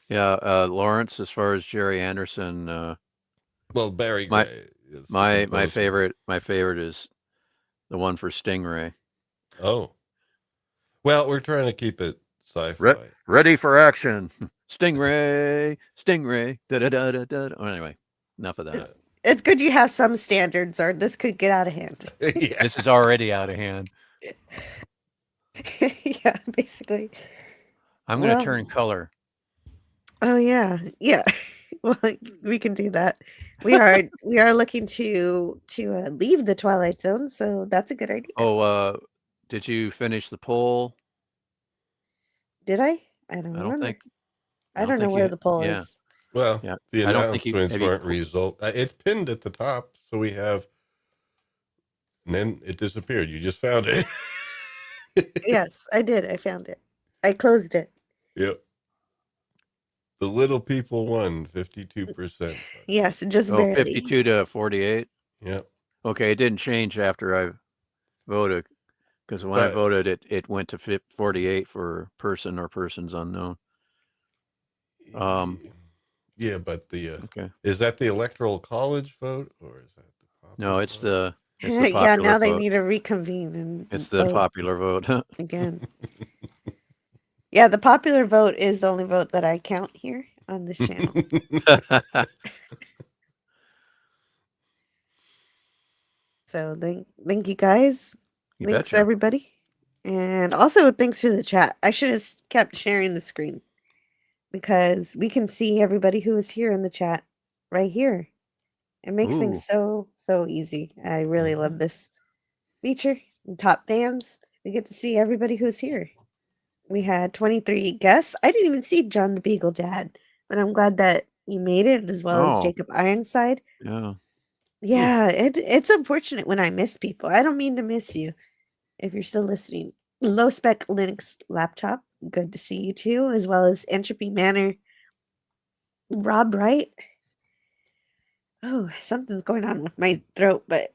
Yeah. Lawrence, as far as Jerry Anderson, well, Barry Gray is my favorite is the one for Stingray. Oh. Well, we're trying to keep it sci-fi. Ready for action. Stingray. Da-da-da-da-da. Oh, anyway, enough of that. It's good you have some standards, or this could get out of hand. Yeah. This is already out of hand. Yeah, basically. I'm going to turn color. Oh, yeah. Yeah. Well, we can do that. We are looking to leave the Twilight Zone, so that's a good idea. Oh, did you finish the poll? Did I? I don't remember. I don't know where the poll is. Well, the announcements weren't result. It's pinned at the top, so we have. And then it disappeared. You just found it. Yes, I did. I found it. I closed it. Yep. The little people won 52%. Yes, just barely. 52 to 48. Yep. Okay, it didn't change after I voted, because when I voted, it went to 48 for person or persons unknown. Yeah, but is that the Electoral College vote, or is that the popular No, it's vote? the popular yeah, now vote. they need to reconvene and it's the popular vote again. Yeah, the popular vote is the only vote that I count here on this channel. So thank you guys. Thanks everybody. And also thanks to the chat. I should have kept sharing the screen, because we can see everybody who is here in the chat right here. It makes things so easy. I really love this feature. And top fans, we get to see everybody who's here. We had 23 guests. I didn't even see John the Beagle Dad, but I'm glad that you made it, as well as Jacob Ironside. Yeah. Yeah, it's unfortunate when I miss people. I don't mean to miss you if you're still listening. Low Spec Linux Laptop, good to see you too, as well as Entropy Manor. Rob Wright. Oh, something's going on with my throat, but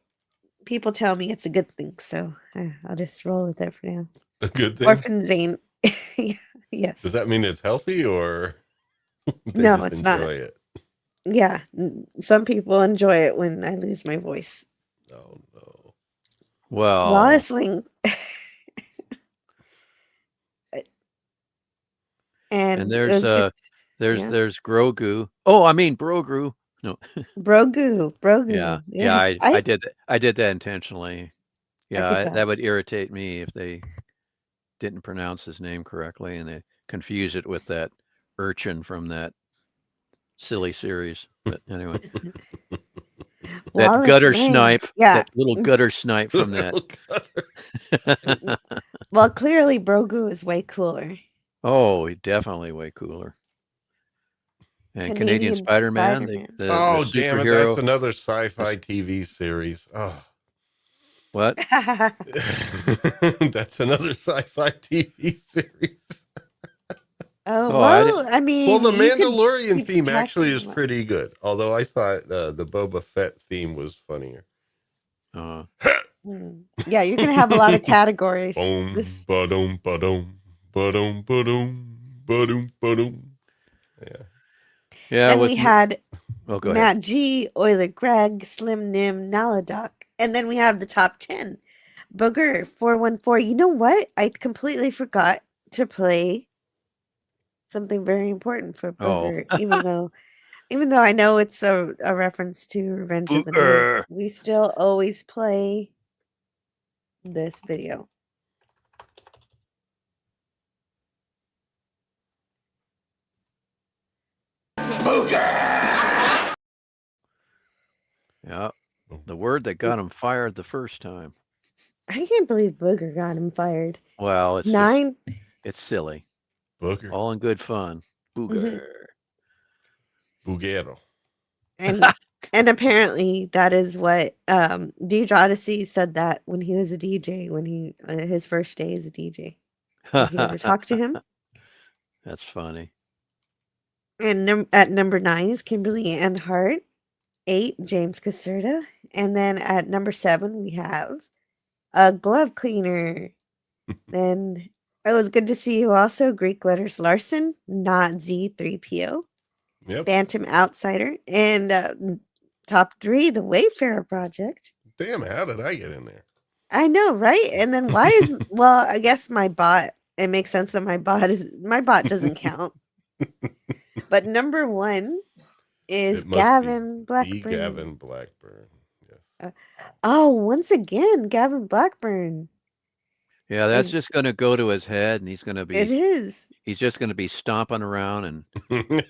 people tell me it's a good thing, so I'll just roll with it for now. A good thing? Orphan Zane. Yes. Does that mean it's healthy, or no, it's not. It? Yeah, some people enjoy it when I lose my voice. Oh no. Well, Wallaceling. and there's Grogu. Oh, I mean Brogu. No. Brogu. Yeah. I did that intentionally. Yeah, that would irritate me if they didn't pronounce his name correctly and they confuse it with that urchin from that silly series. But anyway, that gutter snipe, that little gutter snipe from that. Well, clearly Brogu is way cooler. Oh, definitely way cooler. And Canadian Spider-Man. The damn it! That's another sci-fi TV series. Oh. What? That's another sci-fi TV series. I mean, the Mandalorian theme actually is pretty good. Although I thought the Boba Fett theme was funnier. Yeah, you're gonna have a lot of categories. Ba-dum, ba-dum, ba-dum, ba-dum, ba-dum, ba-dum. Yeah. Then we had Matt ahead. G, Euler Greg, Slim Nim, Naladoc. And then we have the top 10. Booger 414. You know what? I completely forgot to play something very important for Booger, even though Even though I know it's a reference to Revenge of the Nerds, we still always play this video. Yeah, the word that got him fired the first time. I can't believe Booger got him fired. Well, it's 9. It's silly. Booger. All in good fun. Booger. Boogero. And apparently that is what DJ Odyssey said that when he was a DJ, when he his first day as a DJ. He never talked to him. That's funny. And at number 9 is Kimberly Ann Hart. 8, James Caserta. And then at number 7, we have a glove cleaner. Then it was good to see you also. Greek Letters Larson, not Z3PO. Yep. Phantom Outsider. And top 3, the Wayfarer Project. Damn, how did I get in there? I know, right? And then why is well, I guess my bot, it makes sense that my bot doesn't count. But number 1 is Gavin Blackburn. Gavin Blackburn. Yes. Oh, once again, Gavin Blackburn. Yeah, that's just going to go to his head, and he's going to be. It is. He's just going to be stomping around, and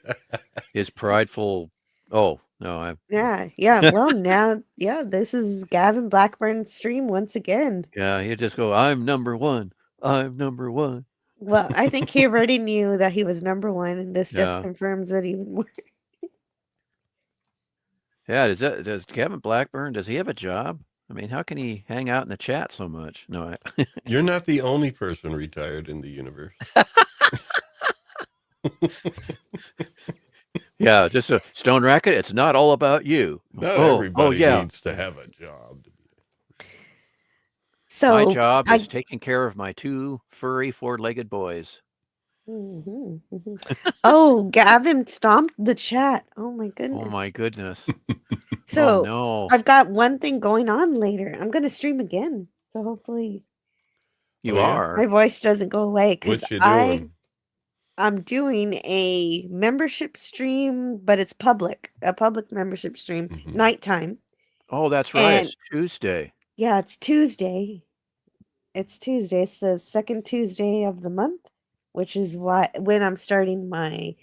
his prideful. Oh no! Yeah. Well, now, this is Gavin Blackburn's stream once again. Yeah, he'll just go. I'm number 1. I'm number 1. Well, I think he already knew that he was number 1, and this just confirms it even more. Yeah, does Gavin Blackburn, does he have a job? I mean, how can he hang out in the chat so much? No, You're not the only person retired in the universe. Yeah, just a Stone Racket. It's not all about you. Not everybody needs to have a job. So my job is taking care of my 2 furry 4-legged boys. Oh, Gavin stomped the chat. Oh my goodness. Oh my goodness. So no. I've got one thing going on later. I'm going to stream again. So hopefully you are. My voice doesn't go away because what you doing? I'm doing a membership stream, but it's public, a public membership stream, nighttime. Oh, that's right. It's Tuesday. Yeah, it's Tuesday. It's Tuesday. It's the second Tuesday of the month, which is when I'm starting my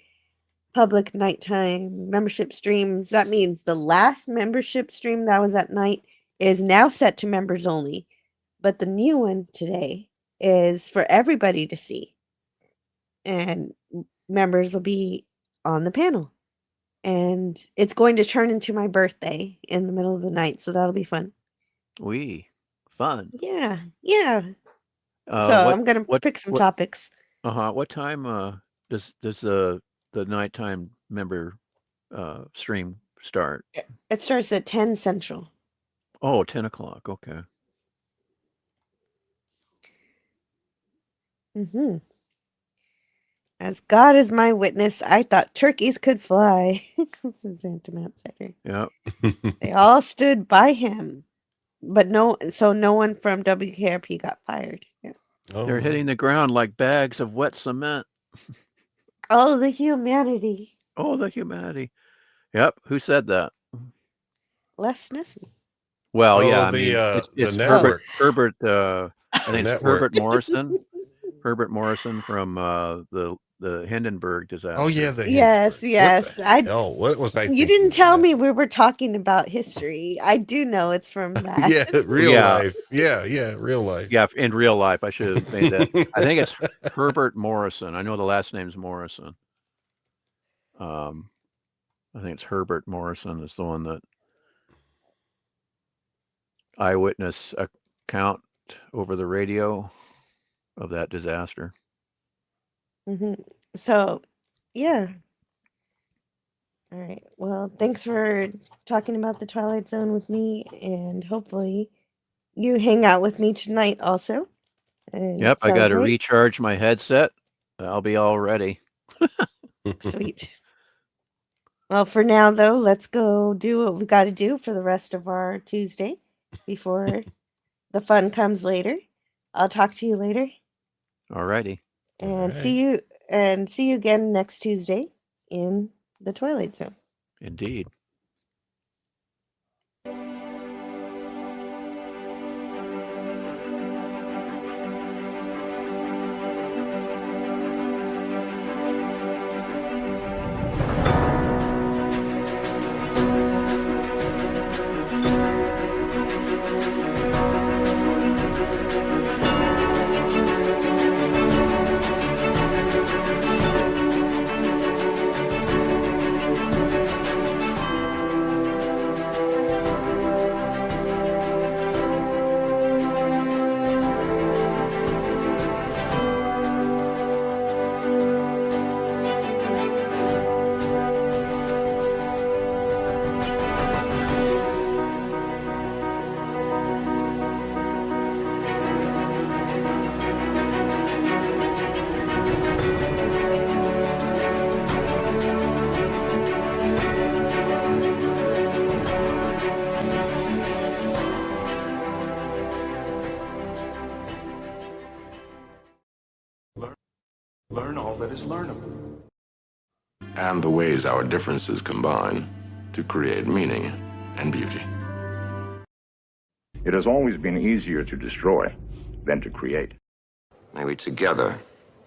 public nighttime membership streams. That means the last membership stream that was at night is now set to members only, but the new one today is for everybody to see, and members will be on the panel, and it's going to turn into my birthday in the middle of the night, so that'll be fun. Fun. Yeah. So I'm gonna pick some topics. What time does the nighttime member stream start? It starts at 10 Central. Oh, 10 o'clock. Okay. As God is my witness, I thought turkeys could fly. This is Phantom Outsider. Yeah. They all stood by him, but no one from WKRP got fired. Yeah. Oh. They're hitting the ground like bags of wet cement. Oh, the humanity. Oh, the humanity. Yep. Who said that? Les Nesman. Well, yeah. It's network. Herbert. I think it's Herbert Morrison. Herbert Morrison from the Hindenburg disaster. Oh yeah, yes. What was I? You didn't tell me we were talking about history. I do know it's from that. Real life. Yeah, real life. Yeah, in real life, I should have made that. I think it's Herbert Morrison. I know the last name's Morrison. I think it's Herbert Morrison is the one that eyewitness account over the radio of that disaster. So, yeah. All right. Well, thanks for talking about the Twilight Zone with me, and hopefully you hang out with me tonight also. Yep, I got to recharge my headset. I'll be all ready. Sweet. Well, for now, though, let's go do what we got to do for the rest of our Tuesday before the fun comes later. I'll talk to you later. Alrighty. And see you again next Tuesday in the Twilight Zone. Indeed. Learn all that is learnable. And the ways our differences combine to create meaning and beauty. It has always been easier to destroy than to create. May we together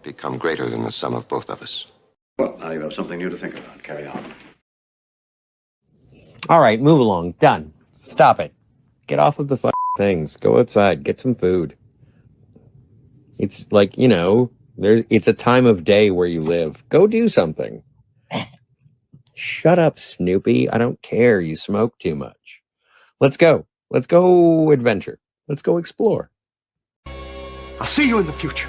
become greater than the sum of both of us. Well, now you have something new to think about. Carry on. All right, move along. Done. Stop it. Get off of the things. Go outside. Get some food. It's like, you know, it's a time of day where you live. Go do something. Shut up, Snoopy. I don't care. You smoke too much. Let's go. Let's go adventure. Let's go explore. I'll see you in the future.